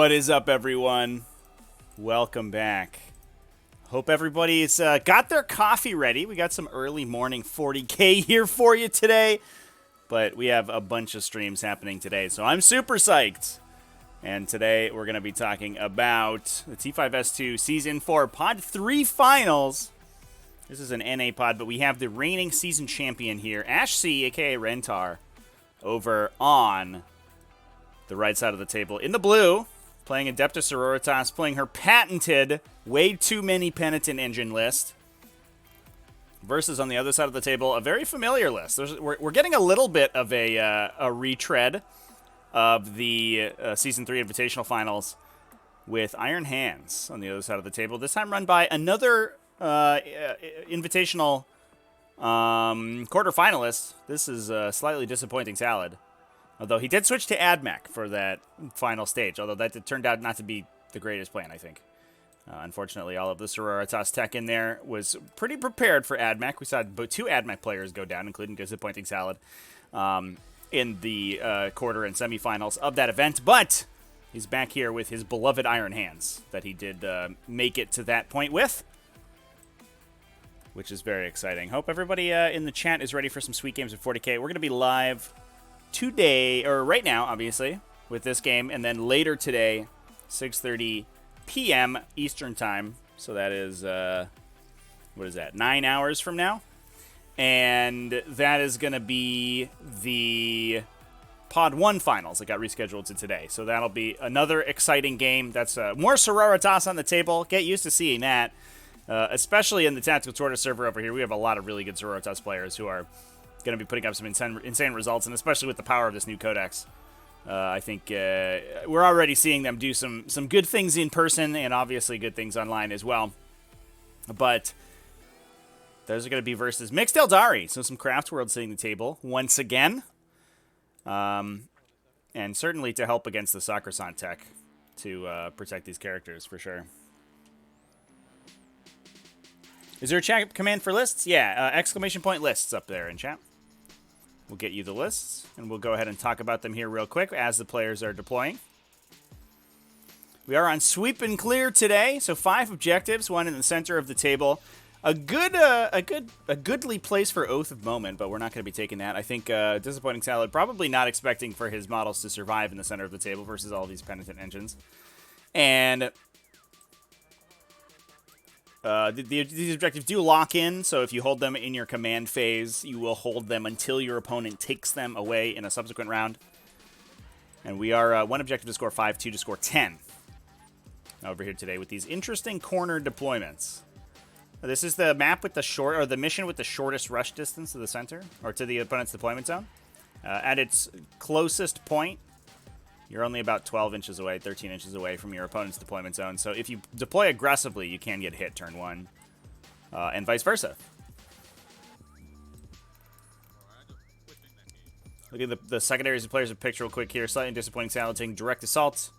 What is up, everyone? Welcome back. Hope everybody's got their coffee ready. We got some early morning 40k here for you today, but we have a bunch of streams happening today, so I'm super psyched. And today we're going to be talking about the T5S2 Season 4 Pod 3 Finals. This is an NA pod, but we have the reigning season champion here, AshC, aka Rentar, over on the right side of the table. In the blue, playing Adepta Sororitas, playing her patented way too many penitent engine list. Versus on the other side of the table, a very familiar list. We're getting a little bit of a retread of the Season 3 Invitational Finals with Iron Hands on the other side of the table. This time run by another Invitational quarterfinalist. This is a slightly disappointing Salad. Although he did switch to AdMech for that final stage, although that turned out not to be the greatest plan, I think. Unfortunately, all of the Sororitas tech in there was pretty prepared for AdMech. We saw two AdMech players go down, including disappointing Salad, in the quarter and semifinals of that event. But he's back here with his beloved Iron Hands that he did make it to that point with, which is very exciting. Hope everybody in the chat is ready for some sweet games of 40k. We're going to be live today, or right now, obviously, with this game, and then later today, 6:30 p.m. Eastern Time. So that is, what is that, 9 hours from now? And that is going to be the Pod 1 Finals that got rescheduled to today. So that'll be another exciting game. That's more Sororitas on the table. Get used to seeing that, especially in the Tactical Tortoise server over here. We have a lot of really good Sororitas players who are going to be putting up some insane results, and especially with the power of this new codex. I think we're already seeing them do some good things in person, and obviously good things online as well. But those are going to be versus Mixed Eldari, so some Craft World sitting the table once again. And certainly to help against the Sacrosanct tech to protect these characters, for sure. Is there a chat command for lists? Yeah, exclamation point lists up there in chat. We'll get you the lists, and we'll go ahead and talk about them here real quick as the players are deploying. We are on sweep and clear today, so 5 objectives, one in the center of the table. A goodly place for Oath of Moment, but we're not going to be taking that. I think disappointing Salad, probably not expecting for his models to survive in the center of the table versus all these penitent engines. And these objectives do lock in, so if you hold them in your command phase, you will hold them until your opponent takes them away in a subsequent round. And we are one objective to score 5, 2 to score 10 over here today with these interesting corner deployments. This is the map with the mission with the shortest rush distance to the center, or to the opponent's deployment zone. At its closest point, you're only about 12 inches away, 13 inches away from your opponent's deployment zone. So if you deploy aggressively, you can get hit turn 1, and vice versa. Look at the secondaries of players of picture real quick here. Slightly disappointing Salad taking direct assault.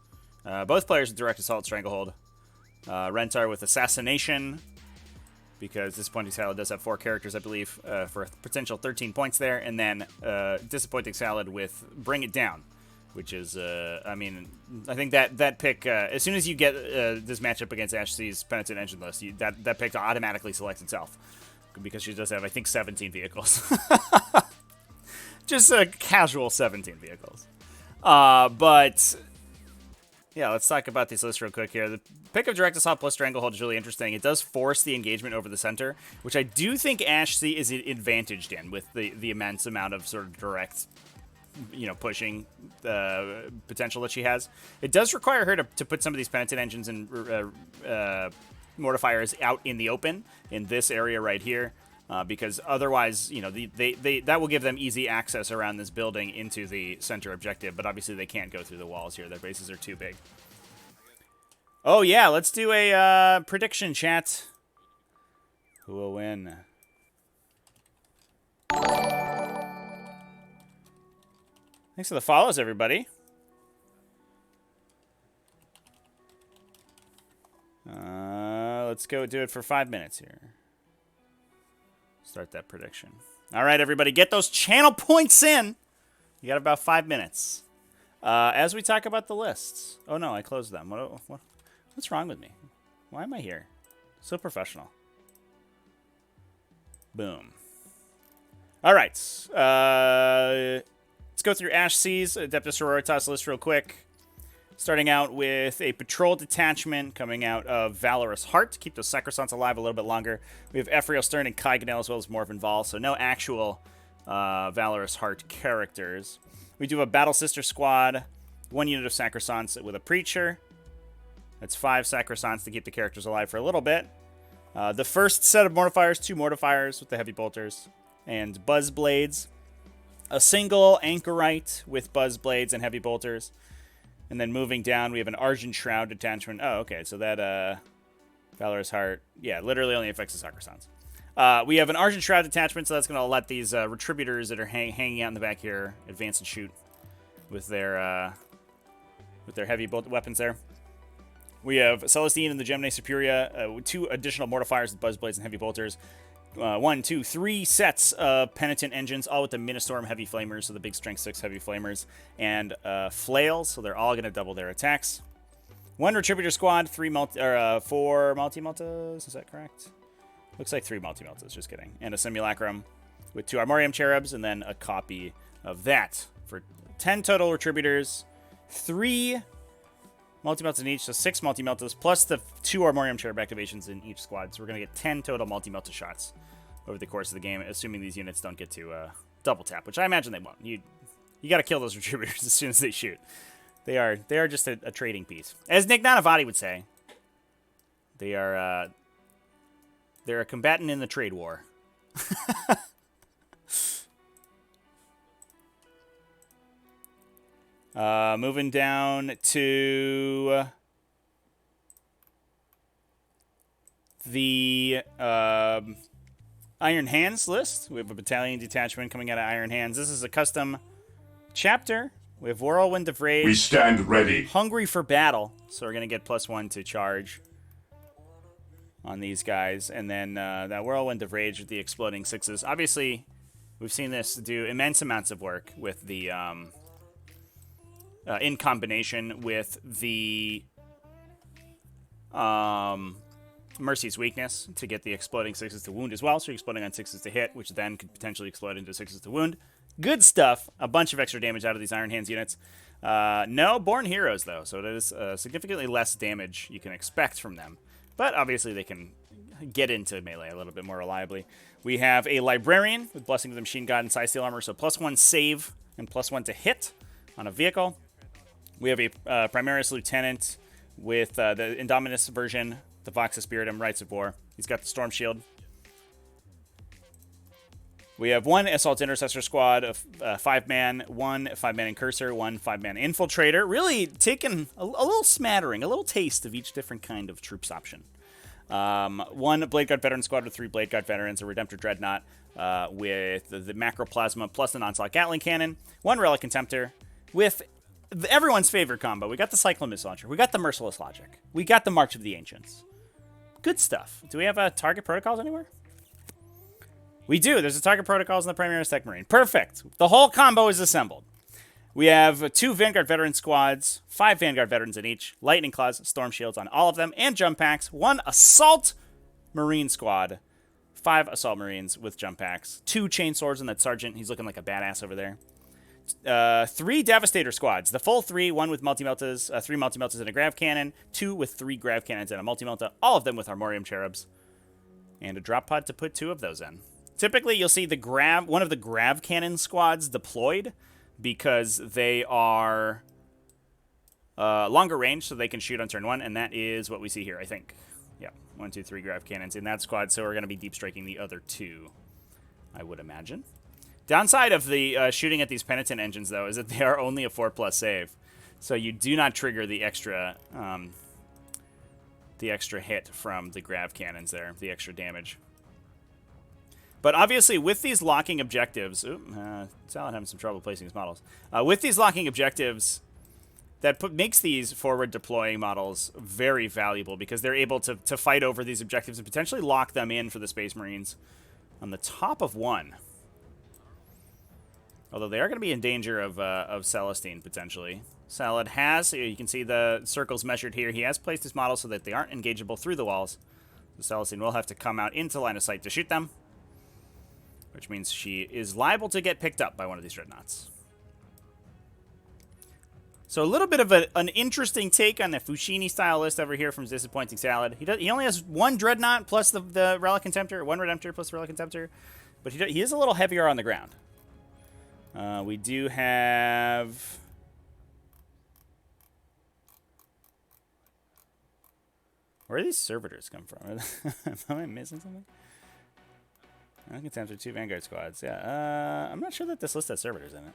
Both players with direct assault, stranglehold. Rentar with assassination, because disappointing Salad does have 4 characters, I believe, for a potential 13 points there. And then disappointing Salad with bring it down, which is, I mean, I think that pick, as soon as you get this matchup against AshC's Penitent Engine list, that pick automatically selects itself, because she does have, I think, 17 vehicles. Just a casual 17 vehicles. But, yeah, let's talk about these lists real quick here. The pick of Direct Assault plus Stranglehold is really interesting. It does force the engagement over the center, which I do think AshC is advantaged in with the immense amount of sort of direct, pushing potential that she has. It does require her to put some of these penitent engines and mortifiers out in the open in this area right here, because otherwise, that will give them easy access around this building into the center objective. But obviously, they can't go through the walls here. Their bases are too big. Oh yeah, let's do a prediction, chat. Who will win? Thanks for the follows, everybody. Let's go do it for 5 minutes here. Start that prediction. All right, everybody, get those channel points in. You got about 5 minutes. As we talk about the lists. Oh no, I closed them. What's wrong with me? Why am I here? So professional. Boom. All right. Let's go through AshC's Adepta Sororitas list real quick. Starting out with a patrol detachment coming out of Valorous Heart to keep those Sacrosants alive a little bit longer. We have Ephrael Stern and Kai Ganel as well as Morven Val, so no actual Valorous Heart characters. We do a Battle Sister squad, 1 unit of Sacrosants with a Preacher. That's 5 Sacrosants to keep the characters alive for a little bit. The first set of Mortifiers, 2 Mortifiers with the Heavy Bolters and Buzz Blades. A single Anchorite with Buzz Blades and Heavy Bolters. And then moving down, we have an Argent Shroud detachment. Oh, okay, so that Valorous Heart, yeah, literally only affects the Sacrosants. We have an Argent Shroud detachment, so that's going to let these Retributors that are hanging out in the back here advance and shoot with their heavy weapons there. We have Celestine and the Gemini Superia, 2 additional Mortifiers with Buzz Blades and Heavy Bolters. 1, 2, 3 sets of Penitent Engines, all with the Ministorm Heavy Flamers, so the big Strength 6 Heavy Flamers, and Flails, so they're all going to double their attacks. 1 Retributor Squad, 4 Multi-Multas, is that correct? Looks like 3 Multi-Multas, just kidding. And a Simulacrum with 2 Armorium Cherubs, and then a copy of that for 10 total Retributors, 3 Multi-Meltas in each, so 6 Multi-Meltas, plus the 2 Armorium Cherub activations in each squad. So we're going to get 10 total Multi-Melta shots over the course of the game, assuming these units don't get to double tap, which I imagine they won't. You got to kill those Retributors as soon as they shoot. They are just a trading piece. As Nick Nanavati would say, they're a combatant in the trade war. Moving down to the Iron Hands list. We have a battalion detachment coming out of Iron Hands. This is a custom chapter. We have Whirlwind of Rage. We stand ready. Hungry for battle. So we're going to get +1 to charge on these guys. And then that Whirlwind of Rage with the exploding 6s. Obviously, we've seen this do immense amounts of work with the... in combination with the Mercy's weakness to get the exploding 6s to wound as well. So you're exploding on 6s to hit, which then could potentially explode into 6s to wound. Good stuff. A bunch of extra damage out of these Iron Hands units. No Born Heroes, though, so it is significantly less damage you can expect from them. But obviously they can get into melee a little bit more reliably. We have a Librarian with Blessing of the Machine God and Side Steel Armor, so +1 save and +1 to hit on a vehicle. We have a Primaris Lieutenant with the Indominus version, the Vox Spiritum, Rites of War. He's got the Storm Shield. We have 1 Assault Intercessor squad of 5-man, 1 5-man Incursor, 1 5-man Infiltrator. Really taking a little smattering, a little taste of each different kind of troops option. 1 Blade Guard Veteran squad with 3 Blade Guard Veterans, a Redemptor Dreadnought with the Macroplasma plus an Onslaught Gatling Cannon. 1 Relic Contemptor with... everyone's favorite combo. We got the Cyclone Missile Launcher. We got the Merciless Logic. We got the March of the Ancients. Good stuff. Do we have target protocols anywhere? We do. There's a target protocols in the Primaris Tech Marine. Perfect. The whole combo is assembled. We have 2 Vanguard Veteran squads, 5 Vanguard Veterans in each, Lightning Claws, Storm Shields on all of them, and Jump Packs. 1 Assault Marine squad, 5 Assault Marines with Jump Packs, 2 Chain Swords and that Sergeant. He's looking like a badass over there. 3 Devastator squads. The full 3, 1 with Multi-Meltas, 3 Multi-Meltas and a Grav Cannon, 2 with 3 Grav Cannons and a Multi-Melta, all of them with Armorium Cherubs, and a drop pod to put 2 of those in. Typically, you'll see one of the Grav Cannon squads deployed because they are longer range, so they can shoot on turn 1, and that is what we see here, I think. Yeah, 1, 2, 3 Grav Cannons in that squad, so we're going to be deep striking the other 2, I would imagine. Downside of the shooting at these Penitent Engines, though, is that they are only a 4+ save. So you do not trigger the extra hit from the Grav Cannons there, the extra damage. But obviously, with these locking objectives... Salad having some trouble placing his models. With these locking objectives, that makes these forward deploying models very valuable because they're able to fight over these objectives and potentially lock them in for the Space Marines on the top of 1. Although they are going to be in danger of Celestine, potentially. Salad has, you can see the circles measured here. He has placed his models so that they aren't engageable through the walls. So Celestine will have to come out into line of sight to shoot them. Which means she is liable to get picked up by one of these dreadnoughts. So a little bit of an interesting take on the Fushini-style list over here from Disappointing Salad. He only has one dreadnought plus the Relic Contemptor, one Redemptor plus the Relic Contemptor. But he is a little heavier on the ground. We do have... Where do these servitors come from? Am I missing something? Relic Contemptor, 2 Vanguard squads. Yeah, I'm not sure that this list has servitors in it.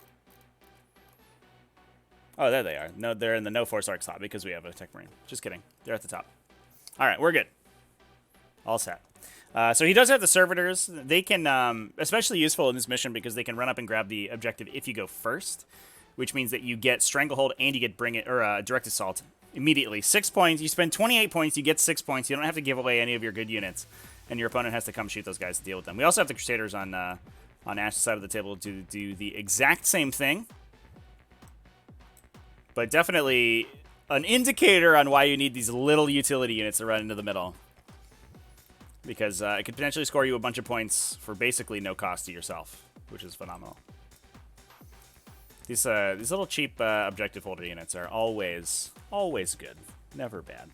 Oh, there they are. No, they're in the no force arc slot because we have a Tech Marine. Just kidding. They're at the top. All right, we're good. All set. So he does have the servitors. They can, especially useful in this mission because they can run up and grab the objective if you go first, which means that you get Stranglehold and you get Direct Assault immediately. 6 points. You spend 28 points. You get 6 points. You don't have to give away any of your good units, and your opponent has to come shoot those guys to deal with them. We also have the Crusaders on Ash's side of the table to do the exact same thing. But definitely an indicator on why you need these little utility units to run into the middle. Because it could potentially score you a bunch of points for basically no cost to yourself, which is phenomenal. These little cheap objective holder units are always good. Never bad.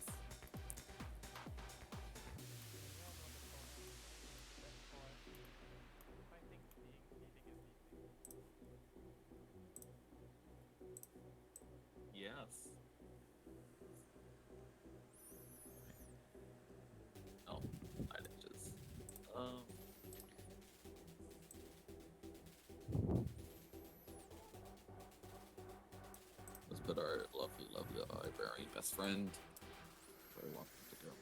But our lovely librarian best friend, where we want him to go.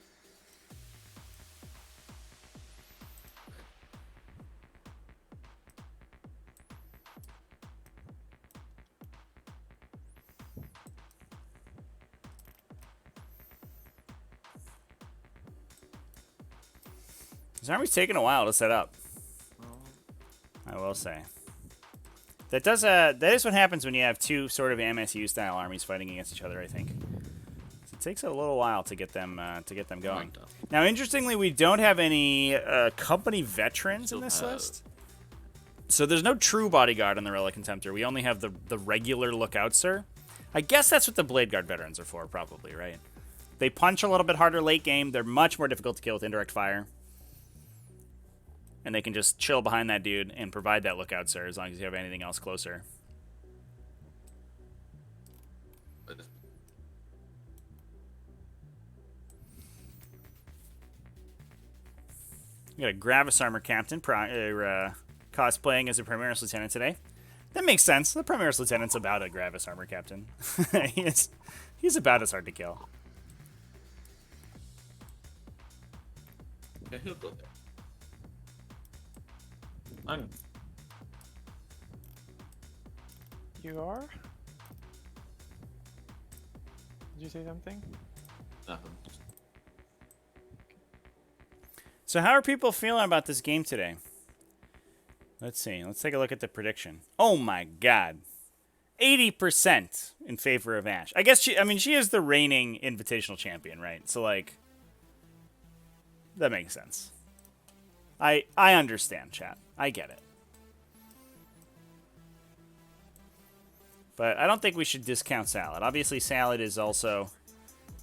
This army's taking a while to set up. I will say. That is what happens when you have two sort of MSU-style armies fighting against each other, I think. So it takes a little while to get them going. Now, interestingly, we don't have any company veterans in this list. So there's no true bodyguard on the Relic Contemptor. We only have the regular Lookout Sir. I guess that's what the Blade Guard veterans are for, probably, right? They punch a little bit harder late game. They're much more difficult to kill with indirect fire. And they can just chill behind that dude and provide that Lookout Sir as long as you have anything else closer. You got a Gravis Armor Captain cosplaying as a Primaris Lieutenant today. That makes sense. The Primaris Lieutenant's about a Gravis Armor Captain. He's about as hard to kill. Yeah, he'll go there. You are? Did you say something? Nothing. So how are people feeling about this game today? Let's see. Let's take a look at the prediction. Oh my god. 80% in favor of Ash. I guess she is the reigning invitational champion, right? So like that makes sense. I understand, chat. I get it. But I don't think we should discount Salad. Obviously, Salad is also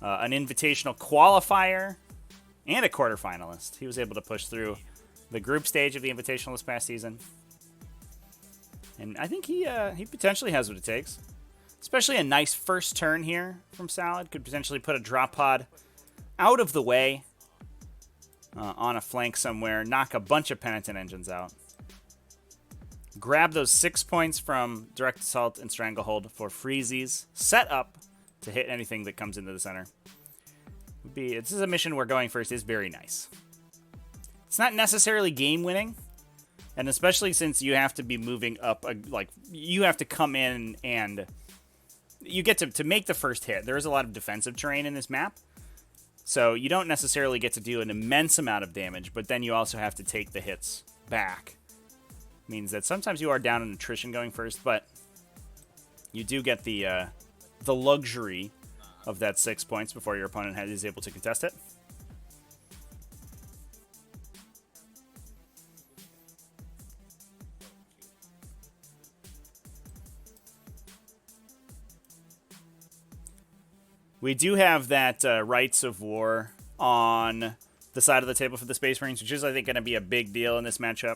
an invitational qualifier and a quarterfinalist. He was able to push through the group stage of the Invitational this past season. And I think he potentially has what it takes. Especially a nice first turn here from Salad. Could potentially put a drop pod out of the way on a flank somewhere. Knock a bunch of Penitent Engines out. Grab those 6 points from Direct Assault and Stranglehold for freezies. Set up to hit anything that comes into the center. This is a mission where going first is very nice. It's not necessarily game winning, and especially since you have to be moving up, you have to come in and you get to make the first hit. There is a lot of defensive terrain in this map, so you don't necessarily get to do an immense amount of damage, but then you also have to take the hits back means that sometimes you are down in attrition going first, but you do get the luxury of that 6 points before your opponent is able to contest it. We do have that Rights of War on the side of the table for the Space Marines, which is, I think, going to be a big deal in this matchup.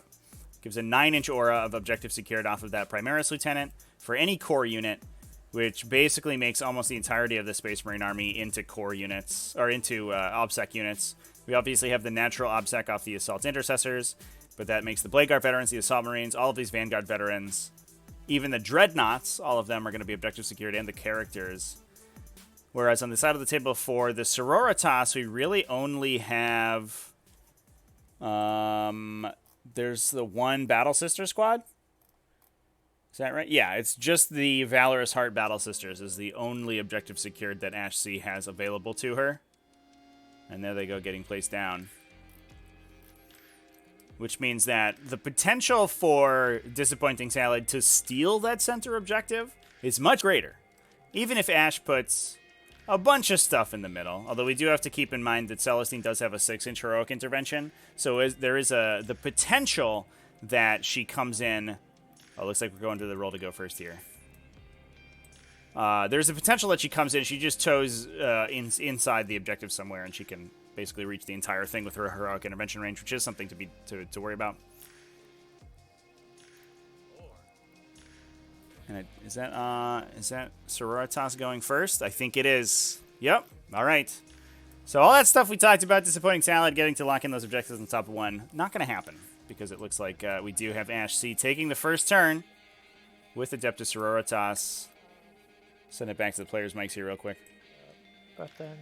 Gives a 9-inch aura of objective secured off of that Primaris Lieutenant for any core unit, which basically makes almost the entirety of the Space Marine army into core units, or into OBSEC units. We obviously have the natural OBSEC off the Assault Intercessors, but that makes the Blade Guard veterans, the Assault Marines, all of these Vanguard veterans, even the Dreadnoughts, all of them are going to be objective secured, and the characters. Whereas on the side of the table for the Sororitas, we really only have... there's the one Battle Sister squad? Is that right? Yeah, it's just the Valorous Heart Battle Sisters is the only objective secured that AshC has available to her. And there they go, getting placed down. Which means that the potential for Disappointing Salad to steal that center objective is much greater. Even if Ash puts a bunch of stuff in the middle, although we do have to keep in mind that Celestine does have a 6-inch heroic intervention, so there is the potential that she comes in. Oh, looks like we're going to the roll to go first here. There's a potential that she comes in, she just toes inside the objective somewhere, and she can basically reach the entire thing with her heroic intervention range, which is something to worry about. And is that Sororitas going first? I think it is. Yep. All right. So all that stuff we talked about, Disappointing Salad, getting to lock in those objectives on top of one, not going to happen because it looks like we do have AshC taking the first turn with Adepta Sororitas. Send it back to the players' mics here real quick. But then...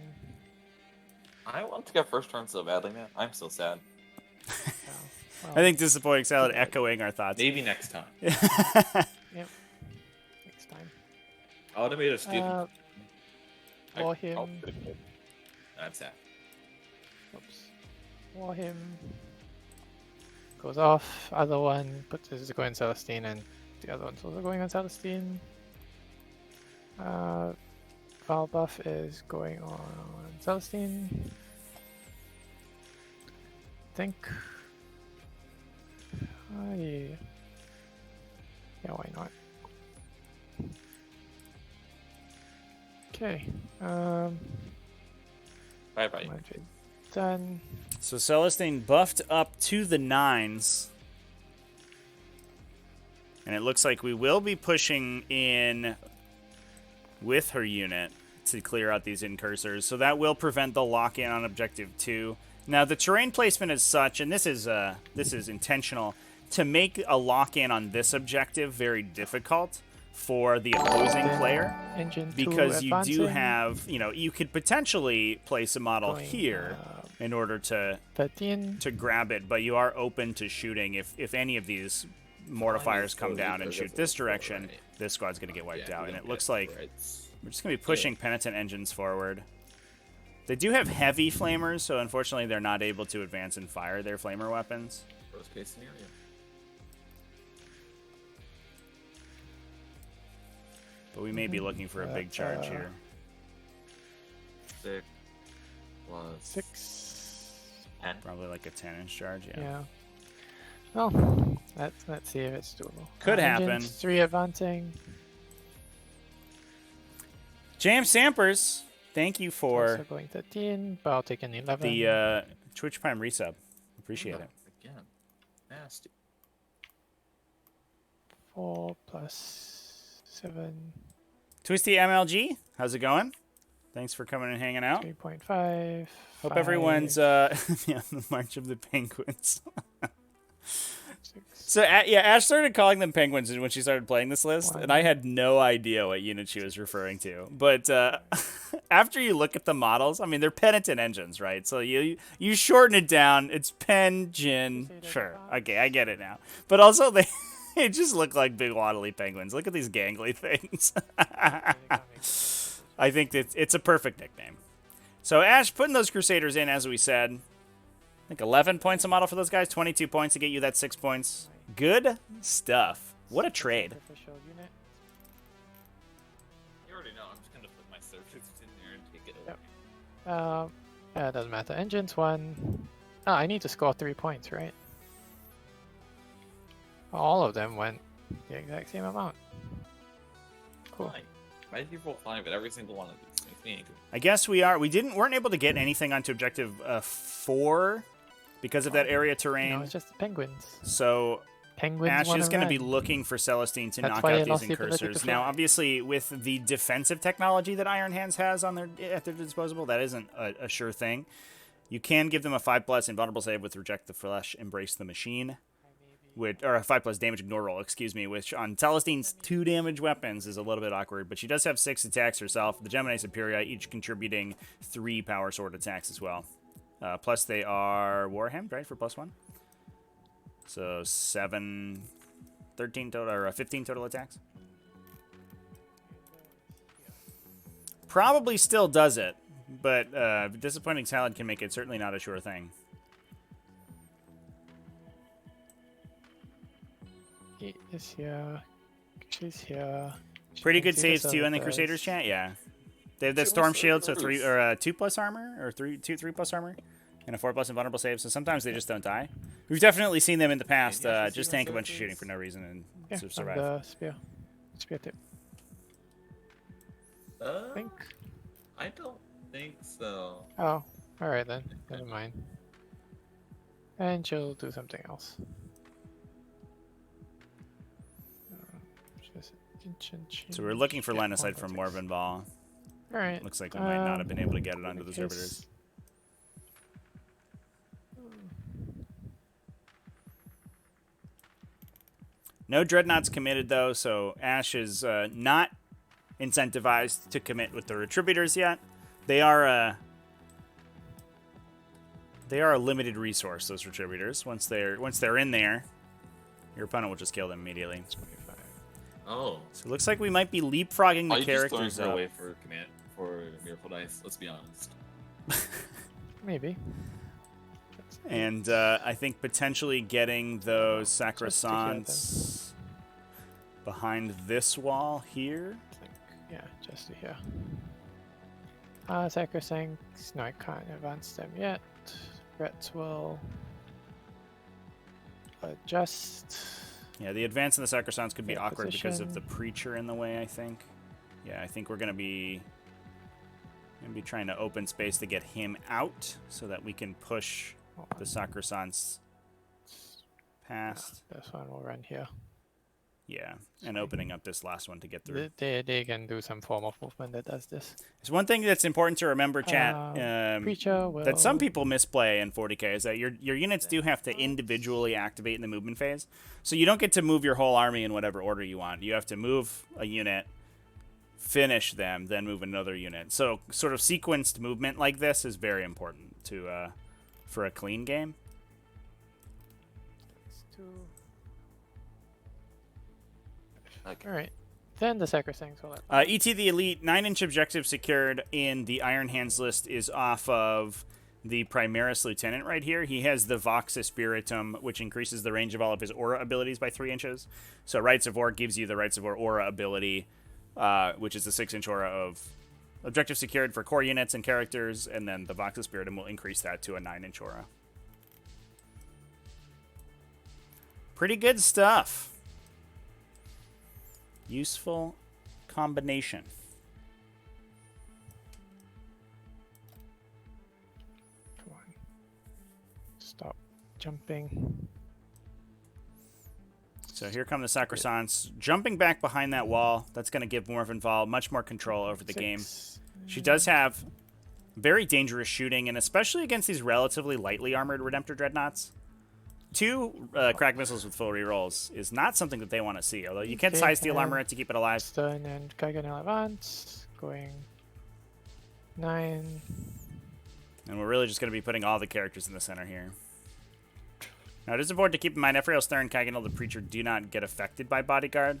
I want to get first turn so badly, man. I'm so sad. well, I think Disappointing Salad echoing our thoughts. Maybe next time. Yep. Next time. Automated student. War him. I'm sad. Oops. War him. Goes off. Other one puts this is going Celestine, and the other one's also going on Celestine. Val buff is going on Celestine. Think. Yeah. Yeah, why not? Okay. Bye-bye. Done. So Celestine buffed up to the 9s. And it looks like we will be pushing in with her unit to clear out these incursors. So that will prevent the lock-in on Objective 2. Now, the terrain placement is such, and this is intentional, to make a lock-in on this objective very difficult for the opposing player, because you do have, you could potentially place a model here in order to grab it, but you are open to shooting if any of these mortifiers come down and shoot this direction, this squad's going to get wiped out. And it looks like we're just going to be pushing Penitent Engines forward. They do have heavy flamers, so unfortunately they're not able to advance and fire their flamer weapons. Worst case scenario. But we may be looking for a big charge here. 6 plus 6. 10. Probably like a 10-inch charge, yeah. Yeah. Well, let's see if it's doable. Could happen. Engines, 3 advancing. James Sampers, thank you for Also going 13, but I'll take an 11. the Twitch Prime resub. Appreciate it. Again. Nasty. 4 plus 7. Twisty MLG, how's it going? Thanks for coming and hanging out. 3.5. Hope everyone's the March of the Penguins. So Ash started calling them penguins when she started playing this list, and I had no idea what unit she was referring to. But after you look at the models, I mean, they're Penitent Engines, right? So you shorten it down. It's Pen, Jin. Sure. Okay, I get it now. But also they just look like big waddly penguins. Look at these gangly things. I think that it's a perfect nickname. So Ash putting those Crusaders in, as we said. I think 11 points a model for those guys. 22 points to get you that 6 points. Good stuff. What a trade. Official unit. You already know. I'm just gonna put my services in there and take it over. Yep. Yeah, it doesn't matter. Engines 1. Oh, I need to score 3 points, right? All of them went the exact same amount. Cool. Fine. Why did you roll 5 at every single one of these? Makes me angry. I guess weren't able to get anything onto objective 4 because of that area terrain. No, it's just the penguins. So Penguins Ash wanna is going to run. be looking for Celestine to That's knock why out they these lost the ability to incursors. fly. Now, obviously, with the defensive technology that Iron Hands has at their disposal, that isn't a sure thing. You can give them a 5+ invulnerable save with Reject the Flesh, Embrace the Machine, or a 5+ damage ignore roll, excuse me, which on Celestine's 2 damage weapons is a little bit awkward, but she does have 6 attacks herself. The Gemini Superior, each contributing 3 Power Sword attacks as well. Plus, they are Warhammed, right, for +1? So 13 total, or 15 total attacks. Probably still does it, but Disappointing Salad can make it certainly not a sure thing. He is here. She's here. She Pretty can good see the saves too in the servitors. Crusaders chat, yeah. They have that She Storm wants to Shield, so roof. 3 or 2+ armor, or 3+ armor, and a 4+ invulnerable save. So sometimes they just don't die. We've definitely seen them in the past Can you actually just see tank a my bunch of servitors? shooting for no reason and Yeah, survive. and the spear tip. I think. I don't think so. Oh, all right then. Never mind. And she'll do something else. So we're looking for line of sight from Morvenball. All right. Looks like we might not have been able to get it onto the servitors. No Dreadnoughts committed, though, so Ash is not incentivized to commit with the Retributors yet. They are a limited resource, those Retributors. Once they're in there, your opponent will just kill them immediately. Oh. So it looks like we might be leapfrogging the Are you just throwing characters her up. away for command for Miracle Dice? Let's be honest. Maybe. And I think potentially getting those Just to kill Sacrosants behind this wall here. Yeah, just to here. Sacrosancts. No, I can't advance them yet. Rets will adjust. Yeah, the advance in the Sacrosants could be Yeah, awkward because of position. the Preacher in the way, I think. Yeah, I think we're going to be trying to open space to get him out so that we can push Hold the on. Sacrosants past. This one will run here. Yeah, and opening up this last one to get through. They can do some form of movement that does this. There's one thing that's important to remember, chat, Preacher will. that some people misplay in 40k is that your units do have to individually activate in the movement phase. So you don't get to move your whole army in whatever order you want. You have to move a unit, finish them, then move another unit. So sort of sequenced movement like this is very important to for a clean game. Okay. All right. Then the Sacrosancts will. ET the Elite, 9-inch objective secured in the Iron Hands list is off of the Primaris Lieutenant right here. He has the Voxa Spiritum, which increases the range of all of his aura abilities by 3 inches. So Rites of War gives you the Rites of War aura ability, which is the 6-inch aura of objective secured for core units and characters, and then the Voxa Spiritum will increase that to a 9-inch aura. Pretty good stuff. Useful combination. Come on. Stop jumping. So here come the Sacrosants, jumping back behind that wall. That's going to give Morvenval much more control over the game. She does have very dangerous shooting, and especially against these relatively lightly armored Redemptor Dreadnoughts. 2 crack missiles with full rerolls is not something that they want to see, although you can Okay, side steal armor it to keep it alive. Stern and Garganel advance. Going 9. And we're really just going to be putting all the characters in the center here. Now, it is important to keep in mind, Ephrael, Stern, Kaganel, the Preacher do not get affected by Bodyguard.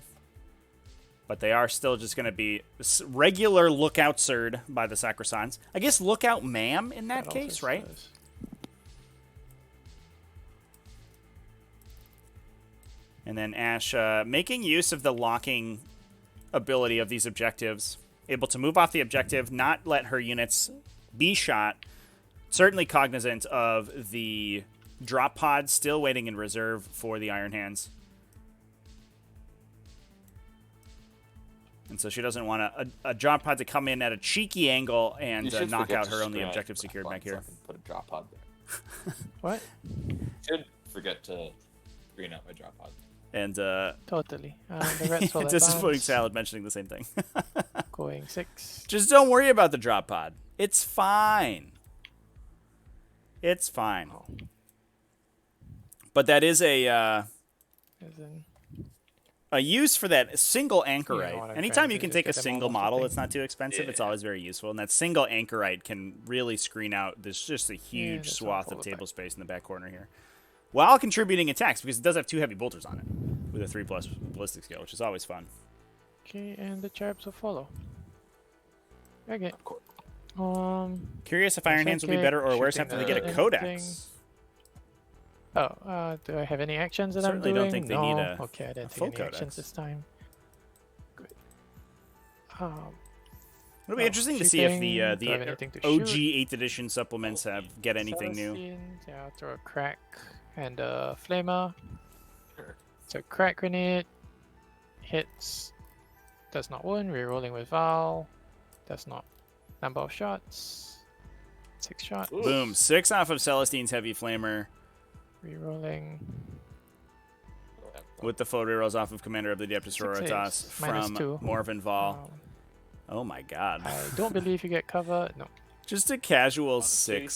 But they are still just going to be regular Lookout Surd by the Sacrosants. I guess Lookout Ma'am in that also case, right? slows. And then Ash making use of the locking ability of these objectives. Able to move off the objective, not let her units be shot. Certainly cognizant of the drop pod, still waiting in reserve for the Iron Hands. And so she doesn't want a drop pod to come in at a cheeky angle and knock out her only objective secured back here. So I can put a drop pod there. What? Should forget to green out my drop pod. And Totally. The Reds will disappointing advance. Salad mentioning the same thing. Going 6. Just don't worry about the drop pod. It's fine. It's fine. Oh. But that is As in, a use for that single You know anchorite. what I'm Anytime trying you to can do, take a get them all single off the model thing. that's not too expensive, it's Yeah. always very useful. And that single anchorite can really screen out this just a huge that's swath all of the table time. space in the back corner here. While contributing attacks, because it does have 2 heavy bolters on it with a 3+ ballistic skill, which is always fun. okay, and the cherubs will follow. Okay. Of course. Curious if Iron Hands will be better or worse shooting after they get a the codex. Oh, do I have any actions that Certainly I'm don't doing? think they no. need a Okay, I didn't full take any codex. actions this time. Good. It'll be interesting to see if the shooting. Do I have anything to OG shoot? 8th edition supplements get anything new. Celestines, yeah, I'll throw a crack and a flamer. Sure. So crack grenade hits, does not wound. Rerolling with Val, does not number of shots. 6 shots. Ooh. Boom, 6 off of Celestine's heavy flamer Rerolling. with the photo rolls off of Commander of the Adepta 6 Sororitas saves, minus from 2. Morven Val. Oh my god. I don't believe you get cover. No. Just a casual Minus 2, you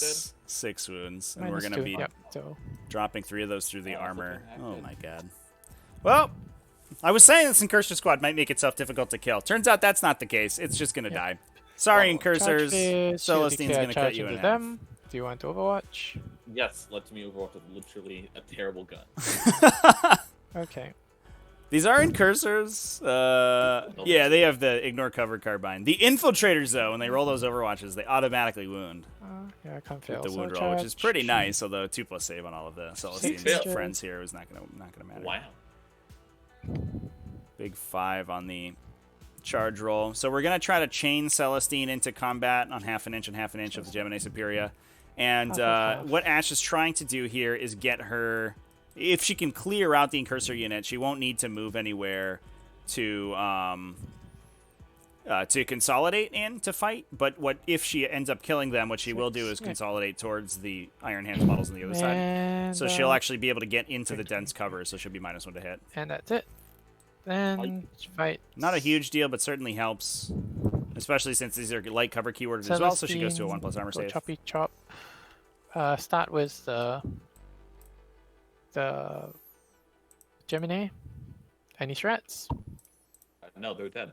6 wounds. And Minus we're going 2. to be Yep. So dropping 3 of those through the Oh, armor. flipping Oh heck, my god. Well, I was saying this Incursion Squad might make itself difficult to kill. Turns out that's not the case. It's just going to die. Sorry, Oh, charge Incursors. phase, Celestine's declare going to cut charge you in into half. them. Do you want to Overwatch? Yes, let me overwatch with literally a terrible gun. Okay. These are Incursors. Yeah, they have the Ignore Cover Carbine. The Infiltrators, though, when they roll those Overwatches, they automatically wound Yeah, I can't fail. with the so wound roll, which is charge. pretty nice, although 2+ save on all of the Celestine's fail. friends here is not gonna matter. Wow. Big 5 on the charge roll. So we're going to try to chain Celestine into combat on half an inch and half an inch of the Gemini Superior. And Half. what Ash is trying to do here is get her... If she can clear out the Incursor unit, she won't need to move anywhere to consolidate in to fight. But what if she ends up killing them, what she will do is Yeah. consolidate towards the Iron Hands models on the other side. And, So she'll actually be able to get into the dense cover, so she'll be -1 to hit. And that's it. Then fight. Not a huge deal, but certainly helps. Especially since these are light cover keywords as well, so she goes to a 1+ armor Go save. choppy chop. Start with the Gemini. Any threats? No, they're dead.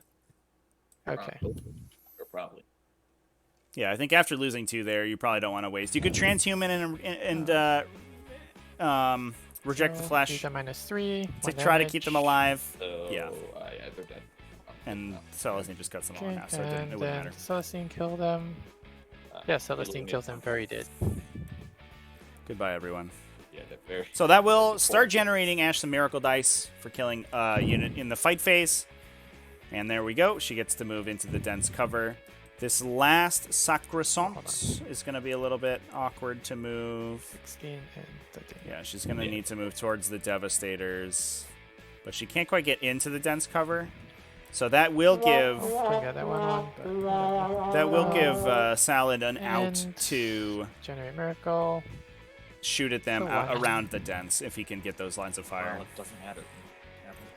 Okay. Or probably. Yeah, I think after losing 2 there, you probably don't want to waste. You could transhuman and reject the So flesh these are -3. to try to keep them alive, So, Yeah. they're dead. and Celestine just cuts them all in Okay, half, so it and wouldn't then matter. Celestine kill them. Yeah, Celestine kills them very dead. Goodbye, everyone. Yeah, they're very. So that will start generating Ash some miracle dice for killing a unit in the fight phase. And there we go. She gets to move into the dense cover. This last Sacrosanct is going to be a little bit awkward to move. 16 and 13. Yeah, she's going to need to move towards the Devastators. But she can't quite get into the dense cover. So that will give Couldn't get that one on, but whatever. Salad an out And- to Generate miracle. shoot at them Oh, wow. around the dense if he can get those lines of fire. Well, it doesn't matter.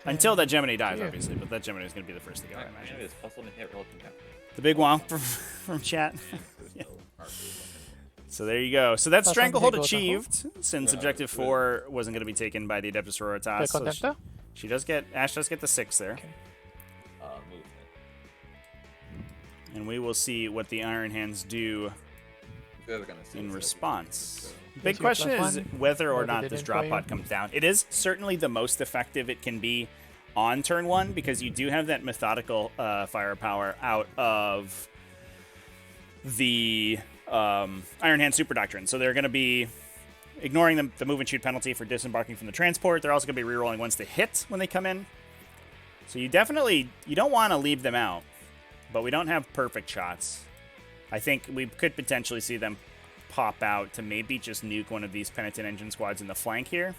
Until that Gemini dies, Yeah. obviously. But that Gemini is going to be the first to go, I Yeah, imagine. it is +1 to hit relative damage. The big womp from chat. There's no archers. So there you go. So that's Plus Stranglehold one big achieved, since Yeah, Objective good. 4 wasn't going to be taken by the Adepta Sororitas. The So Contemptor? she does get, Ash does get the 6 there. Okay. Movement. And we will see what the Iron Hands do They're gonna see in this response. so- Big your question plus is one? whether or Or did not it this in drop for pod you? comes down. It is certainly the most effective it can be on turn 1 because you do have that methodical firepower out of the Iron Hand Super Doctrine. So they're going to be ignoring the move and shoot penalty for disembarking from the transport. They're also going to be rerolling once they hit when they come in. So you don't want to leave them out, but we don't have perfect shots. I think we could potentially see them pop out to maybe just nuke one of these Penitent Engine squads in the flank here.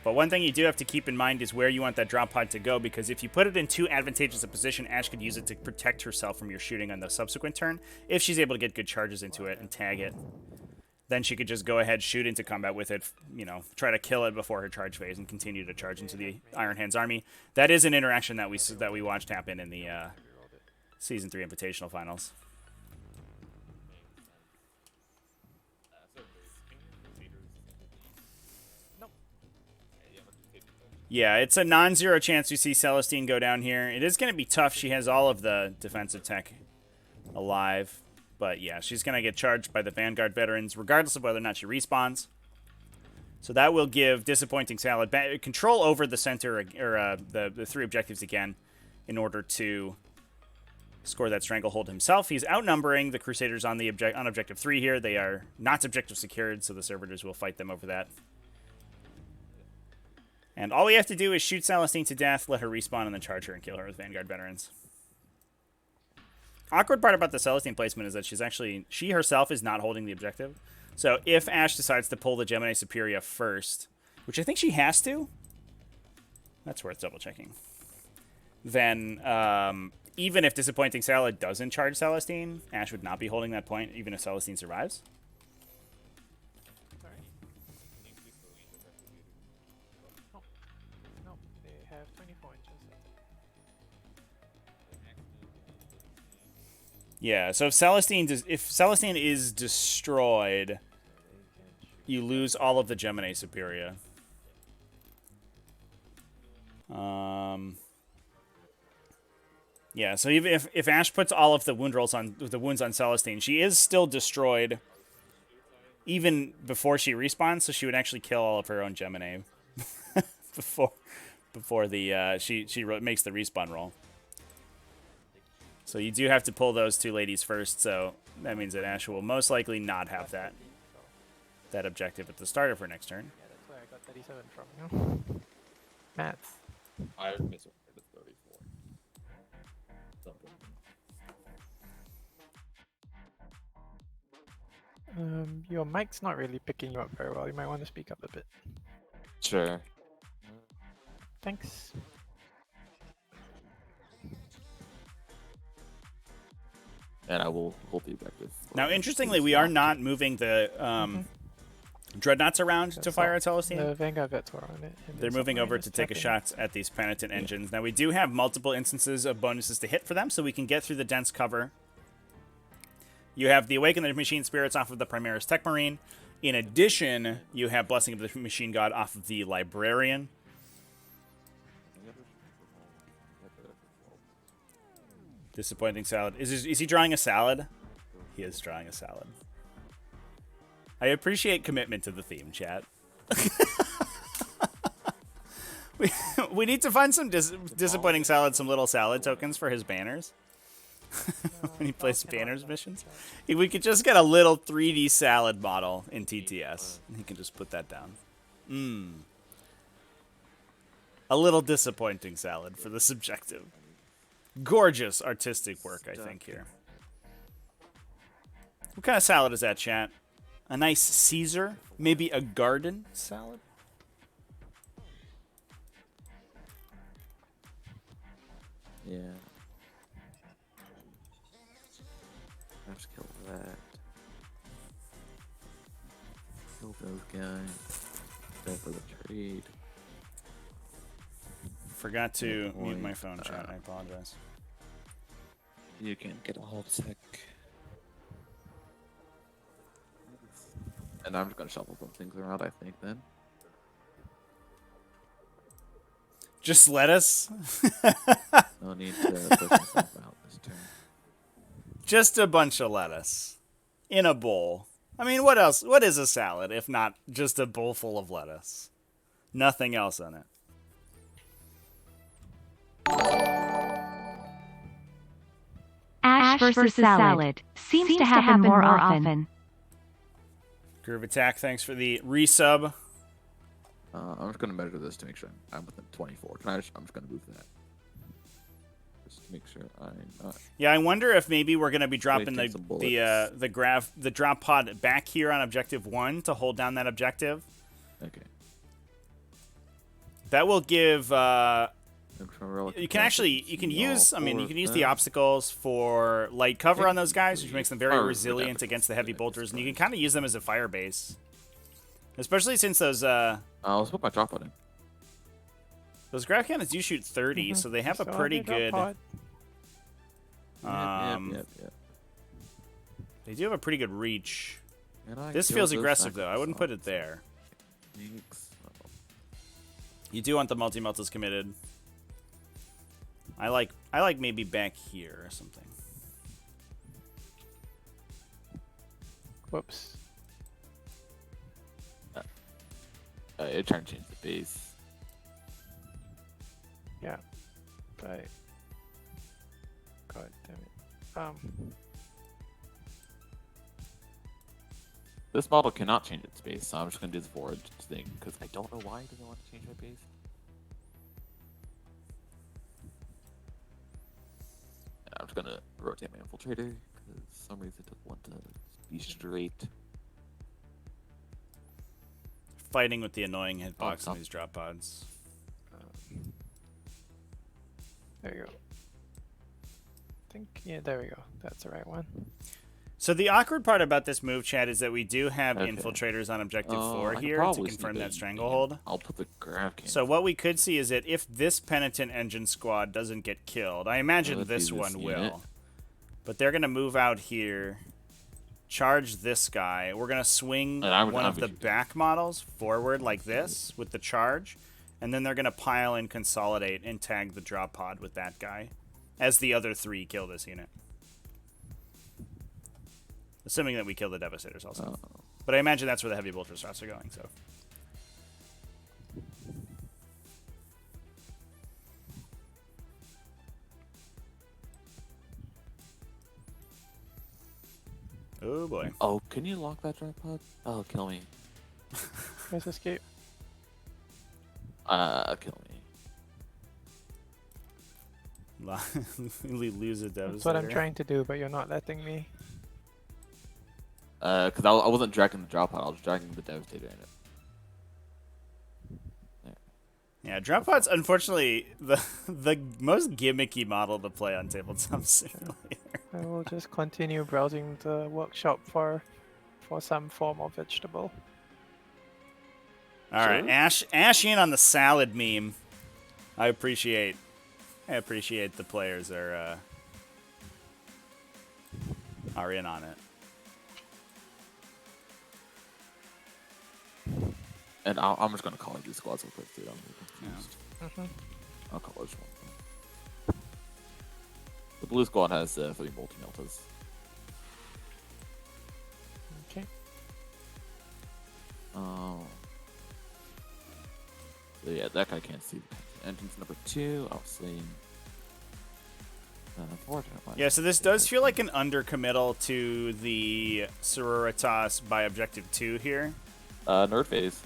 But one thing you do have to keep in mind is where you want that drop pod to go, because if you put it in too advantageous a position, Ash could use it to protect herself from your shooting on the subsequent turn. If she's able to get good charges into it and tag it, then she could just go ahead, shoot into combat with it, you know, try to kill it before her charge phase and continue to charge into the Iron Hands army. That is an interaction that we watched happen in the Season 3 Invitational Finals. Yeah, it's a non-zero chance you see Celestine go down here. It is going to be tough. She has all of the defensive tech alive. But yeah, she's going to get charged by the Vanguard veterans, regardless of whether or not she respawns. So that will give Disappointing Salad control over the center, or the 3 objectives again, in order to score that Stranglehold himself. He's outnumbering the Crusaders on Objective 3 here. They are not objective secured, so the servitors will fight them over that. And all we have to do is shoot Celestine to death, let her respawn, and then charge her and kill her with Vanguard veterans. Awkward part about the Celestine placement is that she herself is not holding the objective. So if Ash decides to pull the Gemini Superior first, which I think she has to, that's worth double checking. Then even if Disappointing Salad doesn't charge Celestine, Ash would not be holding that point, even if Celestine survives. Yeah, so if Celestine is destroyed, you lose all of the Gemini Superior. Yeah, so even if Ash puts all of the wounds on Celestine, she is still destroyed even before she respawns, so she would actually kill all of her own Gemini before she makes the respawn roll. So you do have to pull those 2 ladies first, so that means that Ash will most likely not have that objective at the start of her next turn. Yeah, that's where I got 37 from, you know? Maths. I misread it 34. Something. Your mic's not really picking you up very well. You might want to speak up a bit. Sure. Thanks. And I will hold the objective. Now, interestingly, we are not moving the Dreadnoughts around to fire at Celestine. The Vanguard vets were on it. They're moving over to take a shot at these Penitent Engines. Now, we do have multiple instances of bonuses to hit for them, so we can get through the dense cover. You have the Awaken the Machine Spirits off of the Primaris Tech Marine. In addition, you have Blessing of the Machine God off of the Librarian. Disappointing Salad. Is he drawing a salad? He is drawing a salad. I appreciate commitment to the theme, chat. we need to find some Disappointing Salad, some little salad tokens for his banners. When he plays banners missions. We could just get a little 3D salad model in TTS. And he can just put that down. A little Disappointing Salad for the subjective. Gorgeous artistic work, I think, here. What kind of salad is that, chat? A nice Caesar? Maybe a garden salad? Yeah. I have to kill that. Kill those guys. Go for the trade. Forgot to mute my phone, chat. I apologize. You can get a whole sec. And I'm just gonna shuffle some things around, I think, then. Just lettuce? No need to push myself out this turn. Just a bunch of lettuce. In a bowl. I mean, what else? What is a salad if not just a bowl full of lettuce? Nothing else in it. Ash versus salad seems to happen more often. Groove Attack, thanks for the resub. I'm just gonna measure this to make sure I'm within 24. I'm just gonna move that. Just to make sure I'm not. Yeah, I wonder if maybe we're gonna be dropping Wasting some the drop pod back here on objective 1 to hold down that objective. Okay. That will give. You can use. I mean, you can use the obstacles for light cover on those guys, which makes them very resilient against the heavy bolters, and you can kind of use them as a fire base, especially since those. Let's put my drop button. Those grav cannons do shoot 30, so they have a pretty good. Yep. They do have a pretty good reach. And This feels aggressive though. I wouldn't put it there. You do want the multi-meltas committed. I like maybe back here or something. Whoops. You're trying to change the base. Yeah. But God damn it. This model cannot change its base, so I'm just gonna do the forward thing because I don't know why it doesn't want to change my base. I'm just gonna rotate my infiltrator because for some reason it doesn't want to be straight. Fighting with the annoying hitbox on these drop pods. There you go. I think, yeah, there we go. That's the right one. So the awkward part about this move, Chad, is that we do have infiltrators on objective 4 here to confirm that stranglehold. I'll put the grav cannon. So what we could see is that if this penitent engine squad doesn't get killed, I imagine this one will. But they're going to move out here, charge this guy. We're going to swing one of the back models forward like this with the charge. And then they're going to pile and consolidate and tag the drop pod with that guy as the other 3 kill this unit. Assuming that we kill the Devastators also. But I imagine that's where the heavy bolter shots are going, so. Oh boy. Oh, can you lock that drop pod? Oh, kill me. Where's escape? Kill me. Lose a Devastator. That's what I'm trying to do, but you're not letting me. Because I wasn't dragging the drop pod, I was dragging the Devastator in it. There. Yeah, drop pod's unfortunately the most gimmicky model to play on Tabletop Simulator. I will just continue browsing the workshop for some form of vegetable. All right, Ash in on the salad meme. I appreciate the players are in on it. And I'm just gonna call these squads real quick, dude. I'm confused. Mm-hmm. I'll call each one. The blue squad has 3 multi-meltas. Okay. Oh. So yeah, that guy can't see. Entrance number 2, obviously. Yeah, so this does feel like an undercommittal to the Sororitas by objective 2 here. Nerd phase.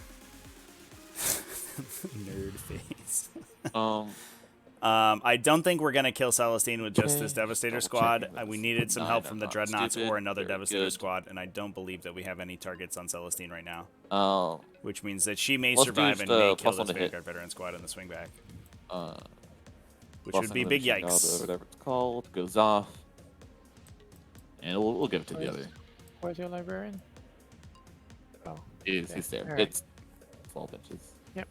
Nerd phase. I don't think we're gonna kill Celestine with just this Devastator squad. We needed some help from the Dreadnoughts or another Devastator squad, and I don't believe that we have any targets on Celestine right now. Oh. Which means that she may survive and may kill this hit. Vanguard veteran squad on the swing back. Which Plus would be big yikes. or whatever it's called goes off, and we'll give it to the other. Where's your librarian? Oh. He's there. Right. It's 12 inches. Yep.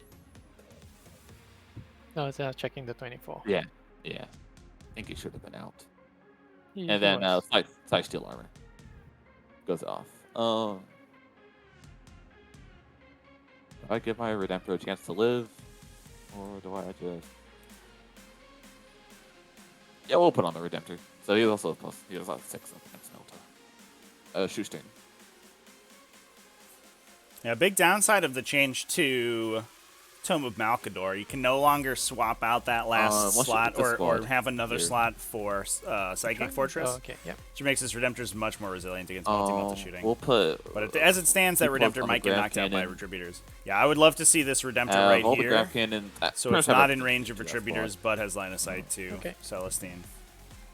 No, it's checking the 24. Yeah. I think he should have been out. He And then was. side steel armor goes off. Do I give my Redemptor a chance to live, or do I just? Yeah, we'll put on the Redemptor. So he also has 6 up against Melta. Shoestring. Yeah, big downside of the change to Tome of Malkador. You can no longer swap out that last once you slot put the or squad have another here. slot for Psychic Fortress, Oh, okay, yep. which makes this Redemptors much more resilient against multi shooting. We'll put. But as it stands, that Keep plugs Redemptor on the might get Grav knocked out by Cannon. Retributors. Yeah, I would love to see this Redemptor right all the here. Grav Cannon. So it's not in range of Retributors, but has line of sight to Okay. Celestine.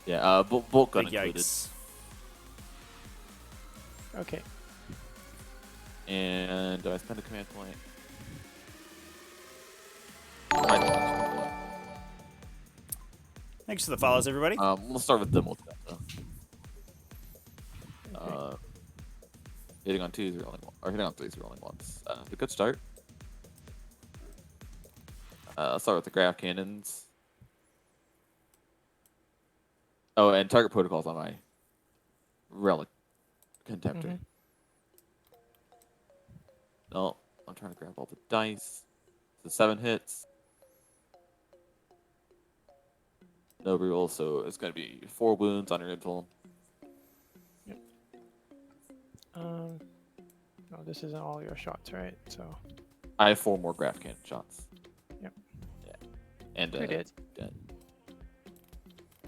Yeah, bolt gun Big included. yikes. Okay. And do I spend a command point? Thanks for the follows, everybody. We'll start with them. Hitting on 2s rolling one, or hitting on 3s rolling once. A good start. I'll start with the Grav Cannons. Oh, and target protocols on my Relic Contemptor. Mhm. No, I'm trying to grab all the dice. The 7 hits. No reroll, so it's going to be 4 wounds on your info. No, this isn't all your shots, right? So. I have 4 more Grav Cannon shots. Yep. Yeah. And Pretty good. dead.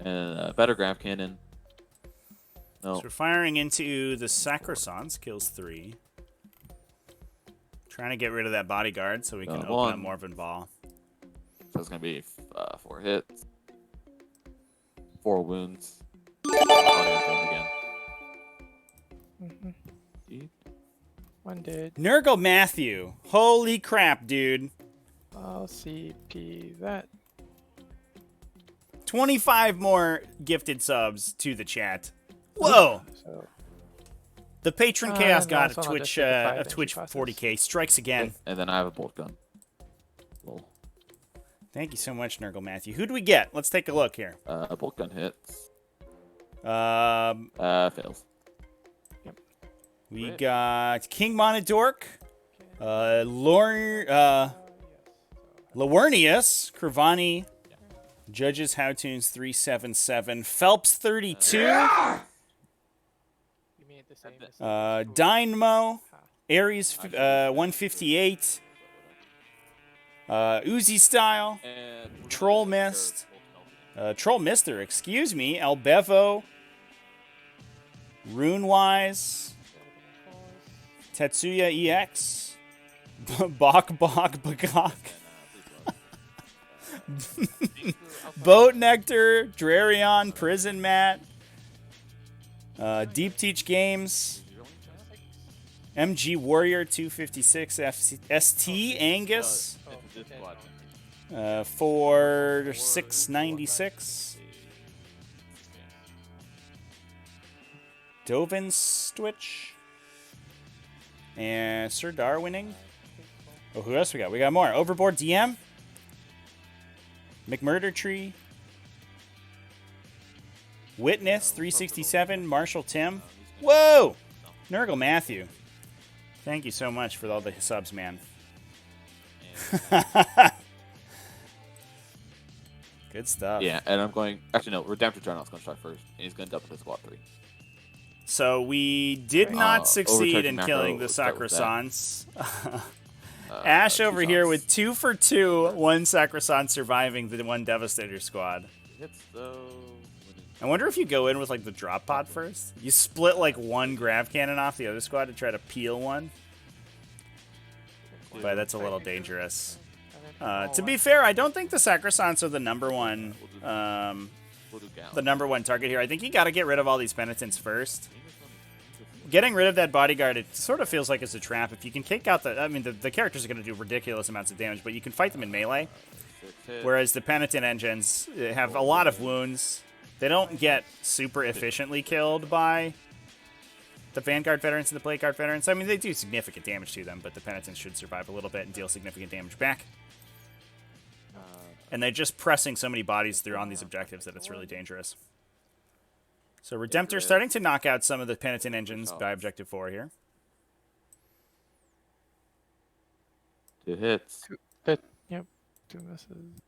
And better Grav Cannon. No. So we're firing into the Sacrosans, kills 3. Trying to get rid of that bodyguard so we can open up 1. Morven Ball. So it's going to be 4 hits. 4 wounds. Again. Mhm. See? One dead. Nurgle Matthew. Holy crap, dude. I'll CP that. 25 more gifted subs to the chat. Whoa! So. The patron chaos no, god so of I'll Twitch, just take the 5 of Twitch energy 40k strikes again. And then I have a bolt gun. Lol. Thank you so much, Nurgle Matthew. Who do we get? Let's take a look here. Bolt gun hits. Fails. We Right. got King Monodork, Lawernius, Kravani, Judges Howtoons 377, Phelps 32, You mean the same as Dynamo, Ares 158, Uzi Style, And Troll Mist, Troll Mister, excuse me, Albevo, Runewise, Tetsuya EX, Bok Bagok, Boat Nectar, Drarion, Prison Mat, Deep Teach Games, MG Warrior 256 ST Angus for 696. Dovin Switch and Sir Darwining. Oh, who else we got? We got more. Overboard DM, McMurder Tree, Witness 367, Marshall Tim. Whoa! Nurgle Matthew. Thank you so much for all the subs, man. Good stuff. Yeah, and I'm going. Actually, no. Redemptor Dreadnought's going to try first, and he's going to double his squad 3. So we did not succeed in overcharging killing the macro, start with that. Sacrosants. Ash over two here shots. with 2 for 2, 1 Sacrosant surviving the 1 Devastator squad. Hits though. I wonder if you go in with like the drop pod first. You split like 1 Grav Cannon off the other squad to try to peel 1. But that's a little dangerous. To be fair, I don't think the Sacrosants are the number one We'll do Gal. the number one target here. I think you got to get rid of all these penitents first. Getting rid of that bodyguard, it sort of feels like it's a trap. If you can take out the... I mean, the characters are going to do ridiculous amounts of damage, but you can fight them in melee. Whereas the penitent engines have a lot of wounds. They don't get super efficiently killed by the Vanguard veterans and the Plague Guard veterans. I mean, they do significant damage to them, but the penitents should survive a little bit and deal significant damage back. And they're just pressing so many bodies through on these objectives that it's really dangerous. So Redemptor starting to knock out some of the penitent engines by objective 4 here. 2 hits. Yep. 2 misses.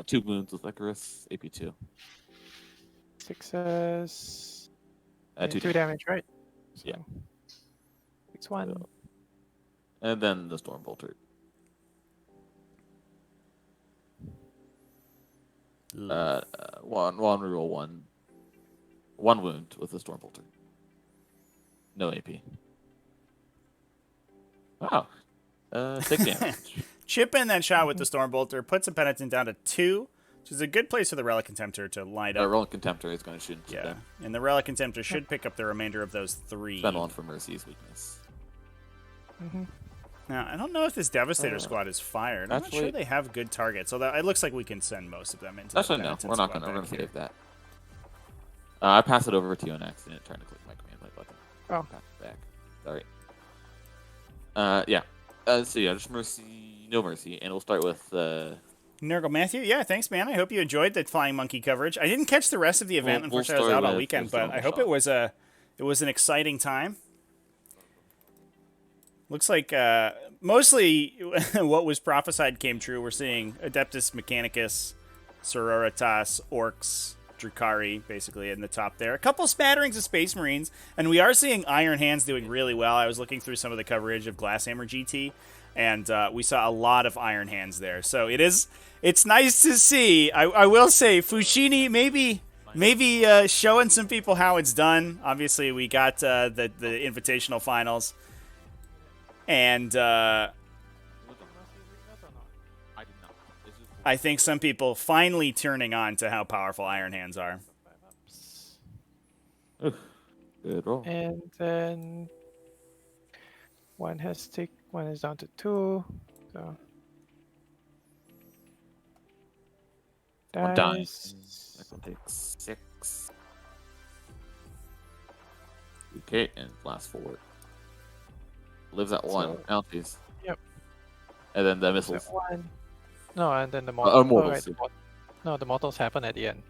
2 wounds with Icarus. AP2. Success. 2 2 damage, right? So, Yeah. 6-1. And then the Storm Bolter. One reroll, one wound with the Stormbolter. No AP. Wow. 6 damage. Chip in that shot with the Stormbolter, puts a penitent down to 2, which is a good place for the Relic Contemptor to line up. Relic Contemptor is going to shoot into Yeah, them. and the Relic Contemptor should pick up the remainder of those 3. Spend 1 for Mercy's weakness. Now, I don't know if this Devastator squad is fired. I'm not sure they have good targets, although it looks like we can send most of them into Actually, the no. penitent We're not squad going to back here. save that. I passed it over to you on accident, trying to click my command light button. Oh. Pass it back. Sorry. Yeah. So yeah, just Mercy, no Mercy, and we'll start with Nurgle Matthew, yeah, thanks, man. I hope you enjoyed the Flying Monkey coverage. I didn't catch the rest of the event. We'll Unfortunately, I was start out all with weekend, the but I hope shot. it was an exciting time. Looks like mostly what was prophesied came true. We're seeing Adeptus Mechanicus, Sororitas, Orcs, Drukhari, basically in the top there. A couple spatterings of Space Marines, and we are seeing Iron Hands doing really well. I was looking through some of the coverage of Glasshammer GT, and we saw a lot of Iron Hands there. So it's nice to see. I will say, Fushini maybe showing some people how it's done. Obviously, we got the Invitational Finals. And I did not. I think some people finally turning on to how powerful Iron Hands are. Good roll. And then one is down to 2. So One dies. dice. That one takes 6. Okay, and last 4. Lives at 1. So- Bounties. Yep. And then the So missiles. 1. No, and then the mortals, mortals. yeah. No, the mortals happen at the end.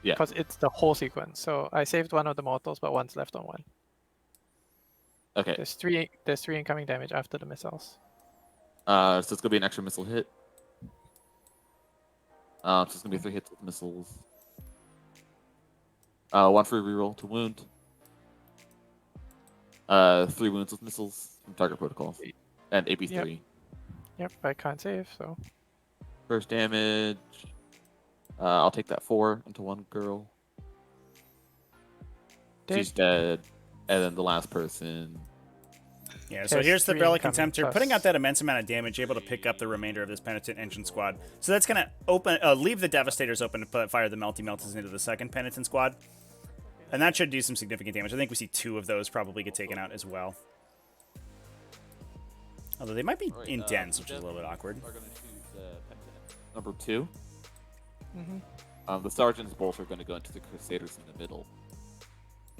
Yeah. Because it's the whole sequence. So I saved one of the mortals, but one's left on 1. Okay. There's 3 incoming damage after the missiles. So it's gonna be an extra missile hit. So it's gonna be 3 hits with missiles. 1 free reroll to wound. 3 wounds with missiles from target protocols. And AP3. Yep, I can't save, so First damage. I'll take that 4 into 1 girl. She's dead. And then the last person. Yeah, so There's here's the 3 Relic incoming Contemptor plus- putting out that immense amount of damage, able to pick up the remainder of this Penitent Engine squad. So that's going to leave the Devastators open to fire the Melty Melters into the second Penitent squad. And that should do some significant damage. I think we see 2 of those probably get taken out as well. Although they might be in dens, which is a little bit awkward. We're gonna choose Penitent number 2. Mhm. The Sergeants both are going to go into the Crusaders in the middle.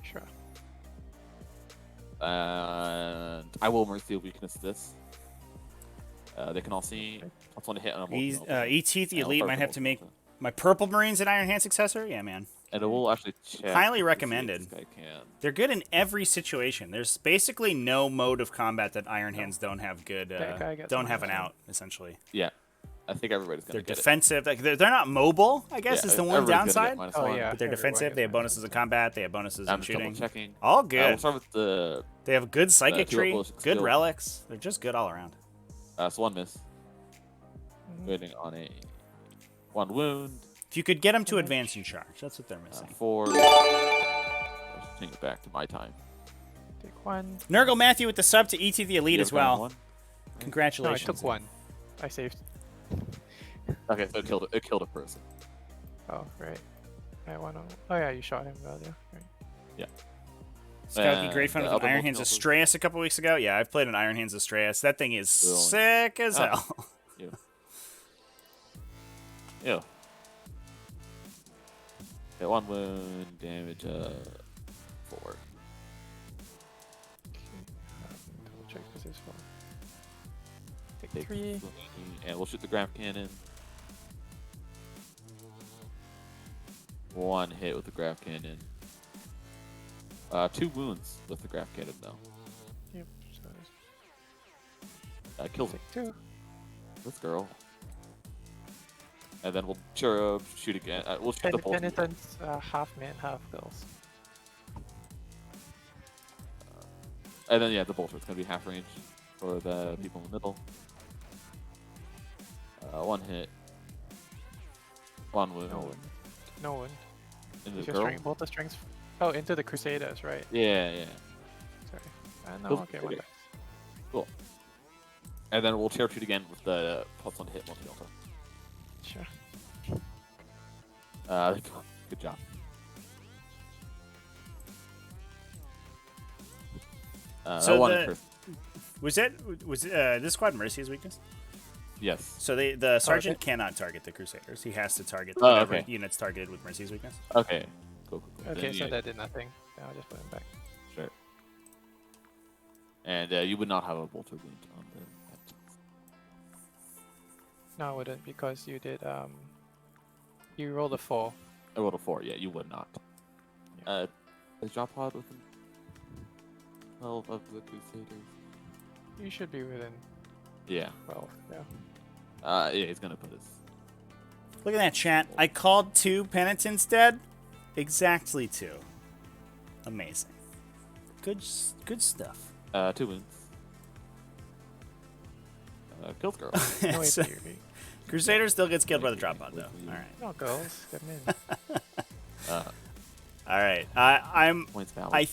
Sure. And I will Mercy weakness this. They can all see. Plus 1 to hit on a ET, the Elite, might have to make my Purple Marines an Iron Hand successor. Yeah, man. And it will actually check. Highly to see if recommended. this guy can. They're good in every situation. There's basically no mode of combat that Iron Hands don't have good, That guy gets don't have an minus 1. out, essentially. Yeah. I think everybody's going They're to get defensive. Like they're not mobile, I guess, is the one everybody's gonna downside. get Oh, -1. yeah. But they're Everyone defensive. gets They have minus bonuses in combat. They have bonuses I'm in just double shooting. checking. All We'll good. start with the They have good psychic two tree, ballistic good skill. relics. They're just good all around. so 1 miss. Waiting on a 1 wound. If you could get them to advance and charge, that's what they're missing. 4. Let's take it back to my time. Take 1. Nurgle Matthew with the sub to ET the Elite You as have gotten well. 1? No, I Congratulations. took 1. I saved. Okay, so it killed a person. Oh, right. I want to. Oh, yeah, you shot him earlier. Right. Yeah. Skalky, great fun And with an other Iron Hands multi-kills Astreus a couple weeks ago. Yeah, I've played an Iron Hands Astreus. That thing is Really? sick as Oh. hell. Ew. Ew. Hit 1 wound, damage 4. Double check this is for. Take Take 3. and we'll shoot the Graph Cannon. 1 hit with the Graph Cannon. 2 wounds with the Graph Cannon though. Yep. So Kills take 2. this girl. And then we'll shoot again. We'll shoot the bolt. Penitents, half men, half girls. And then yeah, the bolter. It's gonna be half range for the people in the middle. 1 hit. One wound. No wound. No wound. Into Is the your girl. string, both the strings. Oh, into the Crusaders, right? Yeah, yeah. Sorry. No, Both okay, one Crusaders. dice. Cool. And then we'll chair shoot again with the +1 to hit multi-delta. Sure. Good job. So that one the- first. Was this squad Mercy's weakness? Yes. So the sergeant okay. cannot target the Crusaders. He has to target Oh, whatever okay. units targeted with Mercy's weakness. Okay. Cool. Okay, Then, so yeah, that did nothing. I'll just put him back. sure. And you would not have a bolter wound on the. No, I wouldn't because you did. You rolled a 4. I rolled a 4. Yeah, you would not. Is drop pod within 12 of the Crusaders? You should be within Yeah. 12. Yeah. Yeah, he's gonna put his. Look at that chat. I called 2 penitents dead. Exactly 2. Amazing. Good stuff. 2 wounds. Kills girl. No So- AP, right? Crusader still gets killed by the drop pod though. All right. No girls, get them in. All right. I'm. Points valid.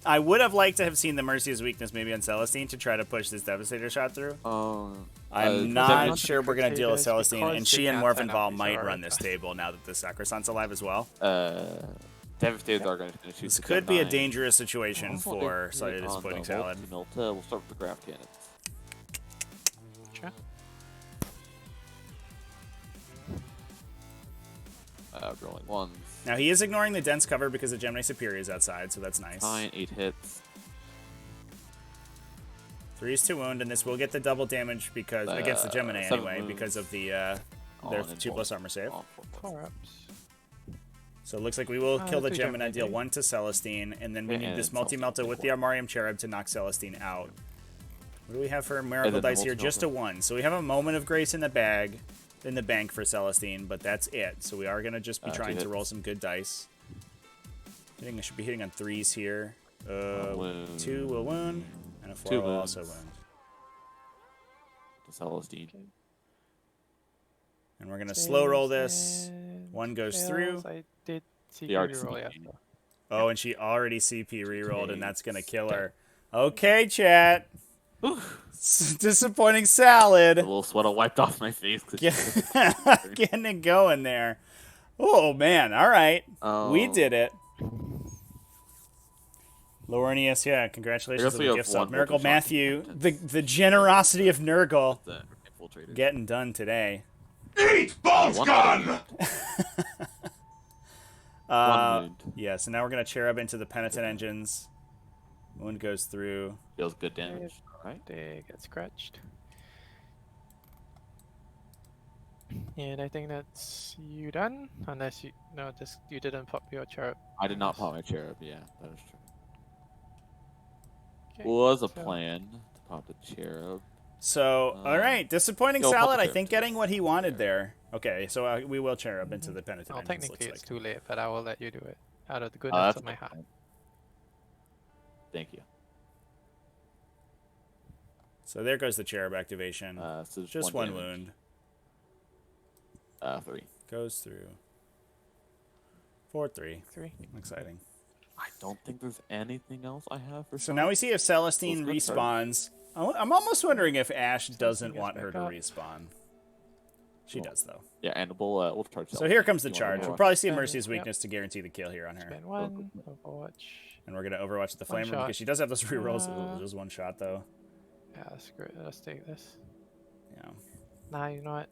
I would have liked to have seen the Mercy's weakness maybe on Celestine to try to push this Devastator shot through. I'm not sure we're going to deal with Crusaders Celestine, and because she they and can't sign Morphinball up these might Sororitas. run this table now that the Sacrosanct's alive as well. Devastators are going to finish. This could be a dangerous situation for slightly disappointing Salad. We'll start with the graph cannons. Sure. Rolling ones. Now he is ignoring the dense cover because the Gemini Superior is outside, so that's nice. 9, 8 hits. 3 is to wound, and this will get the double damage because against the Gemini 7 anyway, wounds. because of the On their and 2+ armor save. on 4+. 4 ups. So it looks like we will kill the 3 Gemini, Gemini, deal okay. 1 to Celestine, and then we Okay, need and this then multi-melta Celestine with the take Armarium Cherub to knock Celestine out. What do we have for Miracle then the Dice here? Just a multi-melta. 1. So we have a Moment of Grace in the bank for Celestine, but that's it. So we are going to just be 2 trying to hits. roll some good dice. I should be hitting on 3s here. wound. 2 will wound, and a 4 2 will wounds. also wound. To Celestine. Okay. And we're going to slow roll Saves this. and 1 goes fails. through. I did CP The arc reroll, yeah. CP. Oh, and she already CP rerolled, and that's going to Takes kill 10. her. Okay, chat. Disappointing Salad. A little sweat all wiped off my face. 'Cause Getting it going there. Oh, man. All right. We Oh. did it. Lornius, yeah, congratulations guess on we the have gift one sub. Miracle multi-shot Matthew, contest. the generosity of Nurgle Infiltrated. getting done today. Eat bolt One gun! wound. One wound. Yeah, so now we're going to cherub into the penitent engines. Wound goes through. Deals good damage. Alright. They get scratched. And I think that's you done, unless you you didn't pop your chart. I did not pop my cherub, yeah, that is true. Okay, Was a so- plan to pop the cherub. So, all right, disappointing go Salad. I Puppet think Cherub. getting what he wanted there. Okay, so we will cherub into the penitent Well, engines, technically looks it's like. too late, but I will let you do it out of the Oh, goodness that's of my a good heart. plan. Thank you. So there goes the cherub activation. So Just one damage. wound. 3. Goes through. 4-3. 3. Exciting. I don't think there's anything else I have for So now we see if Celestine Those good respawns. I'm almost wondering if Ash doesn't gets want her to back up. respawn. She Cool. does, though. Yeah, and we'll charge. So here comes the charge. We'll probably see Yep. Mercy's weakness to guarantee the kill here on her. Spin 1, Overwatch. And we're going to Overwatch the One Flamer shot. because she does have those rerolls. Ooh, just one shot, though. Yeah, screw it. Let's take this. Yeah. Nah, you know what?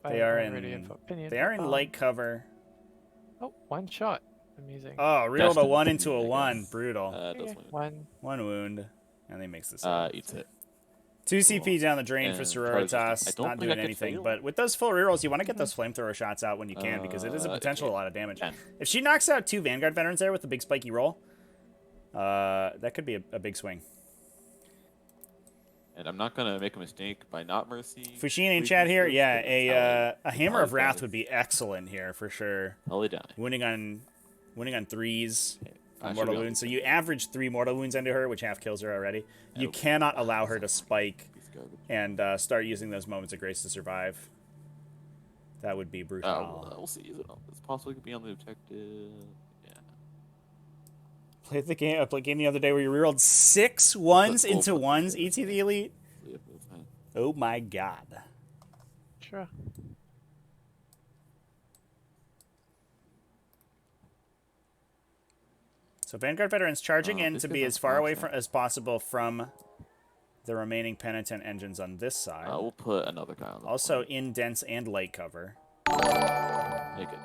They are ready in. for opinion. They are in light cover. Oh, one shot. Amazing. Oh, rerolled a Destined 1 to into a be, I 1. guess. Brutal. Okay, Does win. one. 1 wound. And he makes the save. Eats it. 2 CP down the drain for And charges. I Sororitas. don't Not think I doing could anything. fail. But with those full rerolls, you want to get those flamethrower shots out when you can because it is a potential okay. a lot of damage. 10. If she knocks out 2 Vanguard veterans there with the big spiky roll, that could be a big swing. And I'm not gonna make a mistake by not mercy. Fushine in chat here, yeah, a Hammer of Probably Wrath better. would be excellent here for sure. Probably die. Winning on 3s I on should mortal be able wounds. to So do you average 3 mortal wounds into her, which half kills her already. You Nope. cannot allow her to spike Piece of garbage. and start using those moments of grace to survive. That would be brutal. We'll see. It's possible it could be on the objective. Yeah. Played the game. I played a game the other day where you rerolled 6 ones into ones. ET the Elite. Oh my god. Sure. So Vanguard Veterans charging in to be as far away as possible from the remaining Penitent engines on this side. We'll put another guy on the Also in dense and light cover. Make it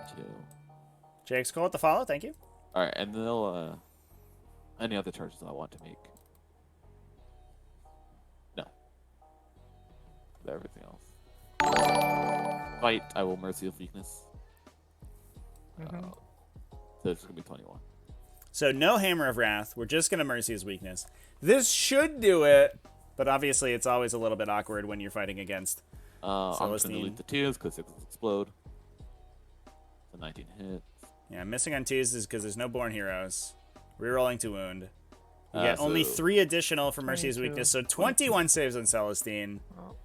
2. JX Cole with the follow, thank you. Alright, and they'll, any other charges I want to make? No. Everything else. Fight, I will Mercy of Weakness. So it's going to be 21. So no Hammer of Wrath. We're just going to Mercy his weakness. This should do it, but obviously it's always a little bit awkward when you're fighting against I'm just Celestine. going to delete the 2s because 6 explode. So 19 hits. Yeah, missing on 2s is because there's no Born Heroes. Rerolling to wound. You get So only 3 additional for Mercy's 22. weakness, so 21 saves on Celestine. Oh,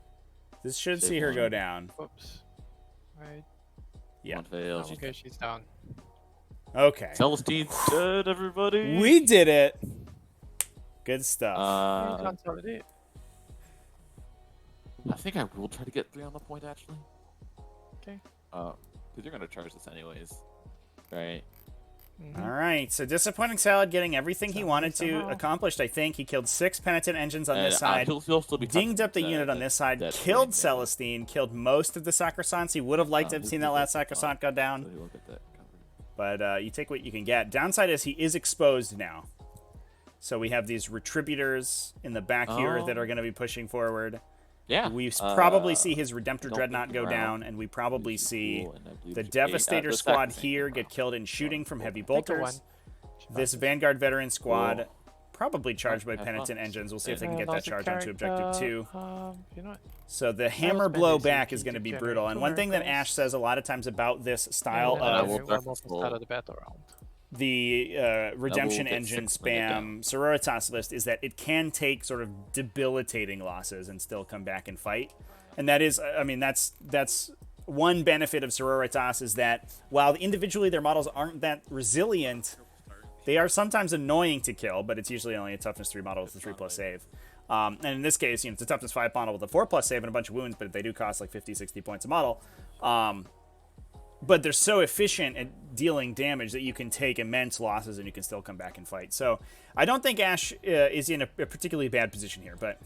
This should Save see her one. go down. whoops. Right. Yeah. One fail. Oh, okay, she's down. Okay. Celestine's dead, everybody. We did it. Good stuff. Consolidate. I think I will try to get 3 on the point, actually. Okay. Because you're going to charge this anyways. Right? All right. So Disappointing Salad getting everything he wanted to Somehow. accomplished, I think. He killed 6 Penitent engines on And, this side. he'll still be Dinged up the touching unit on this side. that Killed green Celestine. Killed most of the Sacrosants. He would have liked to have This seen is that a last good Sacrosant spot. go down. So he'll get that covered. But you take what you can get. Downside is he is exposed now. So we have these Retributors in the back here that are going to be pushing forward. Yeah. We probably see his Redemptor don't Dreadnought think go around. down, and we probably Which is see cool, and I believe the it's Devastator the squad second here thing get killed in shooting from heavy Take the one. bolters. This Vanguard Veteran squad Cool. probably charged by Have Penitent fun. engines. We'll see if they can And get that lost a charge onto Objective character, 2. You know what? So the hammer spend blow his back CP is going to to be generate brutal. And two one thing that miracles. Ash says a lot of times about this style And I then of will everyone will definitely- start of the battle round. the Redemption get Engine 6 when they spam Sororitas list is that it can take sort of debilitating losses and still come back and fight. And that is, I mean, that's one benefit of Sororitas is that while individually their models aren't that resilient, they are sometimes annoying to kill, but it's usually only a toughness 3 model with a 3+ save. And in this case, it's a toughness 5 model with a 4+ save and a bunch of wounds, but they do cost like 50, 60 points a model. But they're so efficient at dealing damage that you can take immense losses and you can still come back and fight. So I don't think Ash is in a particularly bad position here, but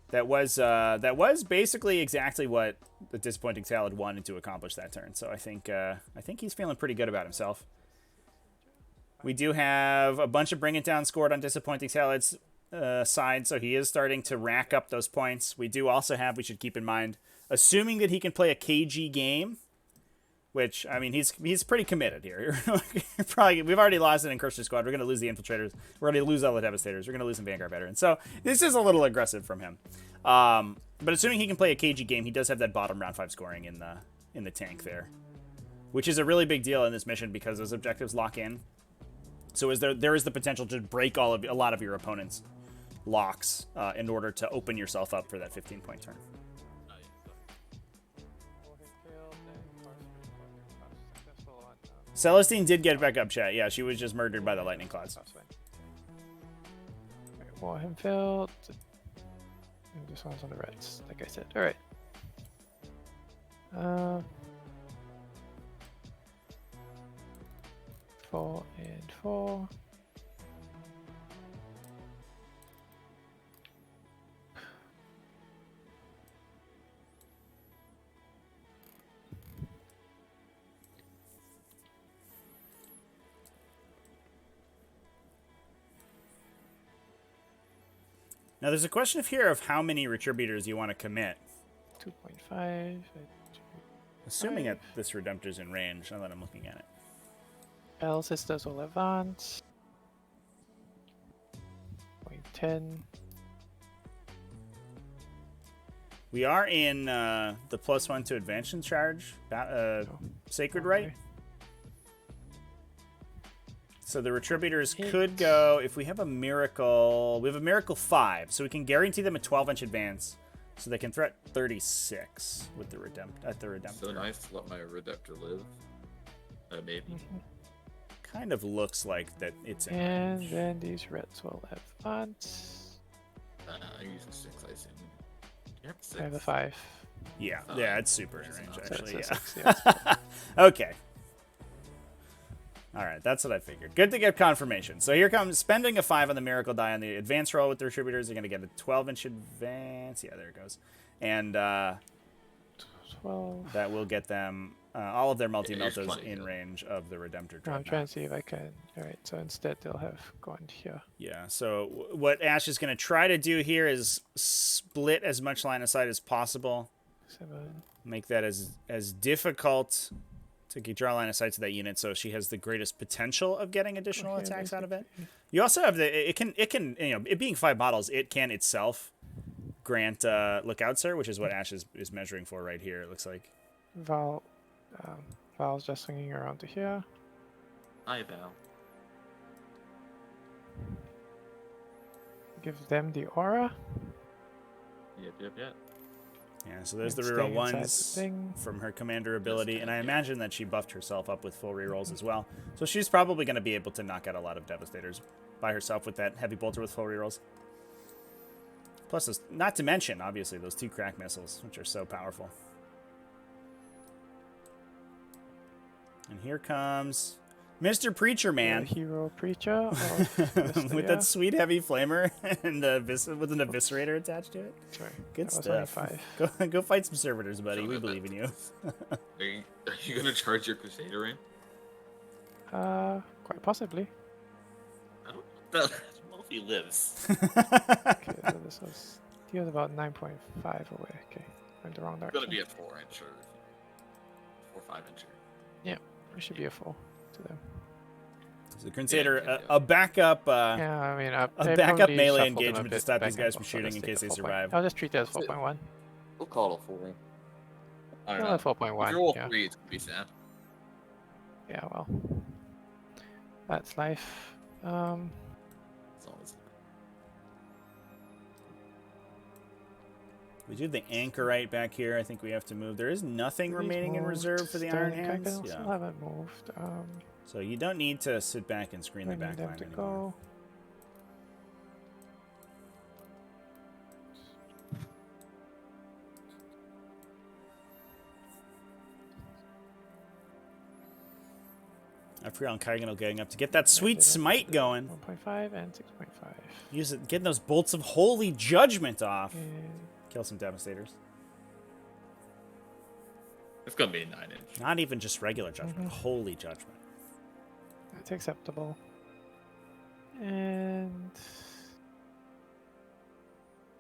that was basically exactly what the Disappointing Salad wanted to accomplish that turn. So I think he's feeling pretty good about himself. We do have a bunch of Bring It Down scored on Disappointing Salad's side, so he is starting to rack up those points. We do also have, we should keep in mind, assuming that he can play a KG game, which, I mean, he's pretty committed here. We've already lost it in Cursor Squad. We're going to lose the Infiltrators. We're going to lose all the Devastators. We're going to lose some Vanguard Veterans. So this is a little aggressive from him. But assuming he can play a KG game, he does have that bottom round 5 scoring in the tank there, which is a really big deal in this mission because those objectives lock in. So there is the potential to break a lot of your opponent's locks in order to open yourself up for that 15-point turn. Celestine did get back up, chat. Yeah, she was just murdered by the lightning clouds. Warham failed. This one's on the reds, like I said. Alright. 4 and 4. Now, there's a question here of how many Retributors you want to commit. 2.5. Assuming that this Redemptor's in range, now that I'm looking at it. L sisters will advance. 0.10. We are in the +1 to advancement charge, Sacred Rite. So the Retributors could go, if we have a Miracle, we have a Miracle 5, so we can guarantee them a 12-inch advance So they can threat 36 with the Redemptor. So nice to let my Redemptor live. Maybe. Kind of looks like that it's in And range. then these reds will have funds. I use a 6, I assume. Yep, 6. I have a 5. Yeah, yeah, it's super in range, So actually. it's Yeah. a 6, yeah. Okay. All right, that's what I figured. Good to get confirmation. So here comes spending a 5 on the miracle die on the advance roll with the Retributors. You're going to get a 12-inch advance. Yeah, there it goes. And 12. that will get them all of their there's multi-meltas plenty, in though. range of the Redemptor I'm Dreadnought. trying to see if I can. Alright, so instead they'll have gone here. Yeah, so what Ash is going to try to do here is split as much line of sight as possible. 7. Make that as difficult to draw line of sight to that unit, so she has the greatest potential of getting additional Okay, attacks out of it. basically. You also have it can it being 5 models, it can itself grant Lookout Sir, which is what Ash is measuring for right here. It looks like. Val's just swinging around to here. Hi, Val. Give them the aura. Yep. Yeah, so there's And the reroll staying inside the ones thing. from her commander ability, and I yeah. imagine that she buffed herself up with full rerolls as well. So she's probably going to be able to knock out a lot of Devastators by herself with that heavy bolter with full rerolls. Plus, not to mention, obviously, those 2 crack missiles, which are so powerful. And here comes Mr. Preacher Man. The hero preacher of With that sweet heavy flamer and with an eviscerator attached to it. Sorry, Good that was only stuff. 5. Go fight some servitors, buddy. So We that- believe in you. Are you gonna charge your Crusader in? Quite possibly. I don't know. Well, if he lives. Okay, so this was. He was about 9.5 away. Okay, went the wrong It's direction. gonna be a 4-inch or 4-5-inch. It should be a 4 to them. So the Crusader, Yeah. a backup. Yeah, I mean, a they backup probably melee shuffled them a engagement to bit stop back these and guys from forth, so shooting let's in take case the they 4 survive. I'll just treat it as That's it. 4.1. We'll call it a 4. I don't Well, know. at 4.1. If you roll Yeah. 3, it's gonna be sad. Yeah, well, that's life. It's always. We do the Anchorite back here. I think we have to move. There is nothing These remaining in moved, reserve for the Iron Sterling Hands. Kraken still haven't moved. So you don't need to sit back and screen I the need back them line to anymore. go. Aphriel and Kaigan getting up to get that sweet smite going. 1.5 and 6.5. Use it, getting those bolts of holy judgment off. And Kill some Devastators. It's gonna be a 9-inch. Not even just regular judgment, holy judgment. that's acceptable. And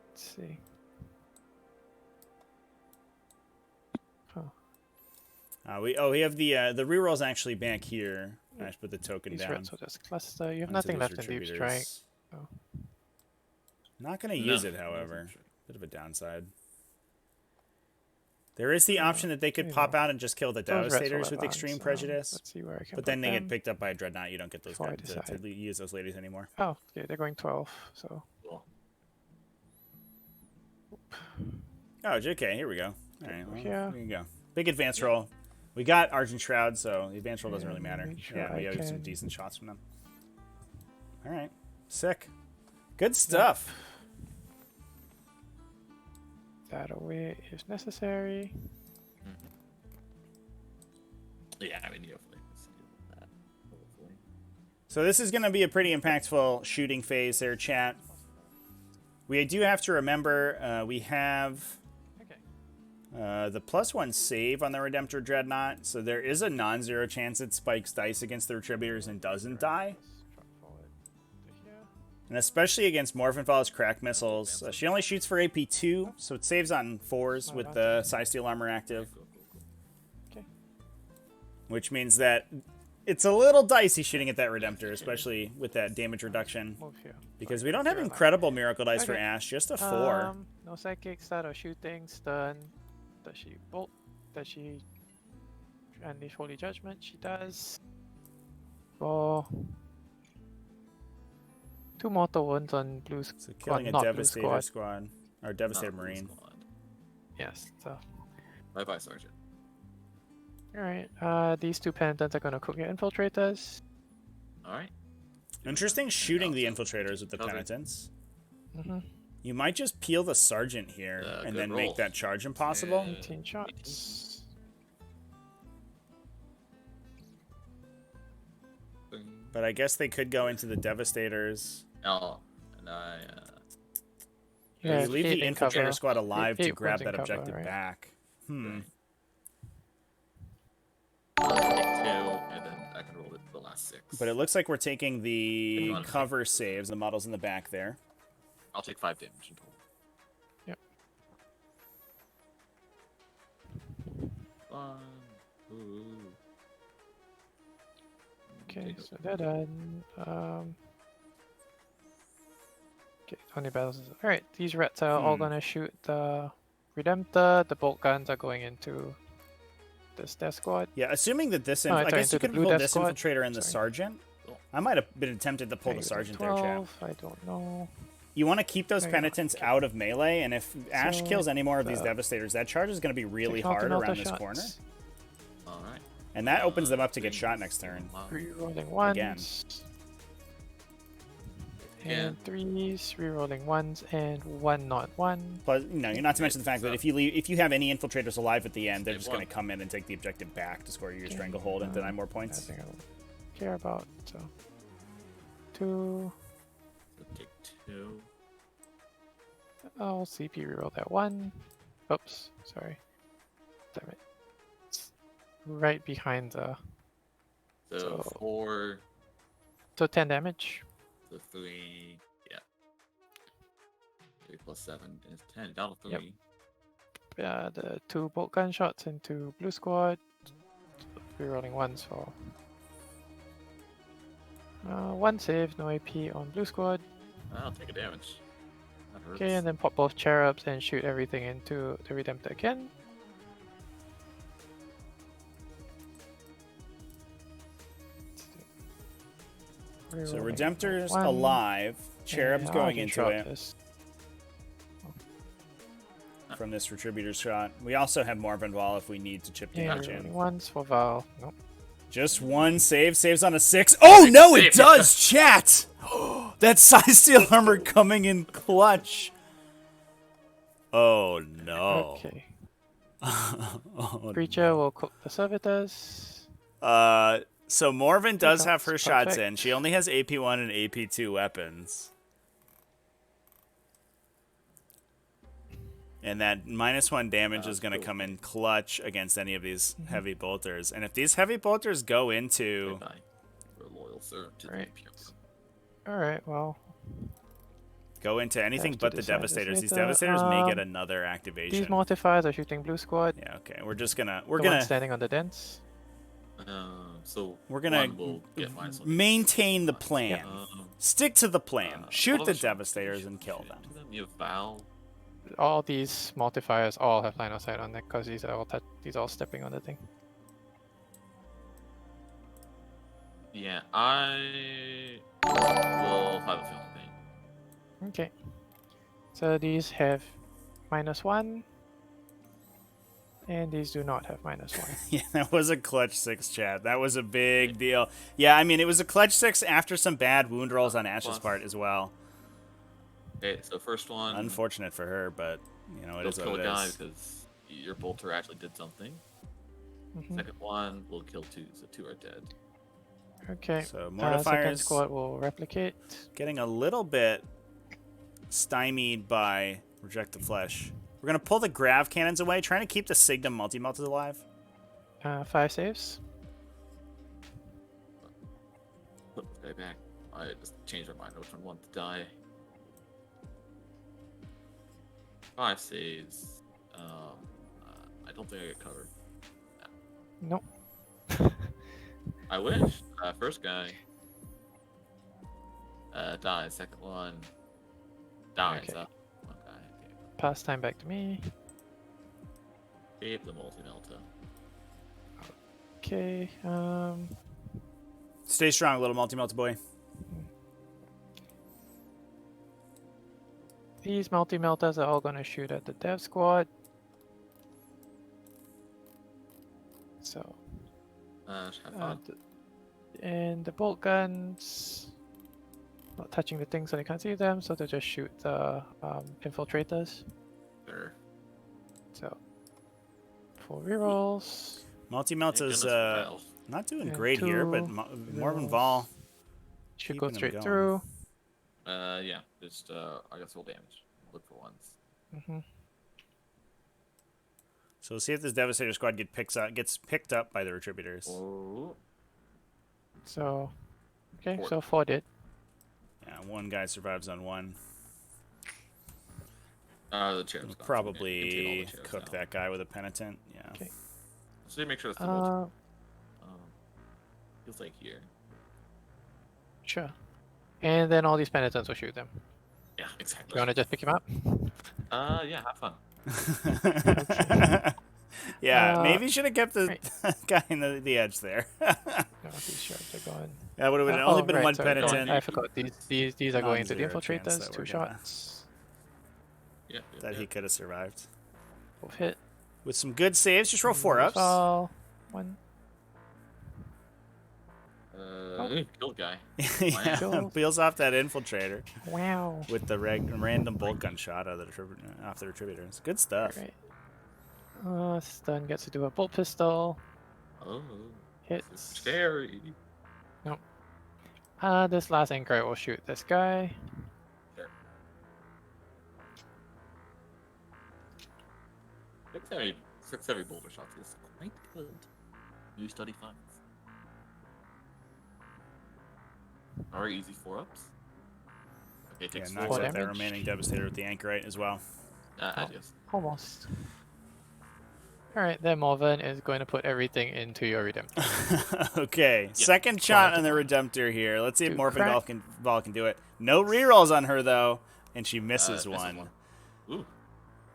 let's see. Huh. We have the rerolls actually back here. I should put the token These down. reds will just cluster. You have onto nothing these left in Deep Strike. Retributors. Oh. Not going to No. use it, however. Bit of a downside. There is the option that they could you pop know, out and just kill the Those reds will Devastators with advance, extreme prejudice. Let's see where I can But then put they them. get picked up by a Dreadnought. You don't get those Before I guys to decide. use those ladies anymore. Oh, okay, they're going 12, so Cool. Oh, okay, here we go. All right, well, Yeah. here you go. Big advance roll. We got Argent Shroud, so the advance roll doesn't really Yeah, matter. make sure Yeah, we I have some can- decent shots from them. All right, sick. Good stuff. that away if necessary. Yeah, I mean, hopefully. Let's deal with that. Hopefully. So this is going to be a pretty impactful shooting phase there, chat. We do have to remember we have Okay. the +1 save on the Redemptor Dreadnought, so there is a non-zero chance it spikes dice against the Retributors and doesn't die. Truck forward to here. And especially against Morphinfall's crack missiles. She only shoots for AP2, so it saves on 4s with the Psi Steel armor active. Okay. Which means that it's a little dicey shooting at that Redemptor, especially with that damage reduction. Move here. Because we don't have incredible miracle dice for Okay. Ash, just a 4. No psychic, start or shooting, stun. Does she bolt? Does she unleash Holy Judgment? She does. For 2 mortal wounds on blue So killing a not blue Devastator squad. Or Devastator Not Marine. squad. Yes. So. Bye bye, Sergeant. All right. These two penitents are gonna cook your infiltrators. All right. Interesting shooting the infiltrators with the penitents. You might just peel the sergeant here and then make that charge impossible. 18 shots. But I guess they could go into the devastators. Oh, and I. You leave the infiltrator cover. squad alive to grab ones in that cover, objective right? back. I'll take 2, and then I can roll the last 6. But it looks like we're taking the wanna cover saves, the models in the back there. I'll take 5 damage in total. Yep. 1. Ooh. Okay, so they're done. Okay, 20 battles. Alright, these rats are all gonna shoot the Redemptor. The bolt guns are going into this death squad. Yeah, assuming that this... Oh, I sorry, guess you into the could blue pull death this squad. infiltrator and the sergeant. I might have been tempted to pull the sergeant there, chap. I don't know. You want to keep those penitents out of melee, and if Ash So, kills any more of these devastators, that charge is going to be really hard around this corner. Alright. And that opens them up to get shot next turn. Rerolling ones. Again. And 3s, rerolling 1s, and 1 not 1. Plus, you're not to mention the fact that if you have any infiltrators alive at the end, they're just going to come in and take the objective back to score your stranglehold and deny more points. I think I don't care about. So 2. Take 2. I'll CP reroll that 1. Oops, sorry. Damn it. It's right behind the. So 4. So 10 damage. So 3. Yeah. 3 plus 7 is 10. Down to 3. Yep. The 2 bolt gunshots into blue squad. Rerolling 1s for. 1 save, no AP on blue squad. I'll take a damage. That hurts. Okay, and then pop both cherubs and shoot everything into the Redemptor again. So Redemptor's alive. Cherub's going into it from this Retributor shot. We also have Marvin Wall if we need to chip damage in. Once for Val. Nope. Just 1 save. Saves on a 6. Oh, no, it does, chat! That size steel armor coming in clutch. Oh, no. Okay. Oh, Creature will cook the servitors. So Morven does have her shots perfect. in. She only has AP1 and AP2 weapons. And that -1 damage is going to come in clutch against any of these heavy bolters. And if these heavy bolters go into... We're loyal, sir. Right. Alright, well. Go into anything Have to but the decide Devastators. this These later. Devastators may get another activation. These mortifiers are shooting blue squad. Yeah, okay. We're just gonna... The one standing on the dents. So we're gonna maintain the plan. Stick to the plan. Shoot the Devastators and kill them. You have Val. All these multipliers all have line of sight on it because these are all stepping on the thing. Yeah, I will have a feeling. Okay. So these have -1. And these do not have -1. Yeah, that was a clutch 6, chat. That was a big deal. Yeah, I mean, it was a clutch 6 after some bad wound rolls on Ash's part as well. Okay, so first one. Unfortunate for her, but, you know, it is what it is. Because your bolter actually did something. Second one will kill 2, so 2 are dead. Okay. So second Mortifiers squad will replicate. getting a little bit stymied by Reject the Flesh. We're going to pull the Grav Cannons away, trying to keep the Signum Multi-Melted alive. 5 saves. Put this guy back. I just changed my mind which one wants to die. 5 saves. I don't think I get covered. Nope. I wish. First guy dies. Second one dies. Okay. One guy. Okay. Pass time back to me. Keep the multi-melta. Okay. Stay strong, little multi-melted boy. These multi-meltas are all going to shoot at the dev squad. Have fun. And the bolt guns, not touching the things so they can't see them, so they'll just shoot the infiltrators. Sure. So, 4 rerolls. Multi-melt is not doing And great here, but 2 Morven rerolls. Vol Should keeping go him straight going. through. Yeah, just I guess full damage. Look for ones. So we'll see if this Devastator squad gets picked up by the Retributors. Oh. So, okay, 4. so 4 did. Yeah, 1 guy survives on 1. The chair's We'll gone, so probably we can take all the cook chairs that guy with a Penitent. Yeah. Okay. So you make sure it's the multi. Uh, Feels like here. sure. And then all these penitents will shoot them. Yeah, exactly. You want to just pick him up? Yeah, have fun. Yeah, maybe should have kept the right. guy in the edge there. No, these shots are going. That would have only been 1 Penitent. I forgot these are going to the Non-zero chance infiltrators. that 2 we're gonna- shots. That he could have survived. Both hit. With some good saves, just roll 4 ups. All 1. Killed guy. Yeah, Wow. peels off that infiltrator Wow. with the random bolt gun shot out of off the Retributors. Good stuff. Alright. Stun gets to do a bolt pistol. Oh. Hits. Scary. Nope. This last anchor will shoot this guy. Sure. 6 heavy boulder shots is quite good. New study finds. Alright, easy 4 ups. Okay, Yeah, takes knocks 4 out that damage. remaining Devastator with the Anchorite as well. Adios. Almost. Alright, then Morven is going to put everything into your Redemptor. Okay, Yeah. second shot on the Redemptor here. Let's see if Dude, Morphin crack. Vol can do it. No rerolls on her though, and she misses one. Ooh.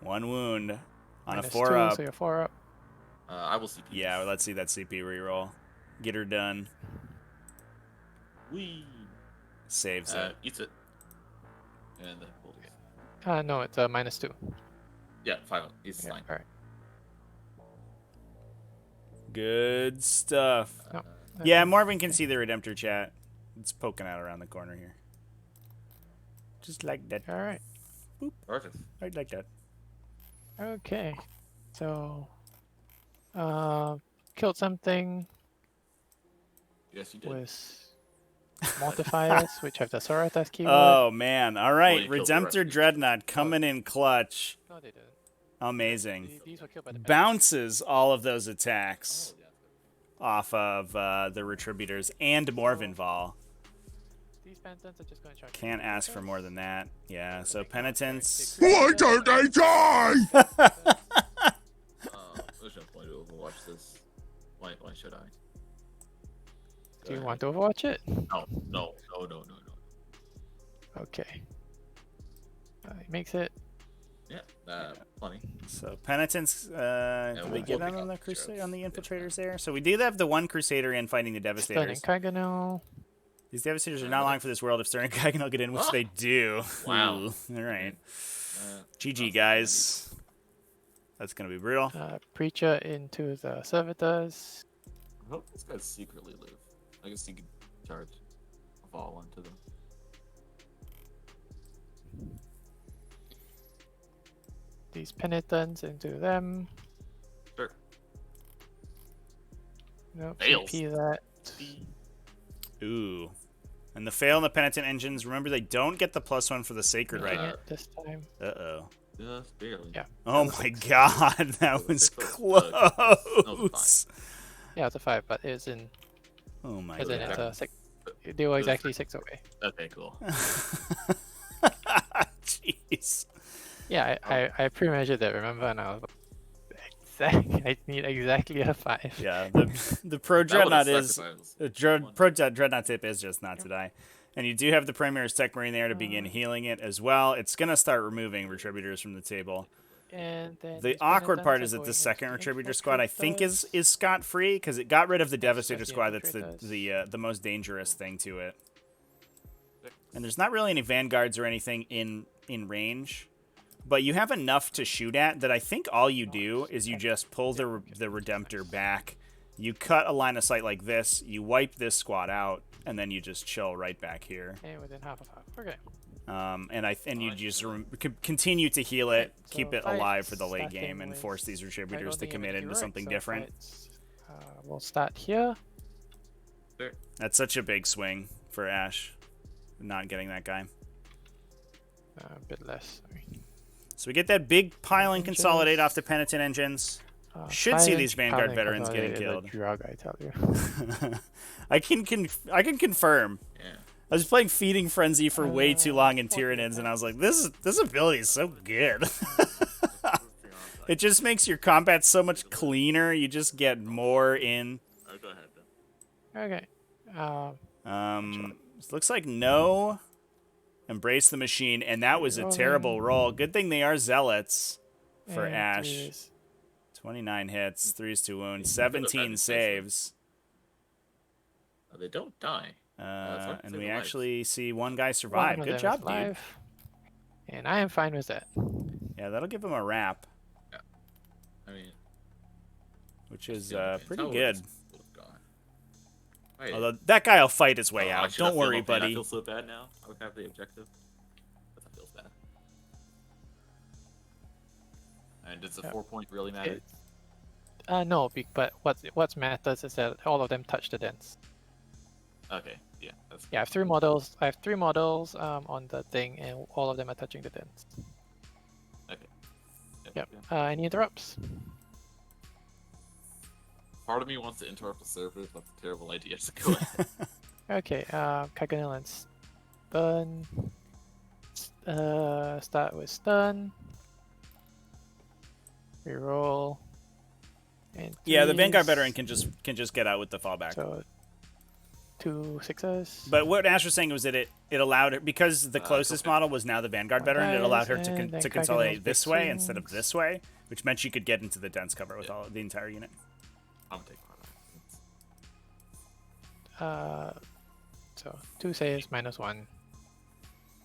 1 wound on Minus a 4 2, up. so you're 4 up. I will CP. Yeah, let's see that CP reroll. Get her done. Wee. Saves it. Eats it. And then boulder. No, it's minus 2. Yeah, 5 up. He's fine. Alright. Good stuff. No. Yeah, Marvin can see the Redemptor chat. It's poking out around the corner here. Just like that. Alright. Perfect. Right like that. Okay. So, killed something Yes, you did. with Mortifiers, which have the Sororitas keyword. Oh, man. All right. you killed the rest Redemptor of Dreadnought coming in clutch. No, they didn't. Amazing. These were killed by the Bounces all of those attacks Oh, yeah. off of the Retributors and Morven Vol. These penitents are just going to try. Can't ask for more than that. Yeah, so Penitence. Why don't they die? There's no point to overwatch this. Why should I? Do you want to overwatch it? No. Okay. He makes it. Yeah, plenty. So Penitence, did we we'll get pick on up the the Crusade, sheriffs. on the Infiltrators there? So we do have the 1 Crusader in fighting the Stunning Devastators. Kagano. These Devastators are not long for this world if Sterling Kagan get in, which they do. Wow. Ooh, all right. Uh, GG, guys. That's going to be brutal. Preacher into the servitors. I hope these guys secretly live. I guess you could charge a ball onto them. These penitents into them. Sure. Nope. Fails. CP that. Ooh. And the fail in the Penitent engines, remember they don't get the +1 for the Sacred Making right. it this time. Uh-oh. Just barely. Yeah. Oh my god, that was close. Yeah, it's a 5, but it's in. Oh my As in, god. it's a 6. They were exactly 6 away. Okay, cool. Jeez. Yeah, I pre-measured it, remember? And I was like, I need exactly a 5. Yeah, the Pro That would've Dreadnought sucked is... if I was The Pro Dreadnought tip is just not to die. And you do have the Primaris Tech Marine there to begin healing it as well. It's going to start removing Retributors from the table. And then The these awkward part penitents is are that the going second into Retributor squad, I think, is infiltrators. scot-free, because it got rid of the Devastator just the squad. That's infiltrators. the most dangerous thing to it. And there's not really any Vanguards or anything in range. But you have enough to shoot at that I think all you do is you just pull the Redemptor back You cut a line of sight like this, you wipe this squad out, and then you just chill right back here. And within half of half. Okay. And you just continue to heal it, So keep it fight alive for the late starting game, and with force these right retributors to loading commit image into heroic, something so different. fights, we'll start here. Sure. That's such a big swing for Ash, not getting that guy. A bit less. So we get that big pile and Engines. consolidate off the Penitent engines. Should see these Vanguard Piling veterans getting Consolidated is killed. a drug, I tell you. I can confirm. Yeah. I was playing Feeding Frenzy for way too long in Tyranids, and I was like, this ability is so good. It just makes your combat so much cleaner. You just get more in. Oh, go ahead then. Okay. Looks like no. Embrace the machine, and that was a terrible roll. Good thing they are zealots for and Ash. threes. 29 hits, 3s to wound, 17 saves. Oh, they don't die. And we actually see one guy One survive. of Good them is job, dude. alive. And I am fine with that. Yeah, that'll give him a wrap, I mean, which is yeah, pretty tell good. what's gone. Wait. Although that guy will fight his way out. Actually, Don't worry, no pain. I buddy. feel so bad now. I would have the objective. But that feels bad. And does the 4-point really matter? No, but what matters is that all of them touch the dents. Okay, yeah, that's Yeah, I have three models. I have three models on the thing, and all of them are touching the dents. okay. Yep. Yeah. Any interrupts? Part of me wants to interrupt the server, but that's a terrible idea. So go ahead. Okay. Kaganil and stun. Start with stun. Reroll. And Yeah, the Vanguard threes. veteran can just get out with the fallback. So 2 6s. But what Ash was saying was that it allowed her, because the closest okay. model was now the Vanguard veteran, it allowed her to, and then to Kaganil's consolidate big this way instead of swings. this way, which meant she could get into the dense cover with all the entire unit. I'm gonna take part of it. So 2 saves -1.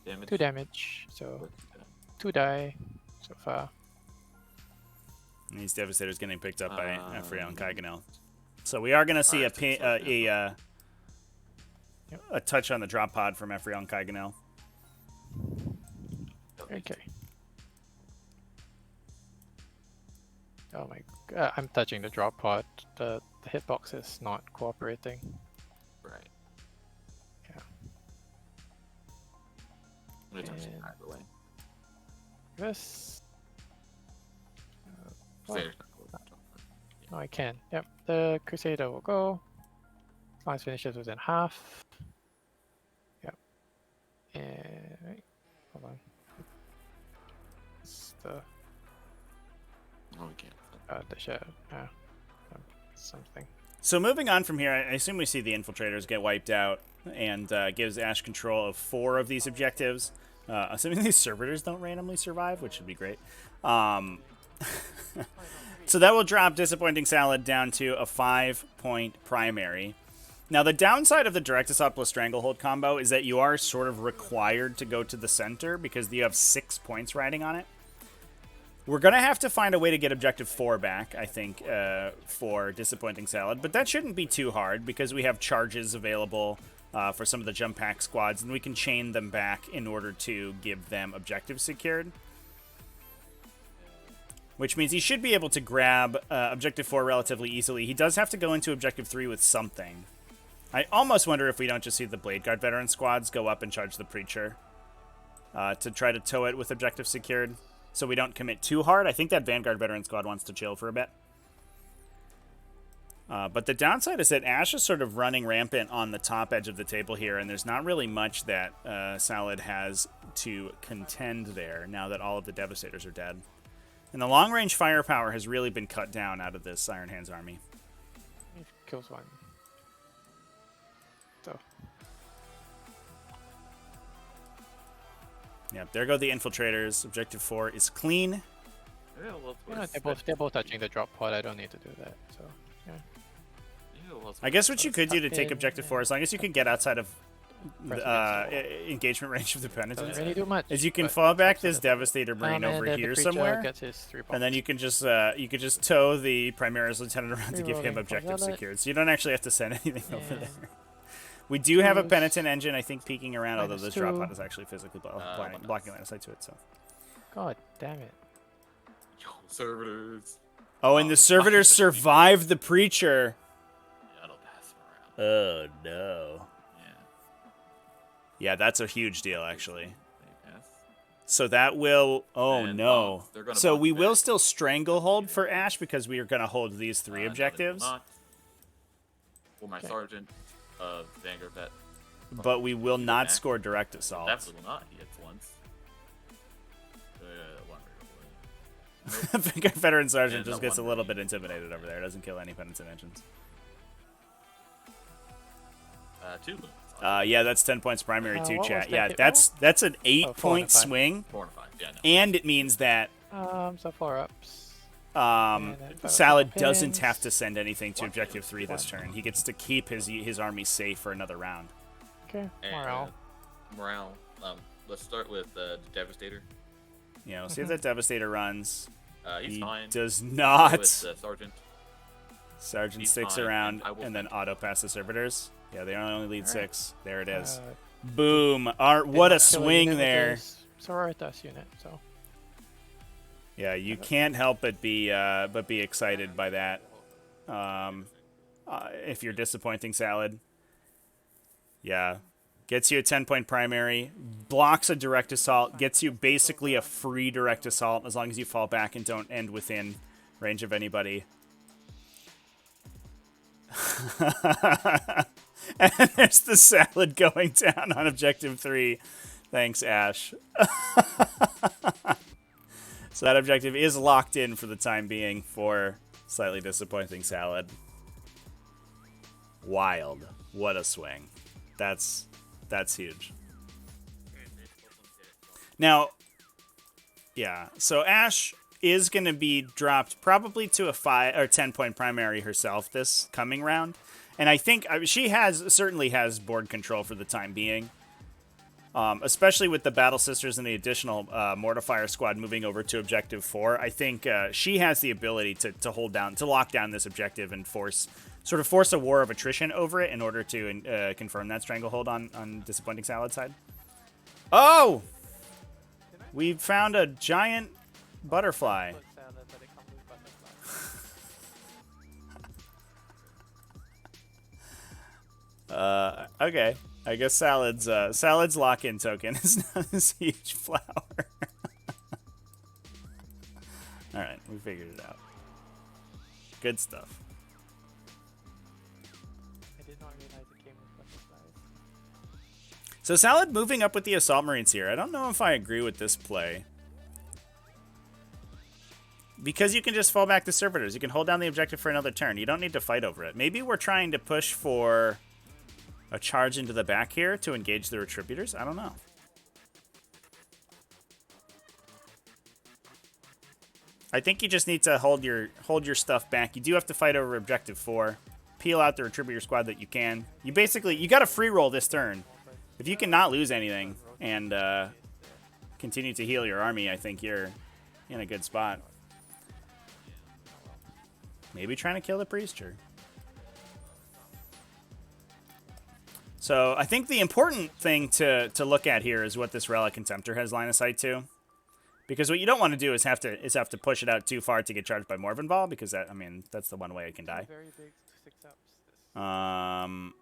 Damage. 2 damage. So But, 2 die so far. And these Devastators getting picked up by Ephraim and Um, Kaganel. So we are going to see alright, so it's like a touch on the drop pod from Ephraim and Kaganel. Okay. Oh my god, I'm touching the drop pod. The hitbox is not cooperating. Right. Yeah. I'm gonna touch it And- either way. This. Oh, Crusader's not going to jump. no, I can. Yep, the Crusader will go. As long as finishes within half. Yep. And wait, hold on. It's the Oh, we can't. the shadow. Something. So moving on from here, I assume we see the Infiltrators get wiped out and gives Ash control of 4 of these objectives. Assuming these servitors don't randomly survive, which would be great. So that will drop Disappointing Salad down to a 5-point primary. Now, the downside of the Direct Assault plus Stranglehold combo is that you are sort of required to go to the center because you have 6 points riding on it. We're going to have to find a way to get Objective 4 back, I think, for Disappointing Salad. But that shouldn't be too hard because we have charges available for some of the jump pack squads, and we can chain them back in order to give them objectives secured. Which means he should be able to grab Objective 4 relatively easily. He does have to go into Objective 3 with something. I almost wonder if we don't just see the Blade Guard veteran squads go up and charge the Preacher to try to tow it with Objective secured, so we don't commit too hard. I think that Vanguard veteran squad wants to chill for a bit. But the downside is that Ash is sort of running rampant on the top edge of the table here, and there's not really much that Salad has to contend there now that all of the Devastators are dead. And the long-range firepower has really been cut down out of this Iron Hands army. He kills one. So Yeah, there go the Infiltrators. Objective 4 is clean. Yeah, well, you know, they're both touching the drop pod. I don't need to do that. So yeah. I guess what you could do to take Objective 4, as long as you can get outside of engagement range of the penitent. Doesn't really do much. Is you can but fall back also this doesn't- Devastator Marine and over the here creature somewhere, Gets his 3 and then you can just tow the Primaris Lieutenant around to give him Rerolling objective Zealot. secured. So you don't actually have to send anything over And there. We do have a choose Penitent engine, I think, peeking around, although minus this drop 2. pod is actually physically blocking line of sight to it. So. God damn it. Yo, servitors. Oh, and the servitors survived the Preacher. Yeah, it'll pass them around. Oh, no. Yeah. Yeah, that's a huge deal, actually. They pass. So that will... Oh, And no. bounce. They're gonna So bounce we will back. still stranglehold for Ash because we are going to hold these 3 No, they will objectives. not. Or my Okay. sergeant, Vanguard vet. But we will not back. score direct assault. Definitely will not. He hits once. One I think our Veteran Sergeant And just the gets a one little that bit intimidated over there. Doesn't kill any Penitent engines. 2 moons. Yeah, that's 10 points primary too, what chat. was that Yeah, hit that's an 8 4 and a point 5. swing, 4 and a 5. Yeah, no. and it means that So 4 ups. Salad pins. doesn't have to send anything to objective 3 this turn. He gets to keep his army safe for another round. Okay, And, morale. Morale. Let's start with the Devastator. You know, see if that Devastator runs. He's He fine. does Start not. with Sergeant. Sergeant he's sticks fine, around and I will and then auto pass the servitors. Yeah, they only lead All right. 6. There it is. Uh, Boom! What a Kill unit swing with there. his Sororitas unit, so. Yeah, you can't help but be excited by that. If you're disappointing Salad. Yeah. Gets you a 10-point primary, blocks a direct assault, gets you basically a free direct assault as long as you fall back and don't end within range of anybody. And there's the Salad going down on objective 3. Thanks, Ash. So that objective is locked in for the time being for slightly disappointing Salad. Wild. What a swing. That's huge. Now, yeah, so Ash is going to be dropped probably to a 5 or 10-point primary herself this coming round. And I think she certainly has board control for the time being. Especially with the Battle Sisters and the additional Mortifier squad moving over to Objective 4, I think she has the ability to lock down this objective and force a war of attrition over it in order to confirm that stranglehold on Disappointing Salad side. Oh! We found a giant butterfly. Okay. I guess Salad's lock-in token is not this huge flower. Alright, we figured it out. Good stuff. I did not realize it came with butterflies. So Salad moving up with the Assault Marines here. I don't know if I agree with this play. Because you can just fall back to Servitors. You can hold down the objective for another turn. You don't need to fight over it. Maybe we're trying to push for a charge into the back here to engage the Retributors? I don't know. I think you just need to hold your stuff back. You do have to fight over Objective 4. Peel out the Retributor squad that you can. You got a free roll this turn. If you cannot lose anything and continue to heal your army, I think you're in a good spot. Maybe trying to kill the priest, sure. So I think the important thing to look at here is what this Relic Contemptor has line of sight to. Because what you don't want to do is have to push it out too far to get charged by Morvenn Ball, because that's the one way it can die. Very big 6-ups.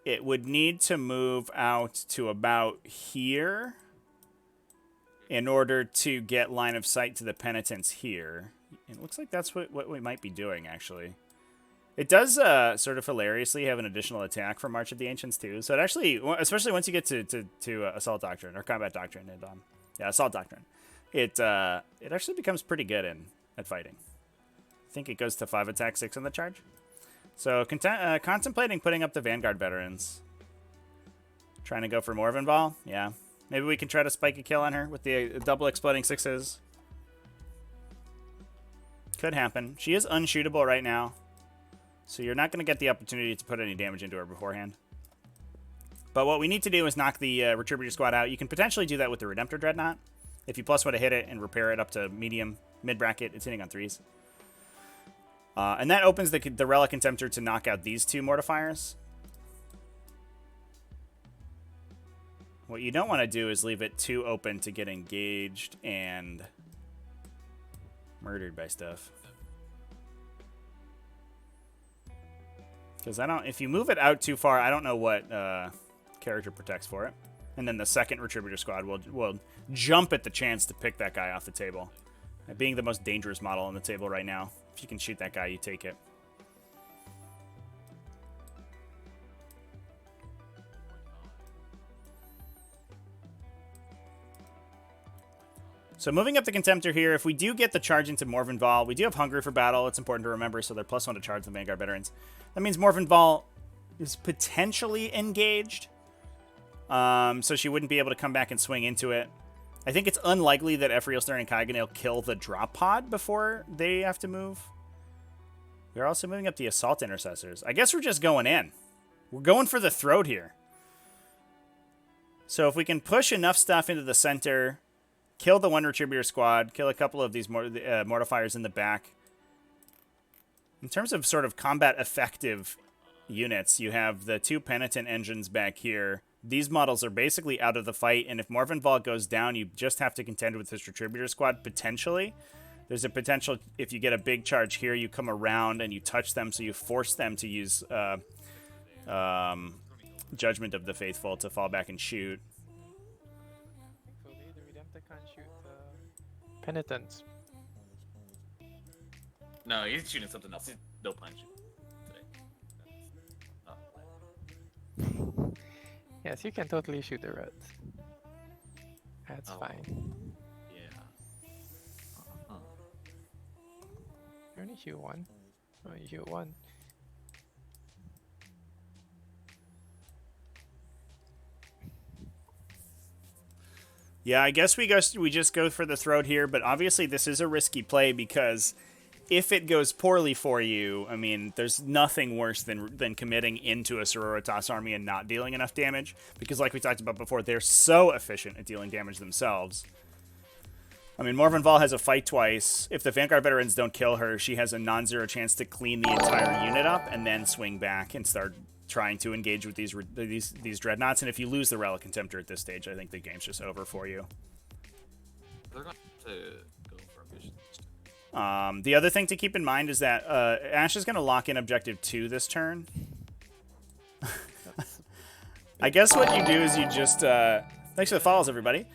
It would need to move out to about here in order to get line of sight to the penitents here. It looks like that's what we might be doing, actually. It does sort of hilariously have an additional attack for March of the Ancients, too. So it actually, especially once you get to Assault Doctrine, or Combat Doctrine, and Assault Doctrine, it actually becomes pretty good at fighting. I think it goes to 5 attack, 6 on the charge. So contemplating putting up the Vanguard Veterans. Trying to go for Morvenn Ball? Yeah. Maybe we can try to spike a kill on her with the double exploding 6s. Could happen. She is unshootable right now. So you're not going to get the opportunity to put any damage into her beforehand. But what we need to do is knock the Retributor Squad out. You can potentially do that with the Redemptor Dreadnought. If you +1 to hit it and repair it up to medium, mid-bracket, it's hitting on 3s. And that opens the Relic Contemptor to knock out these 2 Mortifiers. What you don't want to do is leave it too open to get engaged and murdered by stuff. Because if you move it out too far, I don't know what character protects for it. And then the second Retributor Squad will jump at the chance to pick that guy off the table. Being the most dangerous model on the table right now. If you can shoot that guy, you take it. So moving up the Contemptor here, if we do get the charge into Morvenval, we do have Hungry for Battle. It's important to remember, so they're +1 to charge the Vanguard Veterans. That means Morvenval is potentially engaged. So she wouldn't be able to come back and swing into it. I think it's unlikely that Ephriel Stern and Kaiganale kill the drop pod before they have to move. We're also moving up the Assault Intercessors. I guess we're just going in. We're going for the throat here. So if we can push enough stuff into the center, kill the 1 Retributor Squad, kill a couple of these Mortifiers in the back. In terms of sort of combat effective units, you have the 2 Penitent Engines back here. These models are basically out of the fight, and if Morvenval goes down, you just have to contend with this Retributor Squad, potentially. There's a potential, if you get a big charge here, you come around and you touch them, so you force them to use Judgment of the Faithful to fall back and shoot. Thankfully, the Redemptor can't shoot the Penitents. No, he's shooting something else. He's no punch. Yes, you can totally shoot the Reds. That's fine. Yeah. You only shoot 1. Oh, you shoot 1. Yeah, I guess we just go for the throat here, but obviously this is a risky play because if it goes poorly for you, I mean, there's nothing worse than committing into a Sororitas army and not dealing enough damage, because like we talked about before, they're so efficient at dealing damage themselves. I mean, Morvenval has a fight twice. If the Vanguard Veterans don't kill her, she has a non-zero chance to clean the entire unit up and then swing back and start trying to engage with these Dreadnoughts. And if you lose the Relic Contemptor at this stage, I think the game's just over for you. They're going to go for ambitions. The other thing to keep in mind is that Ash is going to lock in Objective 2 this turn. I guess what you do is you just... thanks for the follows, everybody.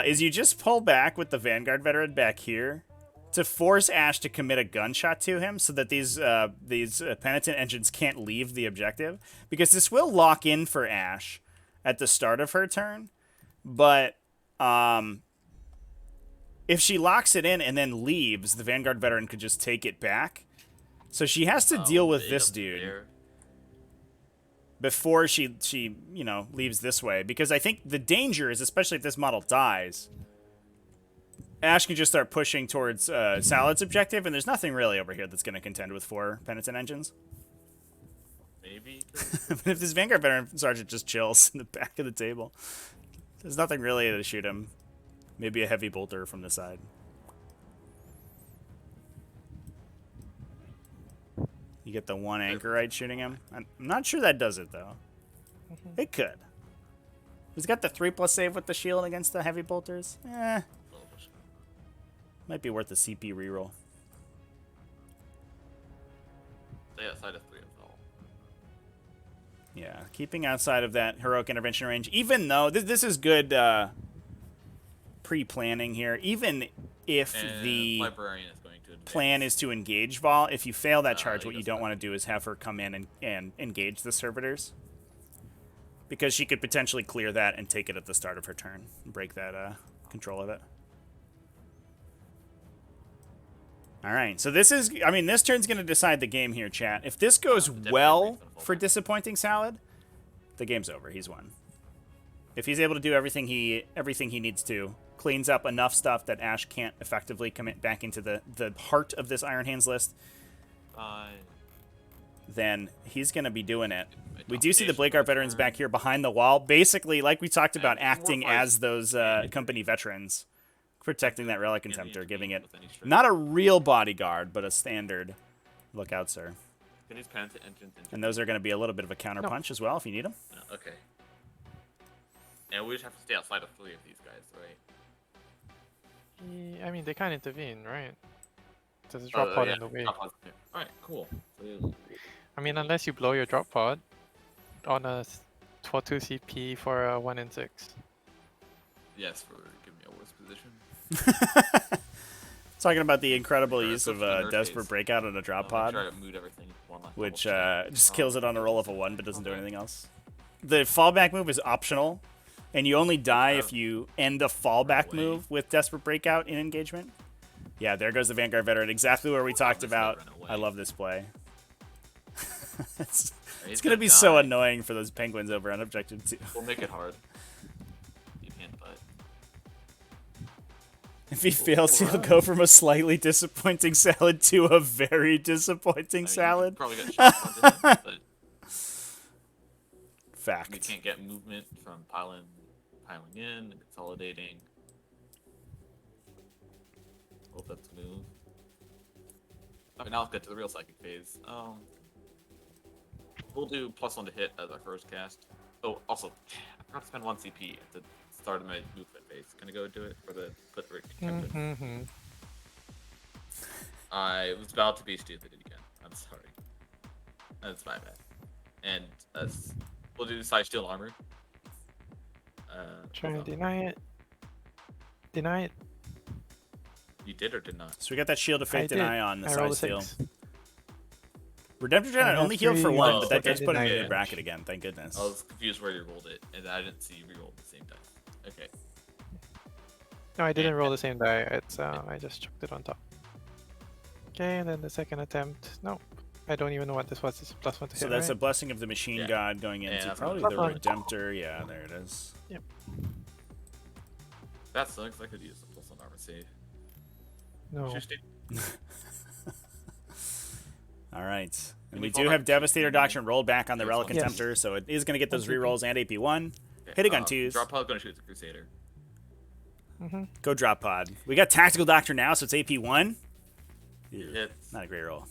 Is you just pull back with the Vanguard Veteran back here to force Ash to commit a gunshot to him so that these Penitent Engines can't leave the objective. Because this will lock in for Ash at the start of her turn. But... if she locks it in and then leaves, the Vanguard Veteran could just take it back. So she has to deal with this dude before she leaves this way. Because I think the danger is, especially if this model dies, Ash can just start pushing towards Salad's objective, and there's nothing really over here that's going to contend with 4 Penitent Engines. Maybe. But if this Vanguard Veteran Sergeant just chills in the back of the table, there's nothing really to shoot him. Maybe a heavy bolter from the side. You get the 1 Anchorite shooting him. I'm not sure that does it, though. It could. He's got the 3+ save with the shield against the heavy bolters. Might be worth a CP reroll. Stay outside of 3 of all. Yeah, keeping outside of that heroic intervention range. Even though this is good pre-planning here. Even if the Librarian is going to plan is to engage Vol, if you fail that charge, what you don't want to do is have her come in and engage the servitors. Because she could potentially clear that and take it at the start of her turn. And break that control of it. Alright, so this is... I mean, this turn's going to decide the game here, chat. If this goes well for Disappointing Salad, the game's over. He's won. If he's able to do everything he needs to, cleans up enough stuff that Ash can't effectively commit back into the heart of this Iron Hands list, then he's going to be doing it. We Top do see the station Blake for Art the veterans turn. back here behind the wall. Basically, like we talked about, And more acting fights. as those company veterans, protecting that Relic Can't Contemptor, intervene giving it with any strike. not a real bodyguard, but a standard look out, sir. Can use penitent engine. And those are going to be a little bit of a counter punch as well if you need them. Okay. And we just have to stay outside of 3 of these guys, right? I mean, they can't intervene, right? There's a drop pod in the way. Alright, cool. So, I mean, unless you blow your drop pod on a for 2 CP for a 1 in 6. yes, for giving me a worse position. Talking about the incredible Alright, use let's of go for the nerd Desperate phase. Breakout on a drop pod, Try to mood everything one last which level check. just kills it on a roll of a 1 but doesn't do anything else. The fallback move is optional, and you only die if you end a fallback move with Desperate Breakout in engagement. Yeah, there goes the Vanguard Veteran, exactly where we talked about. I love this play. It's going to be so annoying for those Penguins over on Objective 2. We'll make it hard. You can, but... If he fails, he'll go from a slightly disappointing salad to a very disappointing salad. Probably got shots onto him, but Fact. we can't get movement from piling in and consolidating. Hope that's smooth. Okay, now let's get to the real psychic phase. We'll do +1 to hit as our first cast. Oh, also, I forgot to spend 1 CP at the start of my movement phase. Can I go do it for the put rate? I was about to be stupid again. I'm sorry. That's my bad. And we'll do side steel armor. Trying to deny it. Deny it. You did or did not? So we got that Shield of Fate deny on the I side rolled a steal. 6. Redemptor Giant only healed for 1, Oh, but that okay. does put him in Denied the it. bracket again. Thank goodness. I was confused where you rolled it, and I didn't see you re-rolled the same dice. Okay. No, I didn't roll the same die. It's I just chucked it on top. Okay, and then the second attempt. No, I don't even know what this was. It's +1 to hit. So that's right? a Blessing of the Machine Yeah. God going into Yeah, probably that's the fine. Redemptor. Yeah, there it is. Yep. That sucks. I could use the +1 armor save. No. Should've stayed- All right. And Can we you do fall have back? Devastator Doctrine rolled back on the Yes. Relic Yes. Contemptor, so it is going to get those 1 CP. rerolls and AP1. Okay, Hitting on 2s. Drop pod gonna shoot the Crusader. Go drop pod. We got Tactical Doctrine now, so it's AP1. Ew, Hits. not a great roll.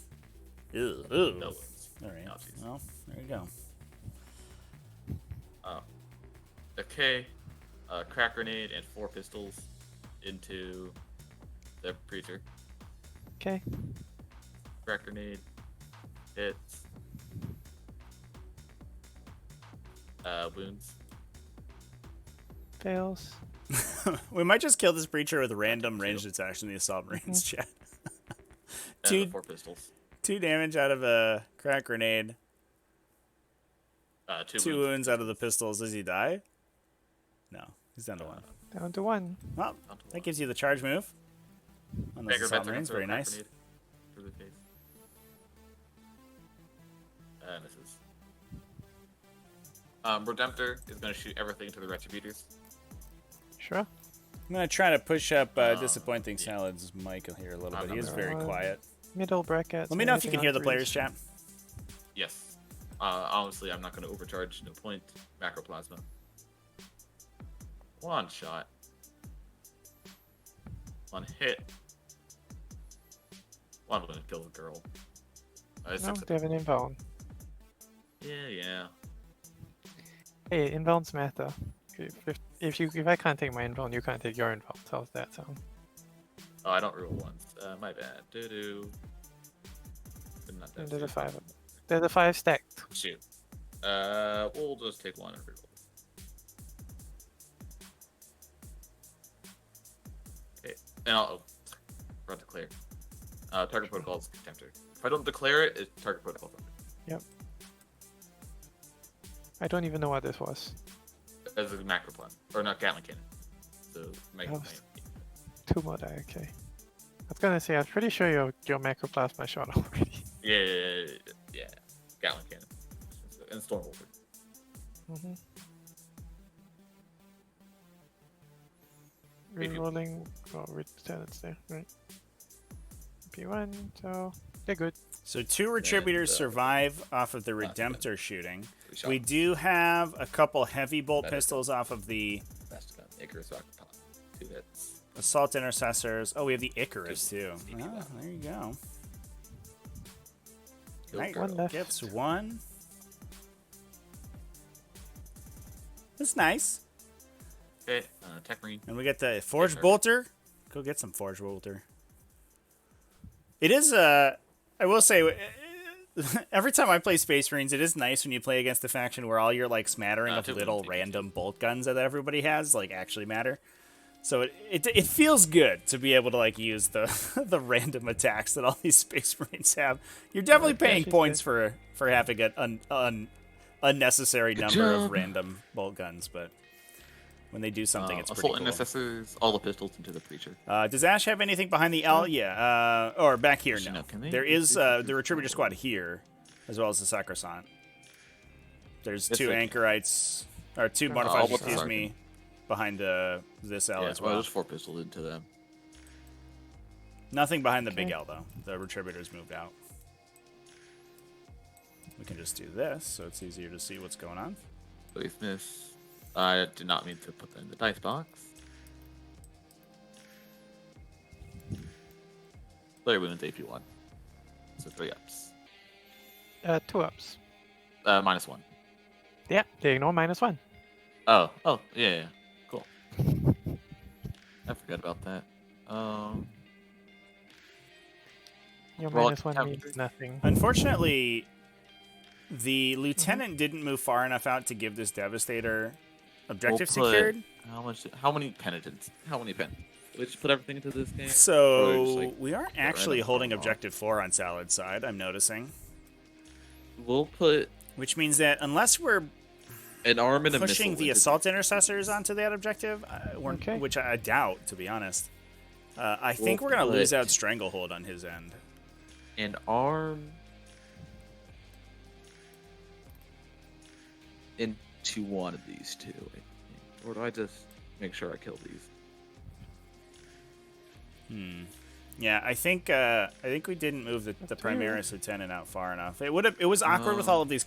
Ew. Ew. No wounds. All right. Ouchies. Well, there you go. Okay. Crack grenade and 4 pistols into the preacher. Okay. Crack grenade hits. Wounds. Fails. We might just kill this Breacher with random ranged attacks in the Assault Marines chat. And Two- the 4 pistols. 2 damage out of a crack grenade. 2 2 wounds out of the pistols. Does he die? No, he's down to 1. Down to 1. Well, Down to that 1. gives you the charge move on those Beggar Assault veteran Marines. throw a Very crack nice. grenade through the face. Misses. Redemptor is going to shoot everything to the Retributors. Sure. I'm gonna try to push up Disappointing yeah. Salad's mic here a little I'm bit. He is not very gonna- quiet. Middle bracket. Let me know if you can hear the players chat. Yes. Honestly, I'm not going to overcharge. No point. Macroplasma. 1 shot. 1 hit. 1 wound kills a girl. No, Six- they have an inbound. yeah. Hey, inbound's meta. If I can't take my inbound, you can't take your inbound. How's that sound? Oh, I don't rule once. My bad. Doo-doo. Did not And there's a do. 5. There's a 5 stacked. Shoot. We'll just take 1 and reroll. Okay. And I'll forgot to declare. Target protocol is Contemptor. If I don't declare it, it's target protocol. Yep. I don't even know what this was. As a macro plan. Or not Gatling cannon. So make Oh. 2 more die, okay. I was gonna say, I'm pretty sure your macroplasma shot already. Yeah. Gatling cannon. And Stormwolfer. Mm-hmm. Maybe- Rerolling. Oh, with tenants there, right? P1, so they're good. So 2 Retributors survive off of the Redemptor shooting. We shots. do have a couple heavy bolt pistols off of the Best gun. Icarus rocket pop. 2 hits. Assault Intercessors. Oh, we have the Icarus, too. Sneaky Oh, weapon. there you go. Go Knight girl. One left. gets 1. That's nice. Okay, Tech Marine. And we get the Forge Icarus. Bolter. Go get some Forge Bolter. It is, I will say, every time I play Space Marines, it is nice when you play against a faction where all your, like, smattering of T5S2. little random bolt guns that everybody has, like, actually matter. So it feels good to be able to, like, use the the random attacks that all these Space Marines have. You're definitely paying she's points good. for having an unnecessary number job. of random bolt guns, but when they do something, it's pretty Assault cool. Intercessors, all the pistols into the Preacher. Does Ash have anything behind the L? Yeah. Or back here, Actually, no. no, can they- There is the Retributor Squad here, as well as the Sacrosanct. There's Yes, 2 they can. Anchorites, or 2 Oh, Modifiers, what's excuse the me, behind this L Yeah, as well. there's 4 pistols into them. Nothing behind the big Okay. L, though. The Retributor's moved out. We can just do this, so it's easier to see what's going on. Weakness. I did not mean to put that in the dice box. Player wounds AP1. So 3 ups. 2 ups. -1. Yeah, they ignore -1. Oh, yeah. Cool. I forgot about that. Your Well, -1 yeah. means nothing. Unfortunately, the Lieutenant didn't move far enough out to give this Devastator objective We'll put- secured. How many penitents? How many pen? We just put everything into this game. Or just, So like, we aren't get actually random holding from off? objective 4 on Salad's side, I'm noticing. We'll put Which means that unless we're an arm and a pushing missile the into Assault Intercessors onto that objective, Okay. which I doubt, to be honest, I think We'll we're going to lose put- out Stranglehold on his end. an arm into one of these 2. I think. Or do I just make sure I kill these? Yeah, I think we didn't move the Primaris Lieutenant out far enough. It was awkward with all of these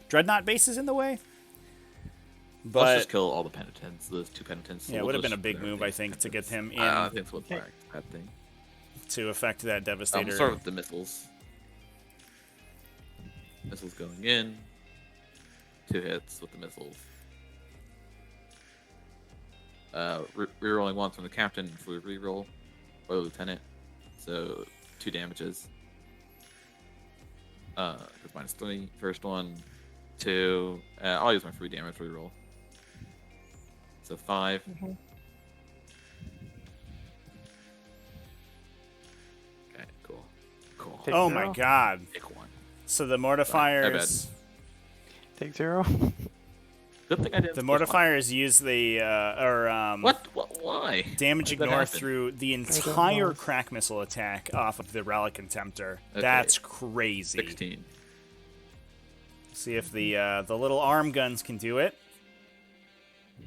Dreadnought bases in the way. Let's But just kill all the penitents. Those 2 penitents. yeah, it would have been a big move, I think, to get him in I think it's what's Okay. that thing. to affect that Devastator. We'll start with the missiles. Missiles going in. 2 hits with the missiles. Rerolling 1 from the captain for reroll, or the lieutenant. So 2 damages. Because -3. First one, 2. I'll use my free damage reroll. So 5. Mhm. Okay, cool. Cool. Take Oh 0. my god. Take 1. So the mortifiers Take 0. Good thing I didn't. the push one. mortifiers use the What? Why? damage Why did that ignore happen? through the don't entire know. crack missile attack off of the Relic Contemptor. Okay. That's crazy. 16. See if the little arm guns can do it.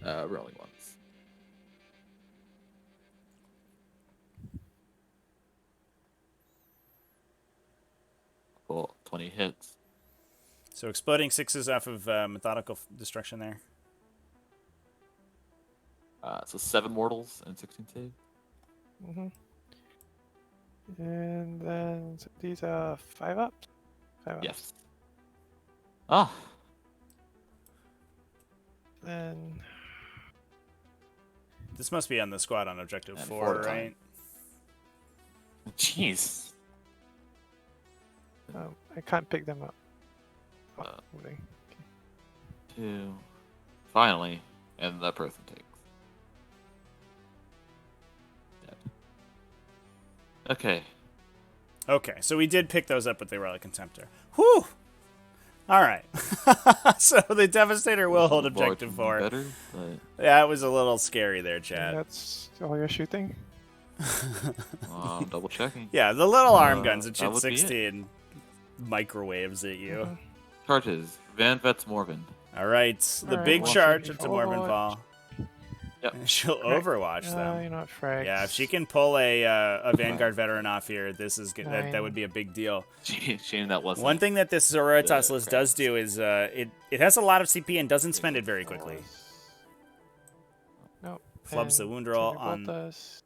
Rolling ones. Cool. 20 hits. So exploding 6s off of methodical destruction there. So 7 mortals and 16 save. Mhm. And then these are 5 ups. 5 ups. Yes. Ah. Then This must be on the squad on objective And 4, four time. right? Jeez. I can't pick them up. Oh, Uh, moving. 2. Finally, and the person takes. Dead. Okay. Okay, so we did pick those up with the Relic Contemptor. Whew! Alright. So the Devastator will hold Looking forward objective to 4. Better, but Yeah, it was a little scary there, Chad. That's all you're shooting? I'm double checking. Yeah, the little arm guns that that shoot would be it. 16 microwaves at you. Mhm. Charges. Van Vets Morven. Alright, the Alright, big well, charge shooting into forward. Morvenval. Yep. She'll overwatch them. You're not frags. Yeah, if she can pull a Vanguard veteran off here, this is good. That would be a big deal. Shame that wasn't. One thing that this Sororitas the list does do is it has a lot of CP and doesn't spend it very quickly. Nope. Flubs the And wound roll Heavy on Bolters.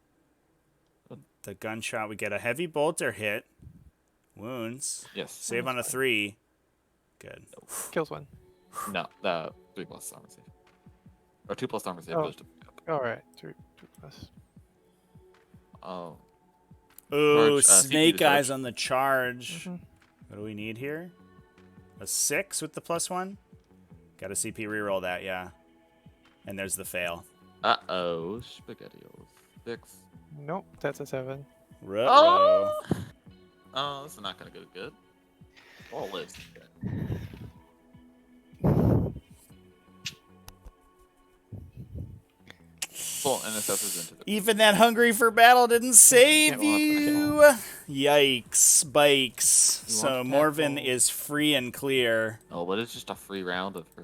the gunshot. We get a heavy bolter hit. Wounds. Yes. Save on a 3. Good. Kills one. No, the 3+ armor save. Or 2+ armor save Oh. goes to. Alright, 2 plus. Oh. Ooh, Charge, CP snake to charge. eyes on the charge. Mhm. What do we need here? A 6 with the +1? Got a CP reroll that, yeah. And there's the fail. Uh-oh. Spaghettios. 6. Nope, that's a 7. Ruh-roh. Oh, this is not gonna go good. All lives. Full NSFs into the. Even that hungry for battle didn't save Yeah, you. Yikes, bikes. You So want Morven tackle. is free and clear. Oh, but it's just a free round of her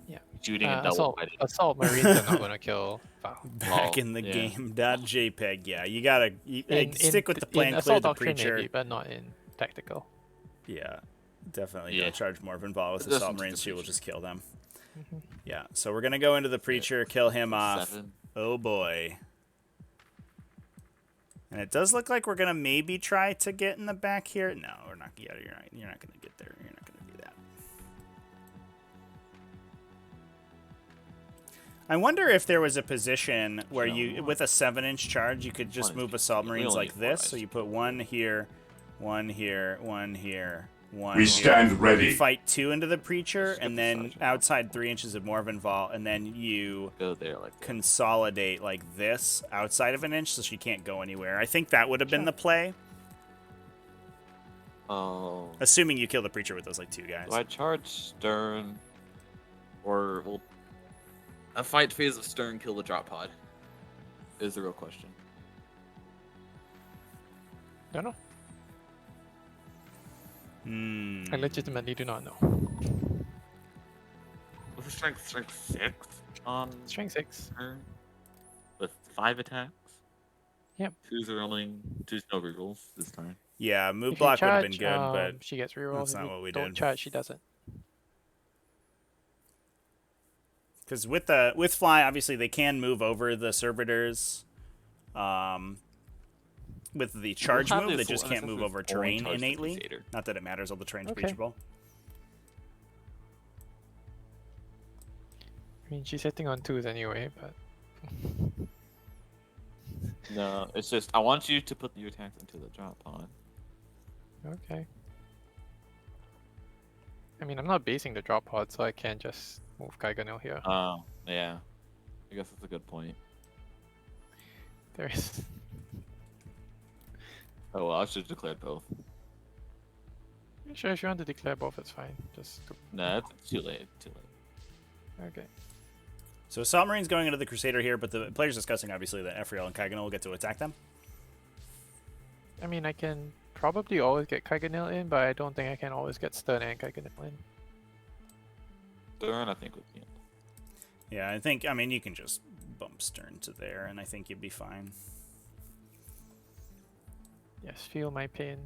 Yeah. shooting and double Assault, fighting. assault Marines are not going to kill Val. Back Oh, in the yeah. game. .jpg. Yeah, you gotta In- stick with the plan. in Clear assault the doctrine preacher. maybe, but not in tactical. Yeah, definitely Yeah. go charge Morven Ball with It doesn't assault do the marines. She will preacher. just kill them. Mhm. Yeah, so we're gonna go into the preacher, kill him off. 7. Oh boy. And it does look like we're gonna maybe try to get in the back here. No, we're not. Yeah, you're not gonna get there. You're not gonna do that. I wonder if there was a position where you, with a 7-inch charge, you could just One move is- assault we marines only like need 4 this. So guys. you put 1 here, 1 here, 1 here, 1 We here. stand ready. You fight 2 into the preacher, Skip and the then sergeant. outside 3 inches of Morven Vol, and then you Go there like that. consolidate like this outside of an inch so she can't go anywhere. I think that would have been the play, Oh. assuming you kill the preacher with those like 2 guys. Do I charge Stern? Or will a fight phase of Stern kill the drop pod? Is the real question. Don't know. Hmm. I legitimately do not know. With a strength 6 on Strength 6. Stern? With 5 attacks? Yep. 2's rolling, 2's no rerolls this time. Yeah, move If you block would have charge, been good, but she gets rerolls. that's If not you what we don't did. charge, she doesn't. because with fly, obviously they can move over the servitors. With the charge have move, the they just full can't move NSF over only terrain charge the innately. Crusader. Not that it matters, all the terrain's Okay. breachable. I mean, she's hitting on 2s anyway, but No, it's just I want you to put your attacks into the drop pod. okay. I mean, I'm not basing the drop pod, so I can't just move Kaiganil here. Oh, yeah. I guess that's a good point. There is. Oh well, I should have declared both. Sure, if you want to declare both, it's fine. Just go. Nah, it's too late. Too late. Okay. So assault marines going into the Crusader here, but the player's discussing obviously that Ephriel and Kaiganil will get to attack them. I mean, I can probably always get Kaiganil in, but I don't think I can always get Stern and Kaiganil in. Stern, I think would be. Yeah, I mean, you can just bump Stern to there, and I think you'd be fine. Yes, feel my pain.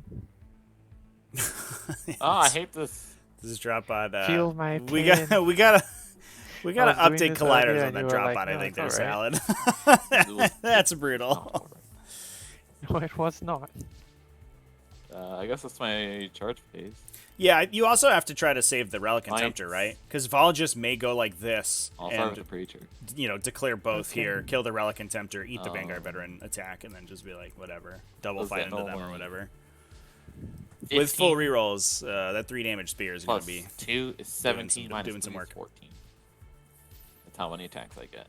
Oh, I hate this. This is drop pod. Feel my We pain. gotta I update was doing this colliders earlier on and that you were drop like, pod. I "No, think it's they're alright." salad. That's brutal. Oh, No, it was not. I guess that's my charge phase. Yeah, you also have to try to save the Relic and Right. Tempter, right? Because Vol just may go like this I'll start with and, the preacher. declare both Okay. here, kill the Relic and Tempter, eat the Oh. Vanguard Veteran attack, and then just be like, whatever. Double Does fight that into them or normally- whatever. With full 15 rerolls, that 3 damage spear is going plus to be... 2 is 17 some- minus doing some 3 is work. 14. That's how many attacks I get.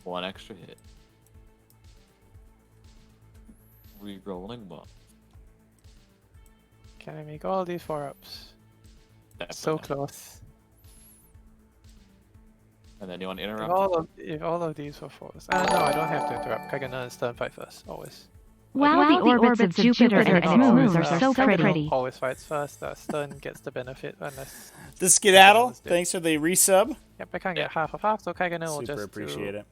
One extra hit. Re-rolling one. Can I make all these 4-ups? So close. And then you want to If interrupt? all of these were 4s. No, I don't have to interrupt. Kaiganil and Stern fight first, always. While the orbits of Jupiter and its moons are so pretty. Always fights first. Stern gets the benefit unless. The skedaddle. Thanks for the resub. Yep, I can't get half of half, so Kaganil will Super just appreciate it.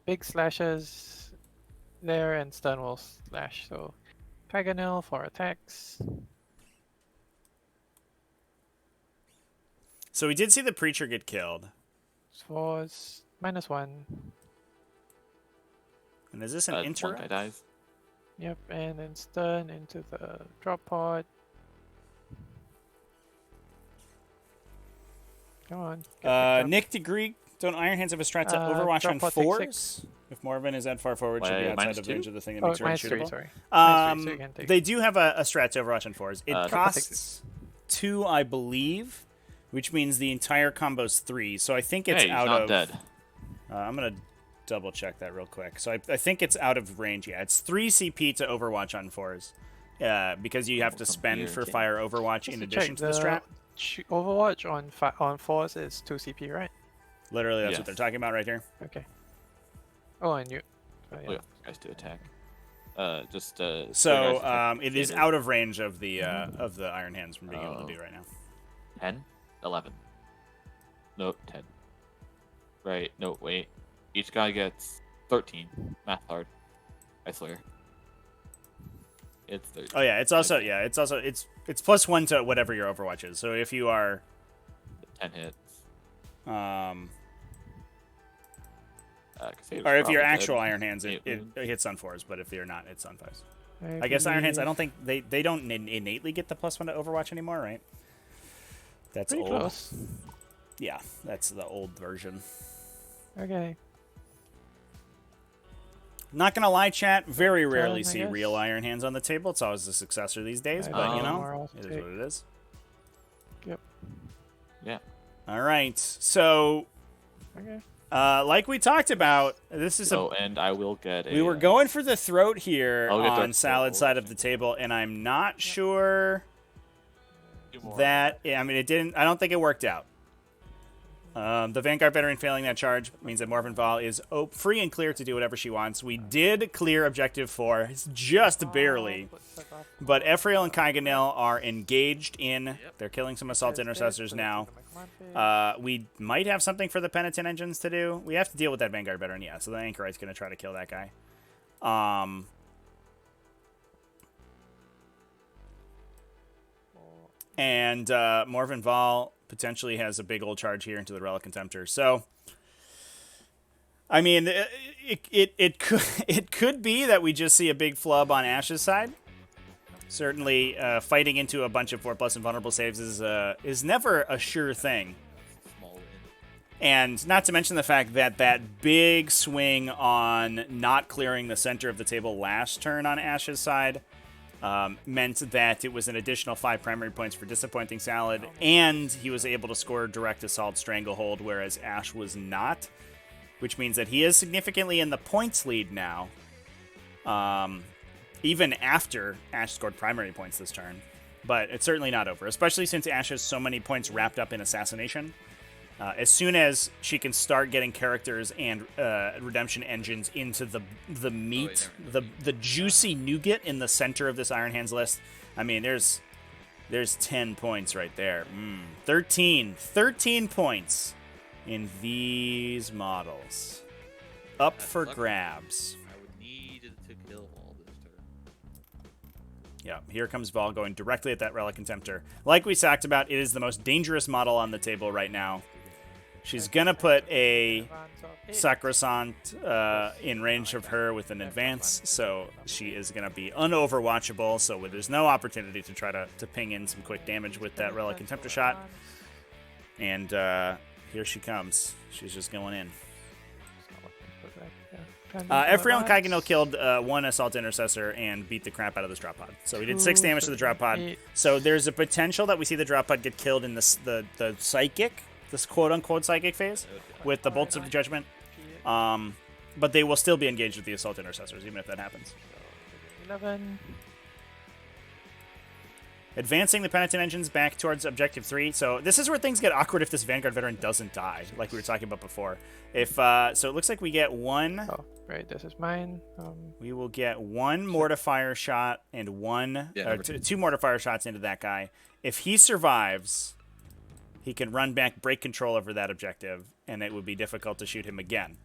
big slashes there, and Stern will slash. So Kaganil for attacks. So we did see the preacher get killed. Force -1. And is this an One guy interrupt? dies. Yep, and then Stern into the drop pod. Come on. get picked up. Nick DeGreek, don't Iron Hands have a strat to Overwatch drop on pod, take 4s? If Morven is that far forward, should be Why, outside of -2? range of the thing that Oh, makes her -3, unshootable. sorry. -3, so you can take They do have a strat to Overwatch on 4s. It Drop pod, take costs 2, I believe, which means the entire combo's 3. So I think it's Hey, he's out not of... dead. I'm going to double check that real quick. So I think it's out of range. Yeah, it's 3 CP to Overwatch on 4s. Because you have to spend for Fire Overwatch in addition to the strat. Overwatch on 4s is 2 CP, right? Literally, that's Yes. what they're talking about right here. Okay. Oh, and you. Oh, Oh, yeah. yeah, guys to attack. So it is out of range of the Iron Hands from being able to do right now. 10, 11. Nope, 10. Right, no, wait. Each guy gets 13. Math hard. I swear. It's 13. Oh yeah, it's +1 to whatever your Overwatch is. So if you are 10 hits. or if you're actual Iron Hands, it Eight hits on 4s, but if you're not, it's on 5s. I I guess Iron Hands, I believe- don't think they don't innately get the +1 to Overwatch anymore, right? That's Pretty old. close. Yeah, that's the old version. Okay. Not gonna lie, chat. Very rarely I see guess. real Iron Hands on the table. It's always the successor these days, I but don't you know know, where else it to is take. what it is. Yep. Yeah. All right, so Okay. like we talked about, this is So, and I will get a... we were going for the throat here I'll get on Dark Salad Soul. side of the table, and I'm not sure Two more. that. I mean, it didn't. I don't think it worked out. The Vanguard veteran failing that charge means that Morven Val is free and clear to do whatever she wants. We did clear objective 4, it's just barely. But Ephrael and Kaiganil are engaged in. They're killing some assault intercessors now. We might have something for the penitent engines to do. We have to deal with that Vanguard veteran, yeah. So the Anchorite's going to try to kill that guy. And Morven Val potentially has a big old charge here into the Relic Contemptor. So, I mean, it could be that we just see a big flub on AshC's side. Certainly, fighting into a bunch of 4+ and vulnerable saves is never a sure thing. Small win. And not to mention the fact that that big swing on not clearing the center of the table last turn on AshC's side meant that it was an additional 5 primary points for Disappointing Salad, and he was able to score Direct Assault Stranglehold, whereas Ash was not, which means that he is significantly in the points lead now, even after Ash scored primary points this turn. But it's certainly not over, especially since Ash has so many points wrapped up in Assassination. As soon as she can start getting characters and redemption engines into the meat, the juicy nougat in the center of this Iron Hands list, I mean, there's 10 points right there. 13 points in these models. Up for grabs. I would need to kill all this turn. Yeah, here comes Vol going directly at that Relic Contemptor. Like we talked about, it is the most dangerous model on the table right now. She's going to put a Sacrosanct in range of her with an advance, so she is going to be unoverwatchable, so there's no opportunity to try to ping in some quick damage with that Relic Contemptor shot. And here she comes. She's just going in. Ephrael and Kaiganil killed 1 Assault Intercessor and beat the crap out of this drop pod. So we did 6 damage to the drop pod. So there's a potential that we see the drop pod get killed in the Psychic, this quote-unquote Psychic phase, with the Bolts of Judgment. But they will still be engaged with the Assault Intercessors, even if that happens. 11. Advancing the Penitent engines back towards Objective 3. So this is where things get awkward if this Vanguard Veteran doesn't die, like we were talking about before. If so it looks like we get one... Oh, right, this is mine. We will get one Mortifier shot and two Mortifier shots into that guy. If he survives, he can run back, break control over that objective, and it would be difficult to shoot him again.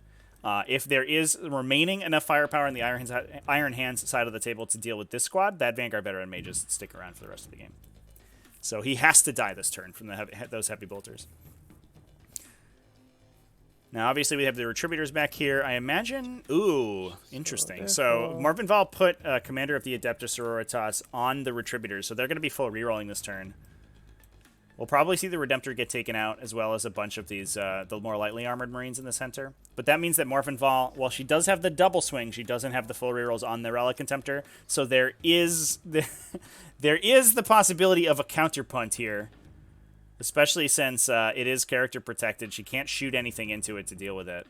If there is remaining enough firepower on the Iron Hands side of the table to deal with this squad, that Vanguard Veteran may just stick around for the rest of the game. So he has to die this turn from those heavy bolters. Now, obviously, we have the Retributors back here. I imagine... Ooh, interesting. So Marvin Val put Commander of the Adepta Sororitas on the Retributors, so they're going to be full rerolling this turn. We'll probably see the Redemptor get taken out, as well as a bunch of these, the more lightly armored Marines in the center. But that means that Morphin Val, while she does have the double swing, she doesn't have the full rerolls on the Relic Contemptor. So there is the possibility of a counterpunt here, especially since it is character protected. She can't shoot anything into it to deal with it.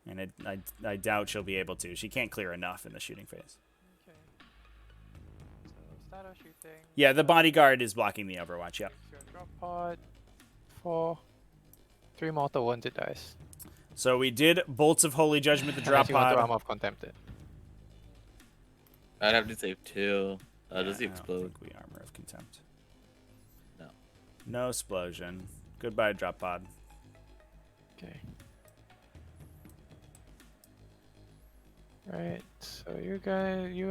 And I doubt she'll be able to. She can't clear enough in the shooting phase. Shooting. Yeah, the bodyguard is blocking the Overwatch, yep. Drop pod. 4. 3 mortal wounded dice. So we did Bolts of Holy Judgment, the drop Unless you want to pod. arm of Contempted. I'd have to save 2. Does he I don't explode? think we Armor of Contempt. No. No explosion. Goodbye, drop pod. Okay. Right, so you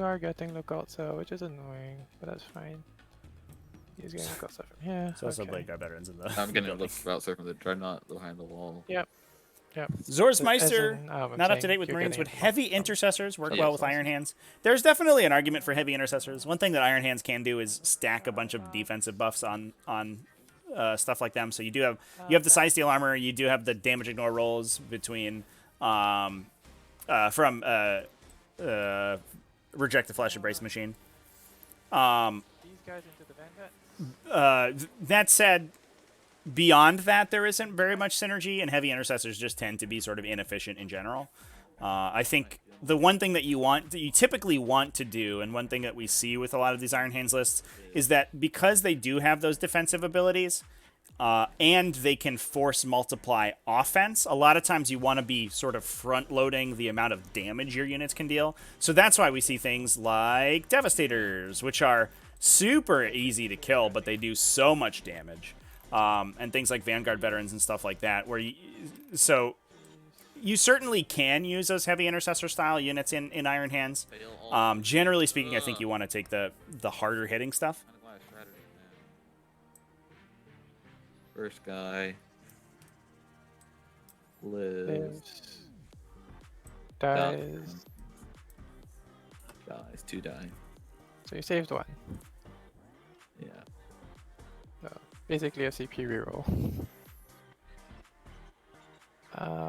are getting lookout cell, which is annoying, but that's fine. He's getting lookout cell from here. So also okay. Blade Guard veterans in the I'm gonna look out from the Dreadnought behind the wall. Yep. Zor's As Meister, in, I'm not up to saying date with you're Marines, getting would heavy intercessors work Yeah, well with Iron Hands? There's definitely an argument for heavy intercessors. One thing that Iron Hands can do is stack a bunch of defensive buffs on stuff like them. So you have the side steel armor, you do have the damage ignore rolls between Reject the Flesh Embrace Machine. These guys into the Vanguard? That said, beyond that, there isn't very much synergy, and heavy intercessors just tend to be sort of inefficient in general. I think the one thing that you typically want to do, and one thing that we see with a lot of these Iron Hands lists, is that because they do have those defensive abilities, and they can force multiply offense, a lot of times you want to be sort of front-loading the amount of damage your units can deal. So that's why we see things like Devastators, which are super easy to kill, but they do so much damage. And things like Vanguard Veterans and stuff like that, where you certainly can use those heavy intercessor-style units in Iron Hands. Generally speaking, I think you want to take the harder-hitting stuff. First guy lives. Dies. Dies. 2 die. So you saved 1. Yeah. So basically a CP reroll.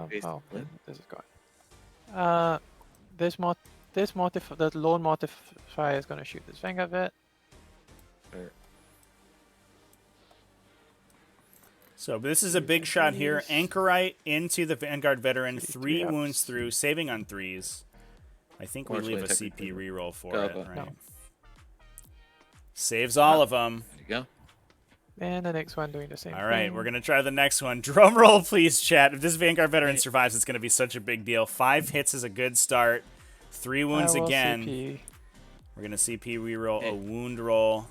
Basically. This is gone. The lone mortifier is gonna shoot this Vanguard vet. Sure. So this is a big shot here. Anchorite into the Vanguard Veteran. 3 wounds through, saving on 3s. I think we leave a CP reroll for it, right? No. Saves all of them. There you go. And the next one doing the same All right, thing. we're going to try the next one. Drum roll, please, chat. If this Vanguard Veteran survives, it's going to be such a big deal. 5 hits is a good start. 3 wounds I will again. CP. We're going to CP reroll a wound roll.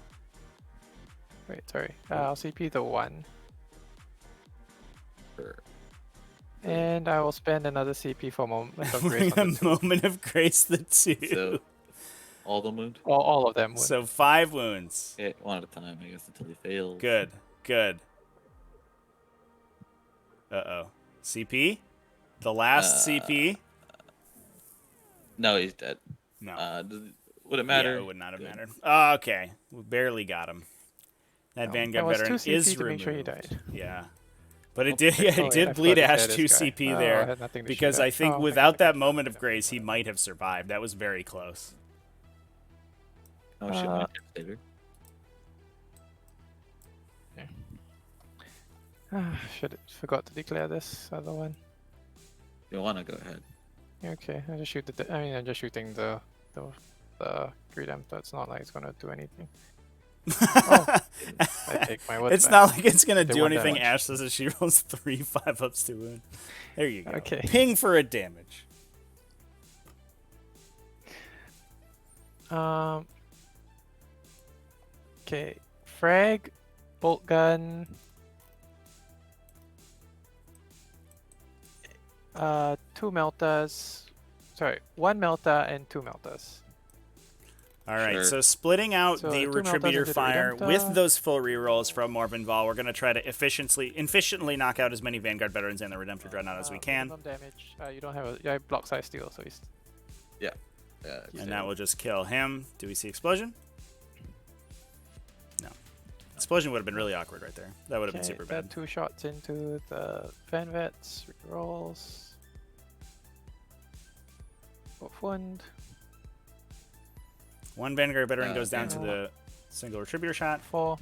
Wait, sorry. I'll CP the 1. Sure. And I will spend another CP for Moment of Grace A on the 2. moment of grace, the 2. So, all the wound? All of them would. So 5 wounds. Okay, 1 at a time, I guess, until he fails. Good, good. Uh-oh. CP? The last CP? No, he's dead. No. Would it matter? Yeah, it would not have mattered. Oh, okay. We barely got him. That Vanguard that was Veteran 2 CP is to removed. make sure he died. Yeah. But it did, yeah, Oh, it did I bleed forgot Ash that 2 this guy. CP Oh, I there had nothing to because shoot at. I think Oh, without okay. that moment of grace, he might have survived. That was very close. Oh, shit, my Devastator. Forgot to declare this other one. You wanna go ahead? Okay, I just shoot I'm just shooting the Redemptor. It's not like it's gonna do anything. Oh, I take my wood It's back. not like it's gonna They do won anything. damage. Ash says that she rolls 3 5-ups to wound. There you go. Okay. Ping for a damage. Okay. Frag, bolt gun. Two meltas. Sorry, one melta and two meltas. All right, Sure. so splitting out So the two meltas Retributor into the Fire Redempta. with those full rerolls from Morven Vol, we're going to try to efficiently knock out as many Vanguard Veterans and the Redemptor Dreadnought as we can. Minimum damage. You don't have a yeah, block size steel, so he's Yeah. And that will just kill him. Do we see Explosion? No. Explosion would have been really awkward right there. That would have been super bad. 2 shots into the Van Vets, rolls. Both wound. One Vanguard Veteran goes down yeah. to the single Retributor shot. 4.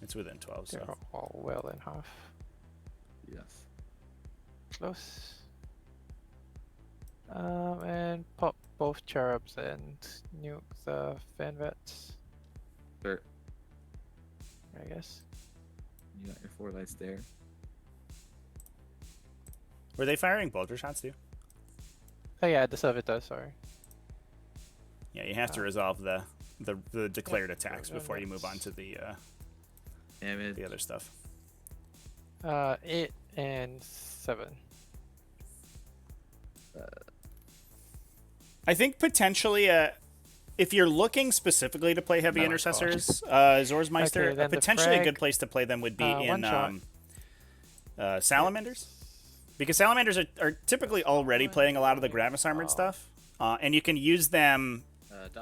It's within 12, They're so. all well in half. Yes. Close. And pop both cherubs and nuke the Van Vets, Sure. I guess. You got your 4 lights there. Were they firing bolter shots too? Oh yeah, the servitor, sorry. Yeah, you have to resolve the declared attacks Van before you move on Vets. to the Damage. other stuff. 8 and 7. I think potentially, if you're looking specifically to play heavy Oh my intercessors, Zorsmeister, Okay, then the potentially a frag, good place to play them would be one shot. in Salamanders. Because Salamanders are typically already playing a lot of the Gravis Armored stuff. And you can use them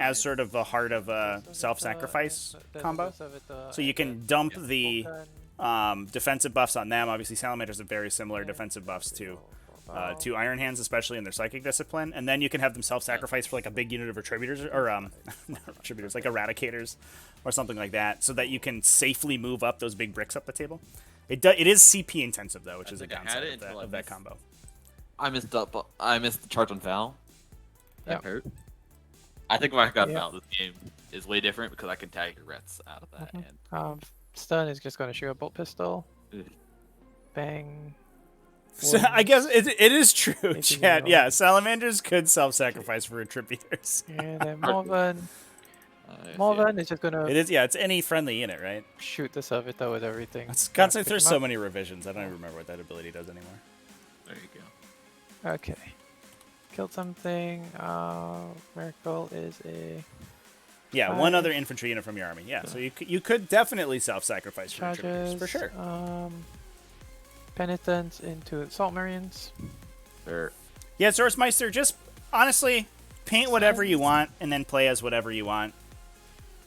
as sort of a heart of a self-sacrifice combo. So you can dump the defensive buffs on them. Obviously, Salamanders have very similar defensive buffs to Iron Hands, especially in their Psychic Discipline. And then you can have them self-sacrifice for like a big unit of Retributors, or not Retributors, like Eradicators or something like that, so that you can safely move up those big bricks up the table. It is CP intensive though, which is a downside of that combo. I missed the charge on Val. That hurt. I think if I got Yeah. Val, this game is way different because I can tag your Rets out of that. And Stun is just going to shoot a bolt pistol. Ugh. Bang. So I guess it is true, Maybe chat. no. Yeah, Salamanders could self-sacrifice for Retributors. And then Morven. yeah. Morven is just going It to is, yeah, it's any friendly unit, right? shoot the servitor with everything. God, Pick there's him so up. many revisions. I don't even remember what that ability does anymore. There you go. Okay. Killed something. Miracle is a Yeah, one 5 other infantry unit from your army. Yeah, so you could definitely self-sacrifice for Retributors, charges. for sure. Penitence into Salt Marines. There. Yeah, Zorsmeister, just honestly paint whatever you want and then play as whatever you want.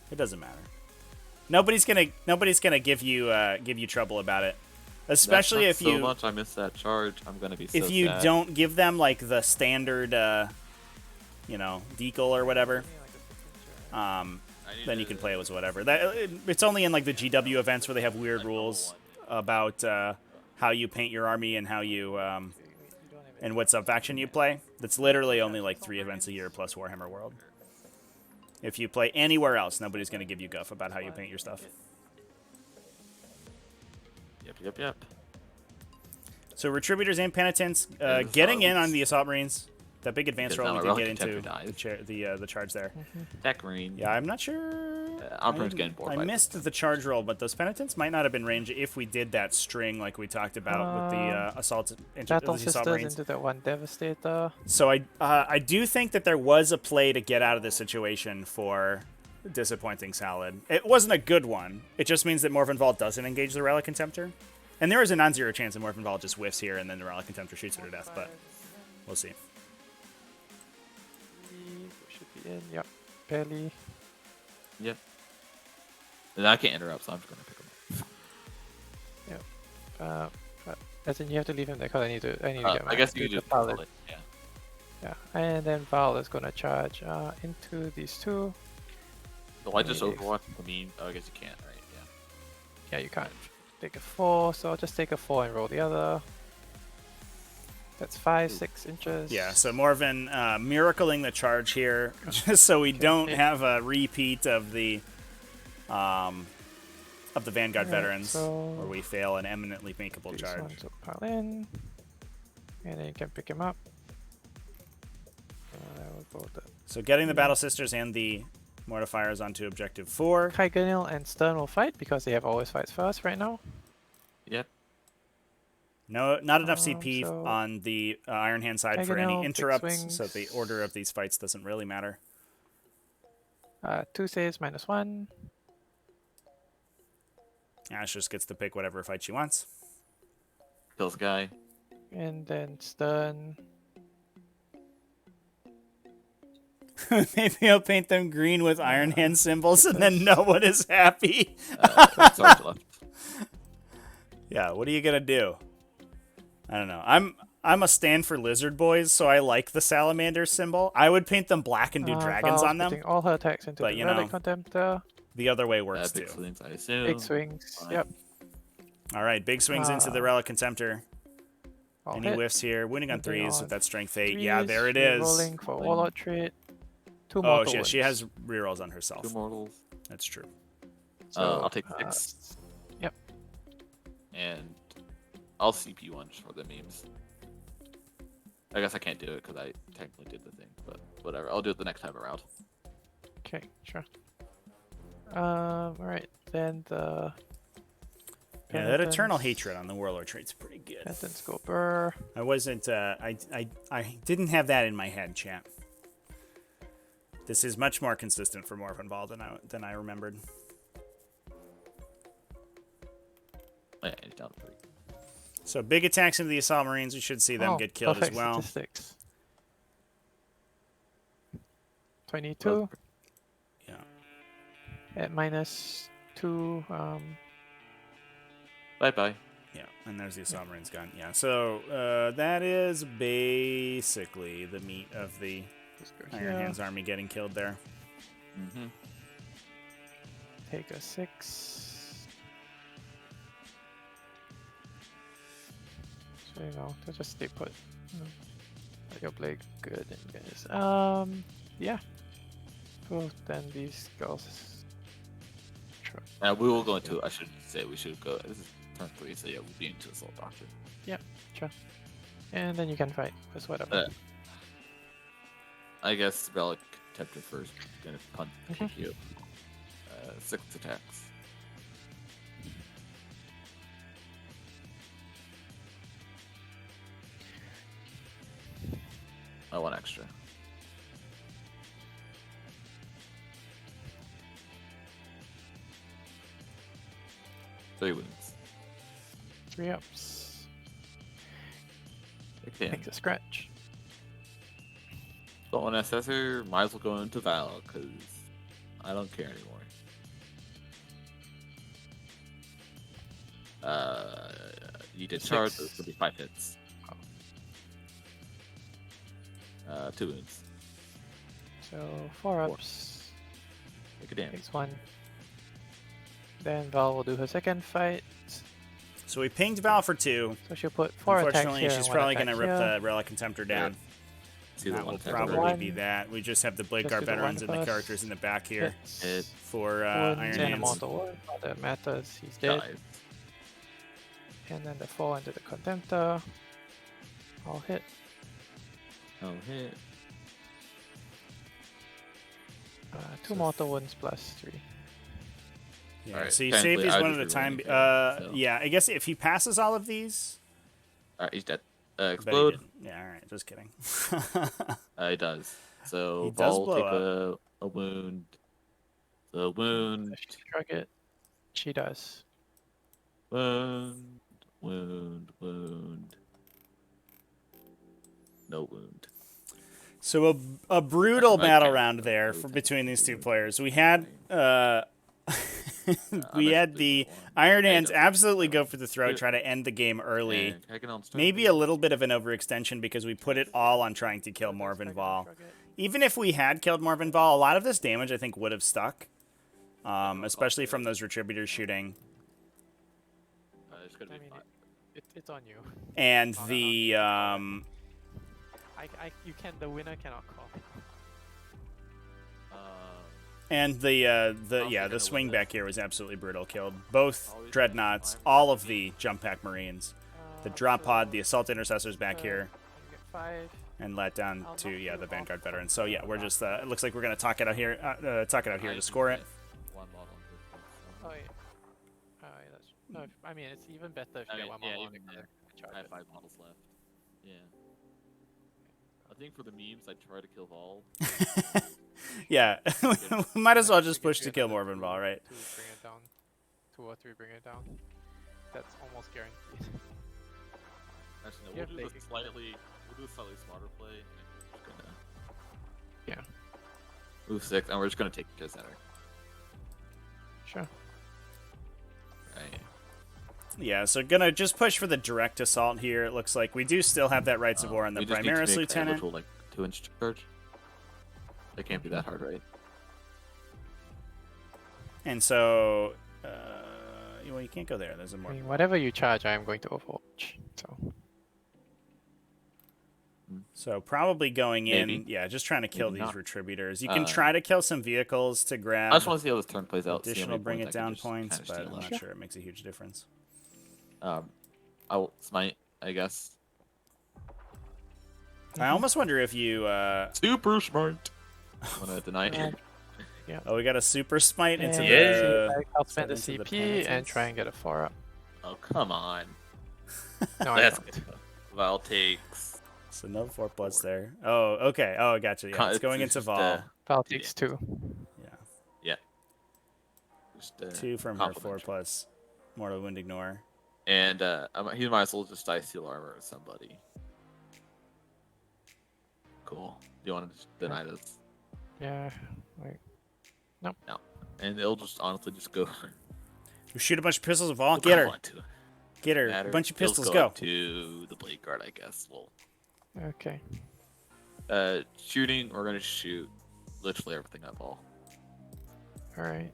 It doesn't matter. Nobody's gonna give you trouble about it, especially if so you much I missed that charge. I'm gonna be so if you sad. don't give them like the standard, decal or whatever. I need Then you to- can play it as whatever. It's only in like the GW events where they have weird rules about how you paint your army and how you and what sub-faction you play. That's literally only like 3 events a year plus Warhammer World. If you play anywhere else, nobody's going to give you guff about how you paint your stuff. Yep. So Retributors and Penitents, the getting in Assault on the Assault Marines. That big advance Because roll now we my did Relic get into Contemptor dies. the charge there. Deck Marine. Yeah, I'm not sure. I'm pretty much getting bored. I by missed the charge roll, but those Penitents might not have been range if we did that string like we talked about with the Assault Battle the Assault Sisters Marines. into that one Devastator. So I do think that there was a play to get out of this situation for Disappointing Salad. It wasn't a good one. It just means that Morven Vault doesn't engage the Relic Contemptor. And there is a non-zero chance that Morven Vault just whiffs here and then the Relic Contemptor shoots her to death, but we'll see. Should be in. Yep. Barely. Yep. And I can't interrupt, so I'm just gonna pick him up. But as in you have to leave him there because I need to get my I guess you do could the just pallet. pull it. Yeah. Yeah. And then Val is gonna charge into these two. So I just Yes. Overwatch. I mean, I guess you can't, right? Yeah. Yeah, you can't take a 4, so I'll just take a 4 and roll the other. That's 5, 6 inches. Yeah, so Morven miracling the charge here, just so we don't have a repeat of the of the Vanguard Alright, veterans, so where we fail an eminently makeable these charge. ones will pile in, and then you can pick him up. I will go the So getting the Battle Sisters and the Mortifiers onto Objective 4. Kaiganil and Stern will fight because they have always fights first right now. Yep. No, not enough CP so on the Iron Hand side for any Kaiganil, big interrupts, so swings. the order of these fights doesn't really matter. 2 saves, -1. Ash just gets to pick whatever fight she wants. Kills guy. And then Stern. Maybe I'll paint them green with Iron Hand symbols, and then no one is happy. Sarge left. Yeah, what are you gonna do? I don't know. I'm a stand for lizard boys, so I like the salamander symbol. I would paint them black and do dragons Val's on them. putting all her attacks into but, the you Relic know, Contemptor. The other way works Big too. swings, I assume. Big swings. Fine. Yep. All right, big swings into the Relic Contemptor. All Any hit. whiffs here? Winning on Nothing threes on with that strength 8. Yeah, threes, there it is. Rolling for Rolling. Warlord trait. 2 Oh mortal shit, she wounds. has rerolls on herself. 2 mortals. That's true. So, I'll take 6. Yep. And I'll CP 1 just for the memes. I guess I can't do it because I technically did the thing, but whatever. I'll do it the next time around. Okay, sure. Alright, then the Yeah, that eternal Penitence. hatred on the Warlord trait's pretty good. Penitence go burr. I wasn't. I didn't have that in my head, champ. This is much more consistent for Morphin Ball than I remembered. Yeah, he's down 3. So big attacks into the Assault Marines. We should see them get killed as perfect well. Statistics. 22 Yeah. at -2. Bye bye. Yeah, and there's the Assault Marines gun. Yeah, so that is basically the meat of the Just go Iron here. Hands army getting killed there. Mm-hmm. Take a 6. So you know, to just stay put. Let your blade good and guys. Yeah. So then these girls. Sure. We will go into. I should say we should go. This is turn 3, so yeah, we'll be into Assault Doctrine. Sure. And then you can fight with whatever. I guess Relic Contemptor first, gonna punt Mhm. you. 6 attacks. Oh, 1 extra. Three wounds. 3 ups. Okay. Makes a scratch. Don't want to assessor, might as well go into Val, because I don't care anymore. You did charge, so 6. it's gonna be 5 hits. 2 wounds. So 4 4. ups. Make a damage. Takes 1. Then Val will do her second fight. So we pinged Val for 2. So she'll put 4 attacks Unfortunately, here. she's and 1 probably going to attack rip here. the Relic Contemptor down. See the That one will attack probably already. be that. We just have the Blade Just Guard do the veterans one and the first. characters in the back here Hits. Hit. for Wounds Iron and a Hands. mortal wound. Not that matters. He's dead. Dive. And then the 4 into the Contemptor. All hit. Oh, hit. 2 mortal wounds plus 3. Yeah, Alright, so you technically, save these I one would at a just time. reroll anything, so. Yeah, I guess if he passes all of these. Alright, he's dead. I bet he Explode. didn't. Yeah, all right, just kidding. He does. So He does Val will blow take a wound. The wound. Does she shrug it? She does. Wound. No wound. So a brutal I battle can't round remember there who for takes between these the two wound. players. We had we I'm had actually the one. Iron I Hands don't- absolutely go for the throat, Yeah. try to end the game early. And Hagen on start. Maybe a little bit of an overextension because we put it all on trying to kill Morven Val. Even if we had killed Morven Val, a lot of this damage I think would have stuck, especially from those Retributors shooting. It's gonna be I mean, fine. it's on you. And No, no, the you can. The winner cannot call. And the swing back here was absolutely brutal. Killed both dreadnoughts, all of the jump pack marines, the drop pod, the assault intercessors back here, Get 5. and let down to the Vanguard veterans. So yeah, we're just it looks like we're gonna talk it out here to score it. One model on Oh yeah. Oh yeah, that's. No, I mean it's even better if you get one more model even because there. you can I have charge 5 models left. Yeah. I think for the memes, I try to kill Vol. Yeah, we might as well it. just We can push do to kill another Morbin Ball, right? 2 bring it down. 2 or 3 bring it down. That's almost guaranteed. Actually, no, Yeah, we'll do they- a slightly smarter play. And we're just gonna Yeah. move 6, and we're just gonna take the center. Sure. Right. Yeah, so gonna just push for the direct assault here. It looks like we do still have that Rights of War on the We just need to Primaris make a Lieutenant. literal, like 2-inch charge. It can't be that hard, right? And so, well, you can't go there. There's a I more. mean, whatever you charge, I am going to Overwatch. So probably going in, Maybe. yeah, just trying to kill Maybe these not. Retributors. You can try to kill some vehicles to grab I just want to see how this turn plays out. see how additional many bring points it I can down just points, kinda but steal I'm out. not sure it makes a huge difference. I'll smite, I guess. I almost wonder if you. Super smart. I'm gonna deny it. Oh, we got a super smite into Yeah. the. I'll spend the into the CP and penitence. try and get a 4 up. Oh, come on. No, I That's don't. good. Val takes. So no 4+ there. Oh, okay. Oh, I gotcha. Yeah, it's going into just, Vol. Val takes 2. Yeah, Yeah. Just, 2 from her complimentary. 4+. Mortal Wound Ignore. And he might as well just die steel armor with somebody. Cool. Do you want to just deny this? Yeah. Wait. No. And it'll just honestly just go. We shoot a bunch of pistols at Vol. We'll Get her. come on to it. Get her. Matter. A bunch of It'll pistols. go Go. up to the blade guard, I guess. Well, Okay. shooting. We're gonna shoot literally everything at Vol. Alright.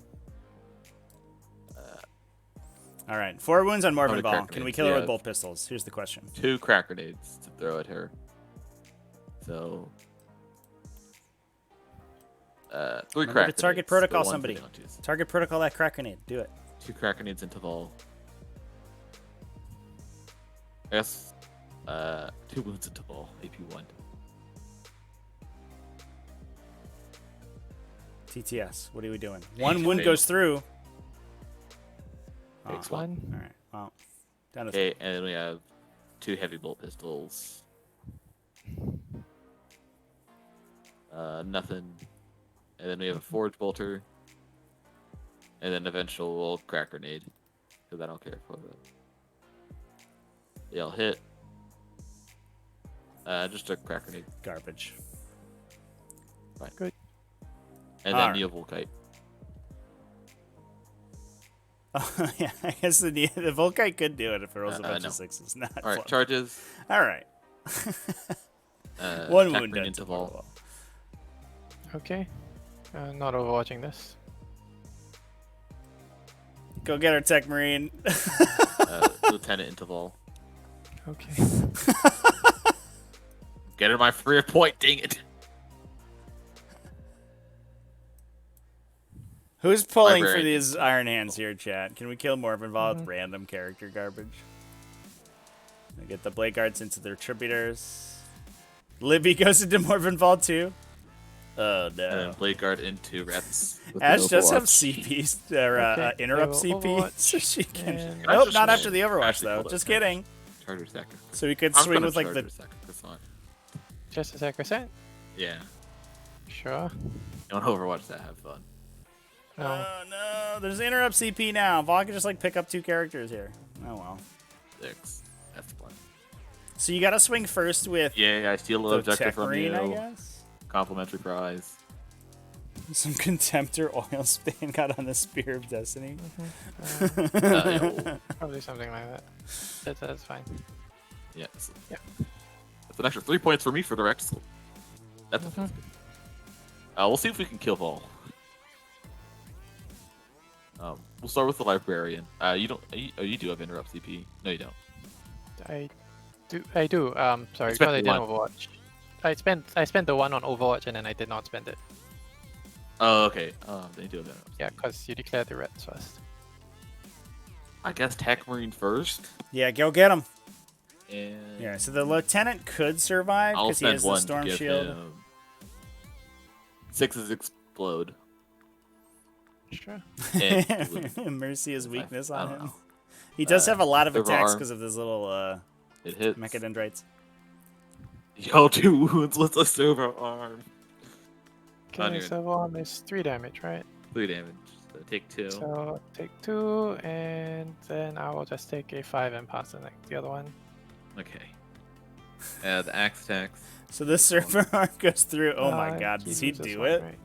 All right. 4 wounds on Morven many Ball. crack Can we grenades kill do her you with have? bolt pistols? Here's the question. 2 crack grenades to throw at her. So. 3 Remember crack to target grenades, protocol the ones somebody. they don't use. Target protocol that crack grenade. Do it. 2 crack grenades into Vol. I guess 2 wounds into Vol. AP1. TTS. What are we doing? 1 Eight wound fail. goes through. Takes Oh, 1. all right. Well, down to Okay, and then we have 2 heavy bolt pistols. Nothing. And then we have a forge bolter. And then eventual crack grenade. Because I don't care for it. They'll hit. Just a crack grenade. garbage. Fine. Good. And then Alright. Neo-Volkite. Oh, yeah, I guess the Volkite could do it if it rolls a bunch no. of 6s. Not Alright, fun. charges. All right. 1 Attack wound ring dead into to Vol. Vol. Okay. Not overwatching this. Go get our Tech Marine. Lieutenant into Vol. Okay. Get her my free point, dang it. Who's pulling for Librarian. these Iron Hands here, chat? Can we kill Morven Vol with random character garbage? I get the Blade Guards into their Tributors. Libby goes into Morven Vol too. Oh And no. then Blade Guard into Reps. with Ash the does have Overwatch. CPs, or Okay, interrupt they will CP, Overwatch, so she can. and- Can I Nope, just not roll? after the Overwatch Actually, though. hold on, Just can I kidding. Charger second. So we could I'm swing gonna with like charger the. second. That's fine. Just a sacrosanct? Yeah. Sure. You want to Overwatch that? Have fun. No. Oh no, there's interrupt CP now. Vol can just like pick up 2 characters here. Oh well. 6. That's the plan. So you gotta swing first with Yeah, I steal the the objective Tech from Marine, I you. guess. Complimentary prize. Some Contemptor oil span got on the Spear of Destiny. Yeah, Probably something like that. That's fine. yeah. Yeah. That's an extra 3 points for me for direct. So that's we'll see if we can kill Vol. We'll start with the librarian. You don't. You do have interrupt CP. No, you don't. I do. Sorry, spent because I didn't one. Overwatch. I spent the 1 on Overwatch and then I did not spend it. Oh, okay. They do that. Yeah, because you declare the reds first. I guess Tech Marine first. Yeah, go get him. And Yeah, so the lieutenant could survive I'll because he spend has the one storm to give shield. him 6's explode. Sure. And Mercy is weakness I on don't him. know. He does have a lot of Silver attacks arm. because of his little It hits. mechadendrites. Yo, 2 wounds with a silver arm. Okay, silver arm is 3 damage, right? 3 damage. So take 2. So take 2, and then I will just take a 5 and pass the other one. Okay. The axe attacks. So this server arm goes through. Oh my god, He does he loses do one, it? right?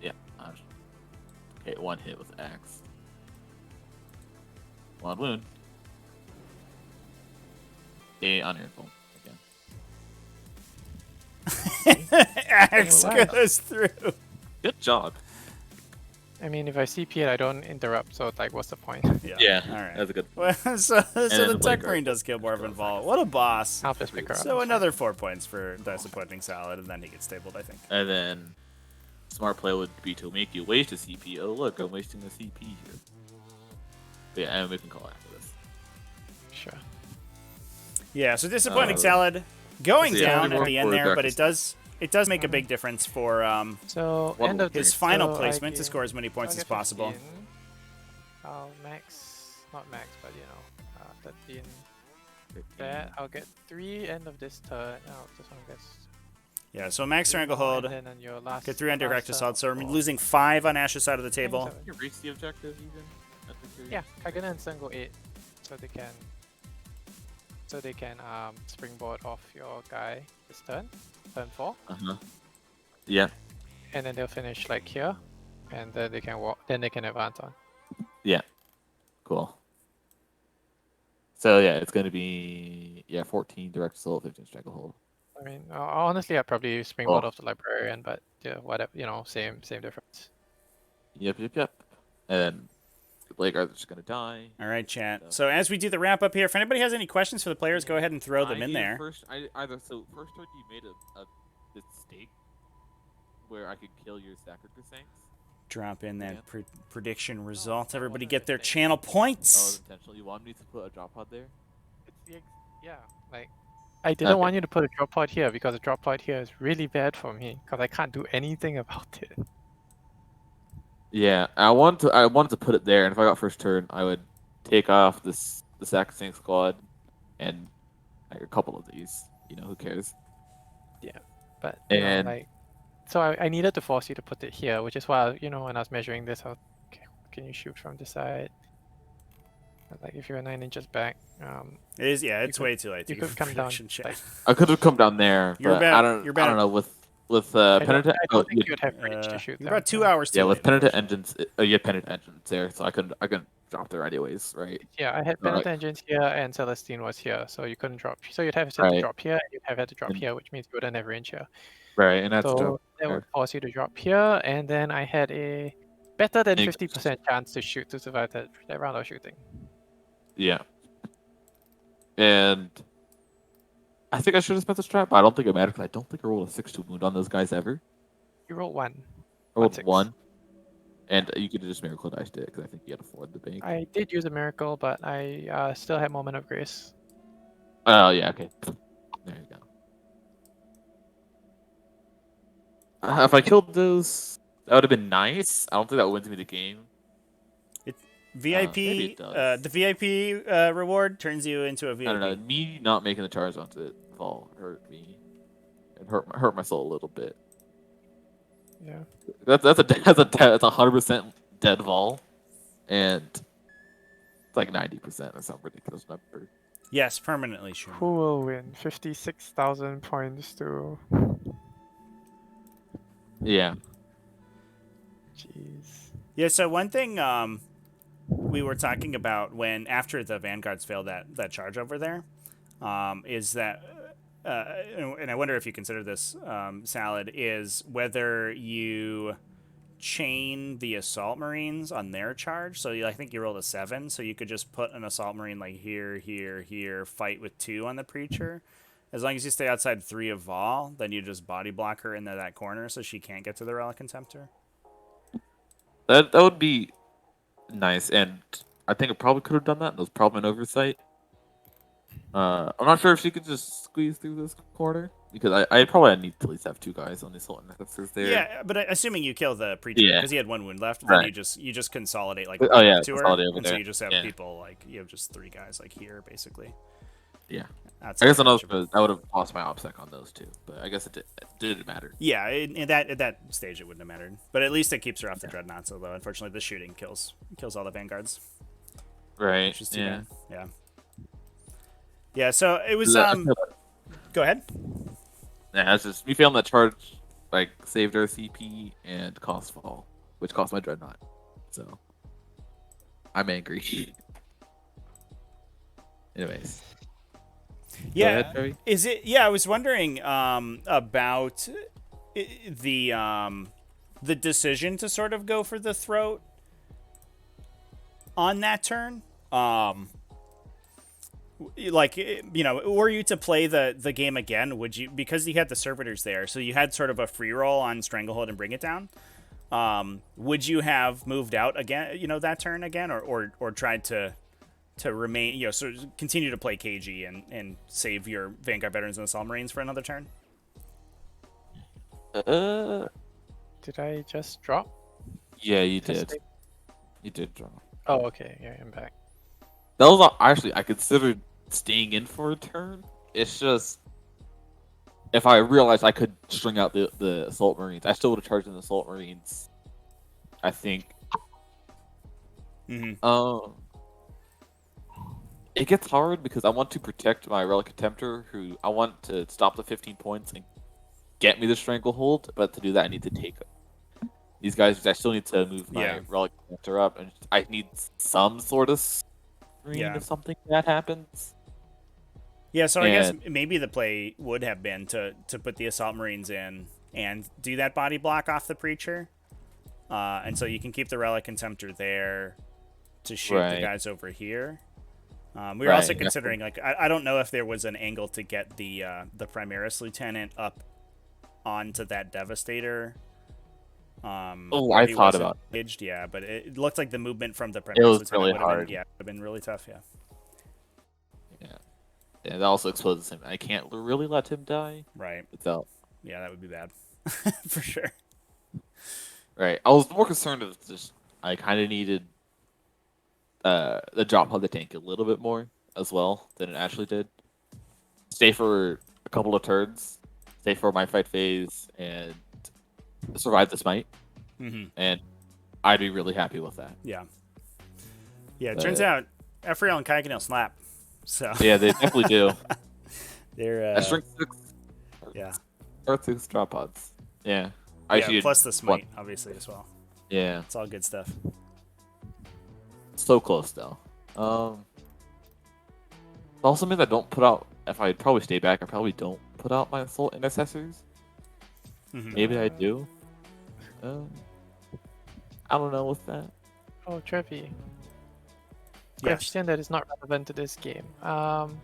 Yeah. Yeah. Okay, 1 hit with axe. 1 wound. A unable again. Axe Alright. goes through. Good job. I mean, if I CP it, I don't interrupt, so like, what's the point? Yeah. All right. That's a good. Well, so then the the Tech Blade Marine Guard does kill more of goes Involve. What a boss. I'll just pick her up. So it's another 4 points for disappointing Salad, and then he gets tabled, I think. And then smart play would be to make you waste a CP. Oh look, I'm wasting a CP here. But yeah, and we can call after this. fine. Sure. Yeah, so disappointing Uh, Salad going so yeah, down at more the end for there, but breakfast. it does make a big difference for So What end of his the- final so I placement to gain- score as many points I'll as get possible. 15. I'll max, not max, but 13. That I'll get 3 end of this turn. Oh, this one gets. Yeah, so max 3 Stranglehold, more, and then on your last. get 3 on direct last assault, so we're turn, losing 5 on Ash's side of the table. seven. You reach the objective even? That's what you're- Yeah, Kagana and Sun go 8, so they can springboard off your guy this turn 4, Uh-huh. Yeah. and then they'll finish like here, and then they can walk. Then they can advance on. Yeah. Cool. So yeah, it's gonna be 14 direct assault, 15 stranglehold. I mean, honestly, I'd probably springboard Oh. off the librarian, but yeah, whatever, same difference. Yep. And then the Blade Guards are just gonna die. All right, chat. So as we do the wrap up here, if anybody has any questions for the players, go ahead and throw them in there. First turn you made a mistake where I could kill your Sacred Saints. Drop in that Yeah. prediction Oh, result. that Everybody wasn't get a their mistake. channel That was points. intentional. You wanted me to put a drop pod there? Yeah, like I didn't want you to put a drop pod here because a drop pod here is really bad for me because I can't do anything about it. Yeah, I wanted to put it there, and if I got first turn, I would take off the Sacred Saint squad and like a couple of these. Who cares? But And- so I needed to force you to put it here, which is why when I was measuring this, I was okay, can you shoot from the side? And, like if you're 9 inches back, It is, yeah, it's could- way too late to you give could come down. prediction chat. Like, I could have come down there, You're but about- I don't. you're I about- don't know with I penitent. don't think you'd have reach to shoot You're them, about 2 so- hours too Yeah, late. with penitent engines, you had penitent engines there, so I couldn't drop there anyways, right? Yeah, I had So, like- Penitent Engines here and Celestine was here, so you couldn't drop. So you'd have had to Right. drop here, and you'd have had to drop And- here, which means you wouldn't have range here. Right, and that's So true. that would Fair. force you to drop here, and then I had a better than Ex- 50% chance to shoot to survive that round of shooting. Yeah. And I think I should have spent the strap, but I don't think it mattered because I don't think I rolled a 6-2 wound on those guys ever. You rolled 1. I rolled 1-6. 1. And you could have just miracle diced it because I think you had afford the bank. I did use a miracle, but I still had Moment of Grace. Oh, yeah, okay. There you go. If I killed those, that would have been nice. I don't think that wins me the game. VIP, maybe it does. the VIP reward turns you into a VIP. I don't know. Me not making the charge onto it fall hurt me. It hurt my soul a little bit. Yeah. That's a 100% dead vol, and it's like 90% or some ridiculous number. Yes, permanently sure. Who will win? 56,000 points to. Yeah. Jeez. Yeah, so one thing we were talking about after the Vanguards failed that charge over there is that, and I wonder if you consider this, Salad, is whether you chain the Assault Marines on their charge. So I think you rolled a 7, so you could just put an Assault Marine like here, fight with 2 on the Preacher. As long as you stay outside 3 of Vol, then you just body block her into that corner so she can't get to the Relic Contemptor. That would be nice, and I think it probably could have done that. It was probably an oversight. I'm not sure if she could just squeeze through this corner because I probably need to at least have 2 guys on the assault intercessors there. Yeah, but assuming you kill the preacher Yeah. because he had 1 wound left, then Right. you just consolidate like Oh, right yeah, up to her, consolidate over and so there. you just have Yeah. people like you have just 3 guys like here basically. Yeah. That's I guess pretty much I would have lost my OPSEC on those 2, but I guess it didn't matter. Yeah, at that stage it wouldn't have mattered, but at least it keeps her off the dreadnoughts. Although unfortunately the shooting kills all the vanguards, Right. which is too Yeah. bad. Yeah. Yeah. So it was I feel Go ahead. Yeah, it's just me feeling that charge like saved our CP and cost fall, which cost my dreadnought. So I'm angry. Anyways. Yeah. Go ahead, Joey. Is it? Yeah, I was wondering about the decision to sort of go for the throat on that turn. Like, you know, were you to play the game again, would you, because you had the servitors there, so you had sort of a free roll on Stranglehold and Bring It Down, would you have moved out again, you know, that turn again, or tried to remain, you know, sort of continue to play KG and save your Vanguard Veterans and Assault Marines for another turn? Did I just drop? Yeah, you Just did. like- You did draw. Oh, okay. Yeah, I'm back. That was actually I considered staying in for a turn. It's just if I realized I could string out the assault marines, I still would have charged in the assault marines. I think. Mm-hmm. It gets hard because I want to protect my Relic Contemptor, who I want to stop the 15 points and get me the Stranglehold, but to do that I need to take these guys. I still need to move my Relic Contemptor up, and I need some sort of screen if something bad happens. Yeah, so I guess maybe the play would have been to put the Assault Marines in and do that body block off the Preacher. And so you can keep the Relic Contemptor there to shoot the guys over here. We were also considering, like, I don't know if there was an angle to get the Primaris Lieutenant up onto that Devastator. I thought about it. Yeah, but it looked like the movement from the Primaris Lieutenant really would have been, would have been really tough, yeah. Yeah, that also exposes him. I can't really let him die. Right. Without. Yeah, that would be bad. For sure. Right. I was more concerned with just I kind of needed the drop on the tank a little bit more as well than it actually did. Stay for a couple of turns, stay for my fight phase, and survive the smite. Mm-hmm. And I'd be really happy with that. Yeah. Yeah, it turns out Ephrael and Kaikanil slap. So yeah, they definitely do. They're strength 6. Yeah. Earth 6 drop pods. Yeah. Plus the smite, obviously, as well. Yeah. It's all good stuff. So close though. It also means I don't put out. If I probably stay back, I probably don't put out my assault intercessors. Mm-hmm. Maybe I do. I don't know with that. Oh, Trevi. Yes. Question that is not relevant to this game. I'm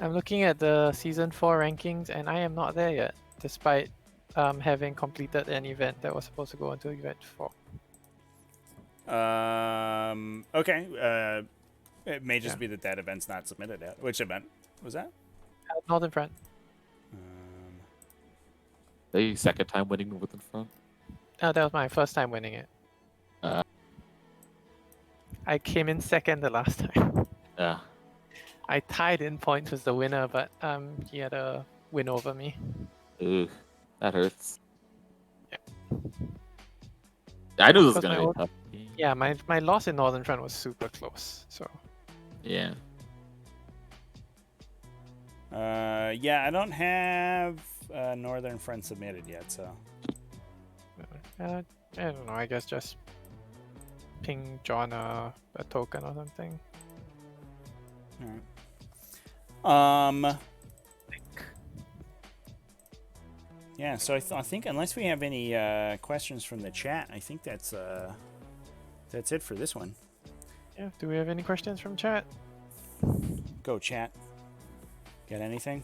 looking at the Season 4 rankings, and I am not there yet, despite having completed an event that was supposed to go into Event 4. Okay. It may just be that event's not submitted yet. Which event was that? Northern Front. The second time winning Northern Front. That was my first time winning it. I came in second the last time. Yeah. I tied in points with the winner, but he had a win over me. Ooh, that hurts. Yeah. I knew this was gonna be tough. Yeah, my loss in Northern Front was super close. So. Yeah. Yeah, I don't have Northern Front submitted yet, so. I don't know. I guess just ping John a token or something. Alright. Yeah, so I think unless we have any questions from the chat, I think that's it for this one. Yeah. Do we have any questions from chat? Go chat. Got anything?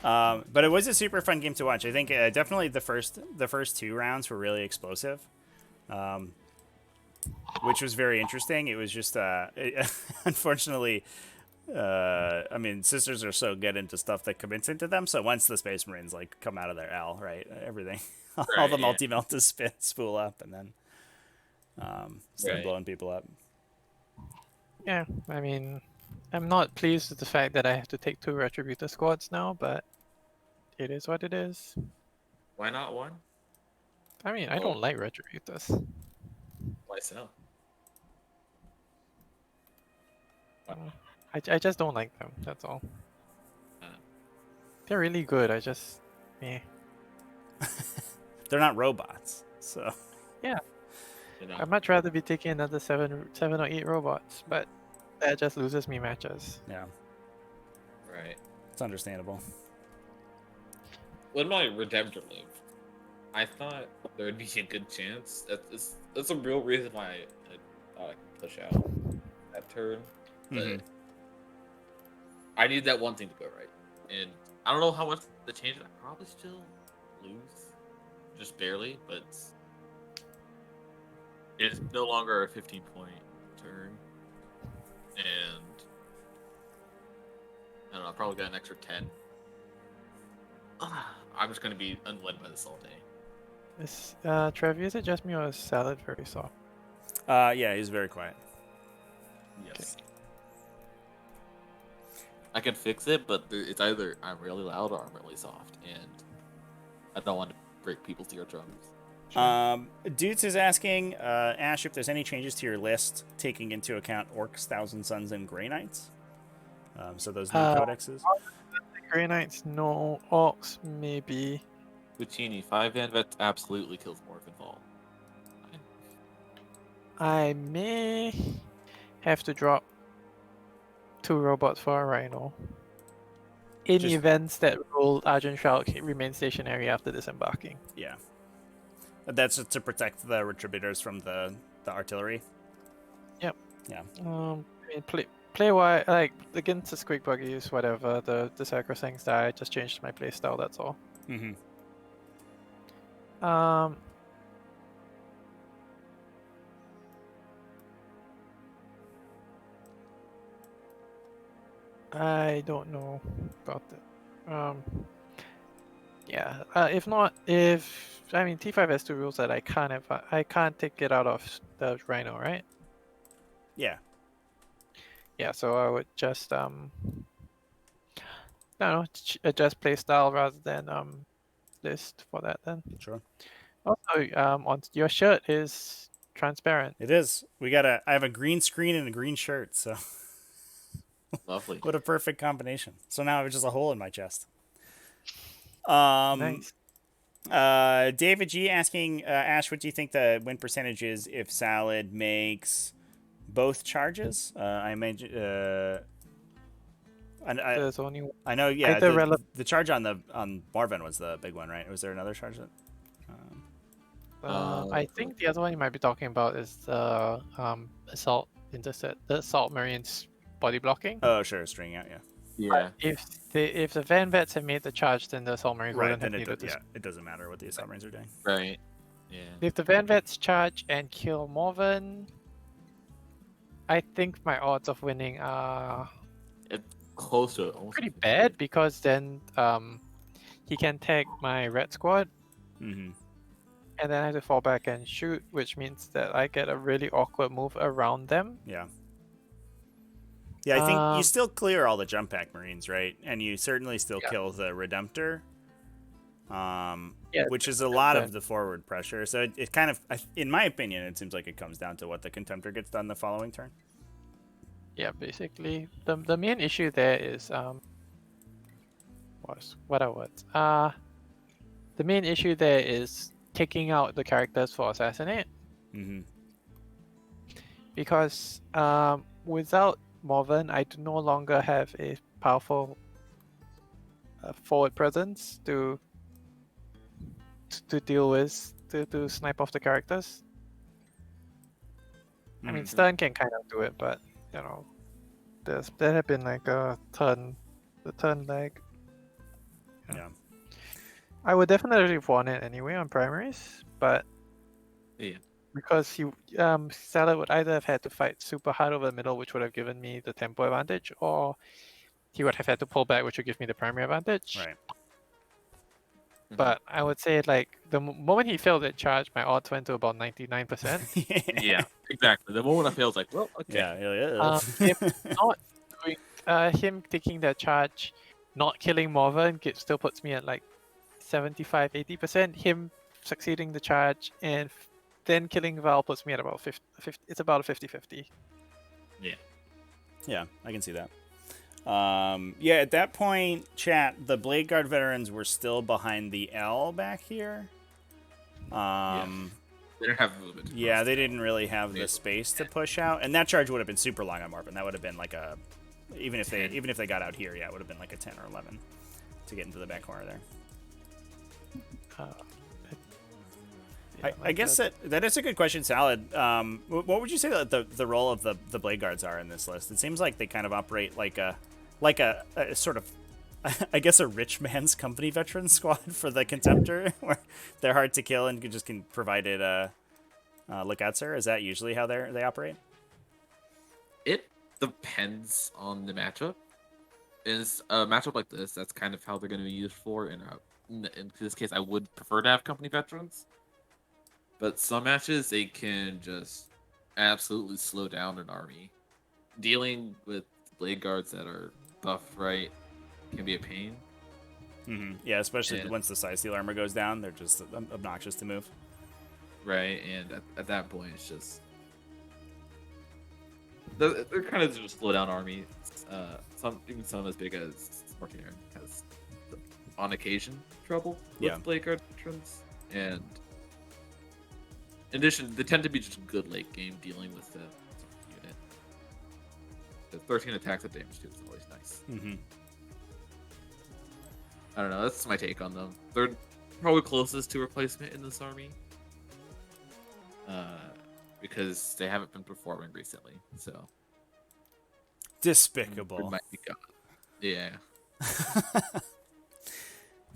But it was a super fun game to watch. I think definitely the first 2 rounds were really explosive. which was very interesting. It was just, unfortunately, I mean, sisters are so good into stuff that commits into them. So once the Space Marines like come out of their L, right, everything, all Right, the yeah. multi-melt is spool up, and then start Right. blowing people up. Yeah, I mean, I'm not pleased with the fact that I have to take 2 Retributor squads now, but it is what it is. Why not one? I mean, I Oh. don't like Retributors. Why so? I just don't like them, that's all. Uh. They're really good, I just... They're not robots, so Yeah, You know. I'd much rather be taking another 7 or 8 robots, but that just loses me matches. yeah, Right. it's understandable. When my Redemptor lived, I thought there would be a good chance. That's a real reason why I thought I could push out that turn. But Mhm. I need that one thing to go right. And I don't know how much the change. I probably still lose. Just barely, but it's no longer a 15-point turn. And I don't know, I probably got an extra 10. I'm just gonna be unled by this all day. Is Trevi, is it just me or is Salad very soft? Yeah, he's very quiet. Yes. I can fix it, but it's either I'm really loud or I'm really soft, and I don't want to break people's eardrums. Dudes is asking, Ash, if there's any changes to your list taking into account Orcs, Thousand Sons, and Grey Knights. So those new codexes. Grey Knights, no. Orcs, maybe. Puccini, 5 Van Vets absolutely kills Morphinfall. I may have to drop 2 robots for a Rhino. In Just- events that roll Argent Shroud remain stationary after disembarking. Yeah. That's to protect the Retributors from the artillery. Yep. Yeah. I mean, play wise, like against the Squig Buggies, whatever, the Sacrosancts die, I just changed my playstyle, that's all. Mm-hmm. I don't know about that. Yeah. If not, I mean T5S2 rules that I can't take it out of the Rhino, right? Yeah. Yeah. So I would just no, adjust playstyle rather than list for that then. Sure. Also, on your shirt is transparent. It is. I have a green screen and a green shirt, so Lovely. what a perfect combination. So now I have just a hole in my chest. Nice. David G asking, Ash, what do you think the win percentage is if Salad makes both charges? I imagine. There's only I know. Yeah, either the charge on Marvin was the big one, right? Was there another charge that? I think the other one you might be talking about is the assault intercept, the assault marines body blocking. Oh, sure, stringing out. Yeah. Yeah. If the Van Vets had made the charge, then the assault marines Right. wouldn't Then have needed this. it doesn't matter what the assault marines are doing. Right. Yeah. If the Van Vets charge and kill Morven, I think my odds of winning are Close to it. Almost pretty bad because then he can tag my red squad. Mm-hmm. And then I have to fall back and shoot, which means that I get a really awkward move around them. Yeah. Yeah, I think you still clear all the jump pack marines, right? And you certainly still kill the Redemptor, which is a lot of the forward pressure. So it kind of, in my opinion, it seems like it comes down to what the Contemptor gets done the following turn. Yeah, basically the main issue there is the main issue there is taking out the characters for assassinate. Mm-hmm. Because without Morven, I do no longer have a powerful forward presence to deal with to snipe off the characters. I mean, Stern can kind of do it, but you know, there have been like the turn lag. Yeah. I would definitely want it anyway on primaries, but Yeah. because Salah would either have had to fight super hard over the middle, which would have given me the tempo advantage, or he would have had to pull back, which would give me the primary advantage. Right. But I would say like the moment he failed that charge, my odds went to about 99%. Yeah, exactly. The moment I fail, it's like, well, okay. Yeah. If not doing him taking that charge, not killing Morven still puts me at like 75-80%. Him succeeding the charge and then killing Val puts me at about 50. It's about a 50-50. Yeah, I can see that. Yeah, at that point, chat, the Blade Guard veterans were still behind the L back here. They didn't have movement. Yeah, they didn't really have the space to push out, and that charge would have been super long on Marvin. That would have been like a, even if they got out here, yeah, it would have been like a 10 or 11 to get into the back corner there. I guess that is a good question, Salad. What would you say that the role of the Blade Guards are in this list? It seems like they kind of operate like a sort of, I guess, a rich man's company veteran squad for the Contemptor, where they're hard to kill and can provide it lookouts. Is that usually how they operate? It depends on the matchup. Is a matchup like this, that's kind of how they're going to be used for. In this case, I would prefer to have company veterans. But some matches, they can just absolutely slow down an army. Dealing with Blade Guards that are buffed right can be a pain. Mm-hmm. Yeah, especially once the side steel armor goes down, they're just obnoxious to move. Right, and at that point, it's just... They're kind of just slow down armies. Even some as big as Martin has, on occasion, trouble with Blade Guard veterans. And in addition, they tend to be just good late game dealing with the unit. The 13 attacks at damage too is always nice. Mm-hmm. I don't know. That's my take on them. They're probably closest to replacement in this army, because they haven't been performing recently. So despicable. It might be gone. Yeah.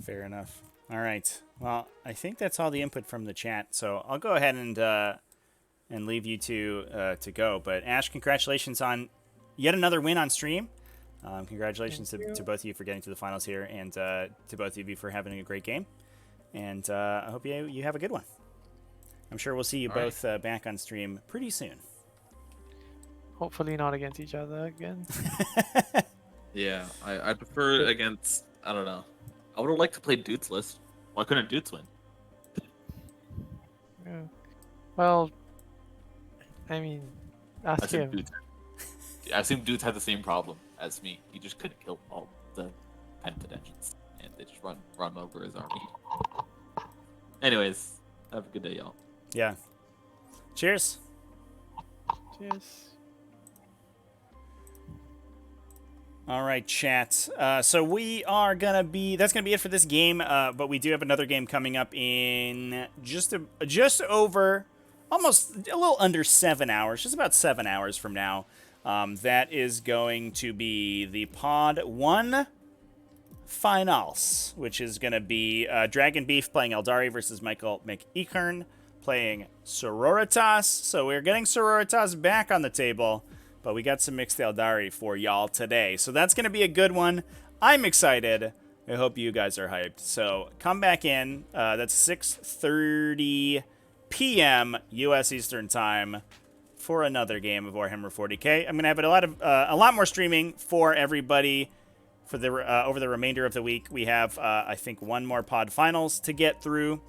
Fair enough. All right. Well, I think that's all the input from the chat. So I'll go ahead and leave you to go. But Ash, congratulations on yet another win on stream. Congratulations to both of you for getting to the finals here, and to both of you for having a great game. And I hope you have a good one. I'm sure we'll see you both back on stream pretty soon. Hopefully not against each other again. Yeah, I prefer against, I don't know. I would have liked to play Dude's list. Why couldn't Dudes win? Yeah. Well, I mean, ask him. I assume Dudes had the same problem as me. He just couldn't kill all the Pentagon engines, and they just run over his army. Anyways, have a good day, y'all. Yeah. Cheers. Cheers. All right, chat. So we are that's gonna be it for this game. But we do have another game coming up in just over, almost a little under 7 hours, just about 7 hours from now. That is going to be the Pod 1 Finals, which is gonna be Dragon Beef playing Eldari versus Michael McEachern playing Sororitas. So we're getting Sororitas back on the table. But we got some mixed Eldari for y'all today. So that's going to be a good one. I'm excited. I hope you guys are hyped. So come back in. That's 6:30 p.m. U.S. Eastern Time for another game of Warhammer 40k. I'm going to have a lot more streaming for everybody for the over the remainder of the week. We have, I think, one more Pod Finals to get through.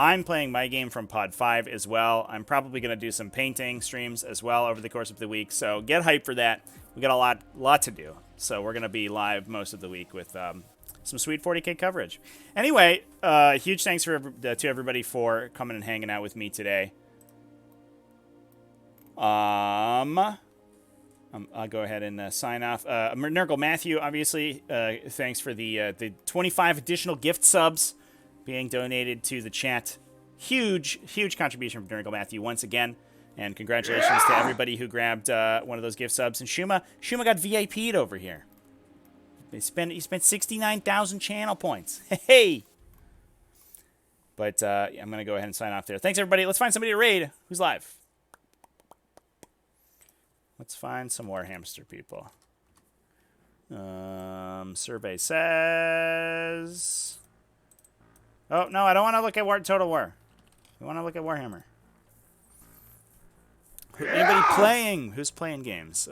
I'm playing my game from Pod 5 as well. I'm probably going to do some painting streams as well over the course of the week, so get hyped for that. We got a lot to do, so we're going to be live most of the week with some sweet 40k coverage. Anyway, huge thanks to everybody for coming and hanging out with me today. I'll go ahead and sign off. Nurgle Matthew, obviously, thanks for the 25 additional gift subs being donated to the chat. Huge contribution from Nurgle Matthew once again. And congratulations to everybody who grabbed one of those gift subs. And Shuma got VIP'd over here. He spent 69,000 channel points. Hey! But I'm going to go ahead and sign off there. Thanks, everybody. Let's find somebody to raid. Who's live? Let's find some Warhamster people. Survey says... Oh, no, I don't want to look at Total War. I want to look at Warhammer. Anybody playing? Who's playing games?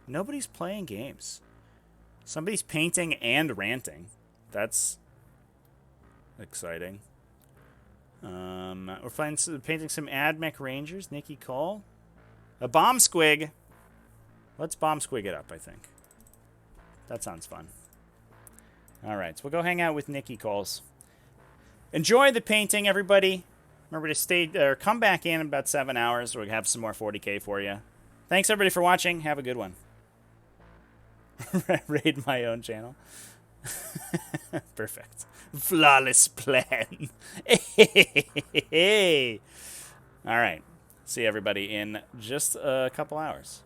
Nobody's playing games. Somebody's painting and ranting. That's exciting. We're painting some AdMech Rangers. Nikki Cole. A bomb squig. Let's bomb squig it up, I think. That sounds fun. All right, so we'll go hang out with Nikki Coles. Enjoy the painting, everybody. Remember to stay or come back in about 7 hours. We'll have some more 40k for you. Thanks, everybody, for watching. Have a good one. Raid my own channel. Perfect. Flawless plan. Hey. All right. See everybody in just a couple hours.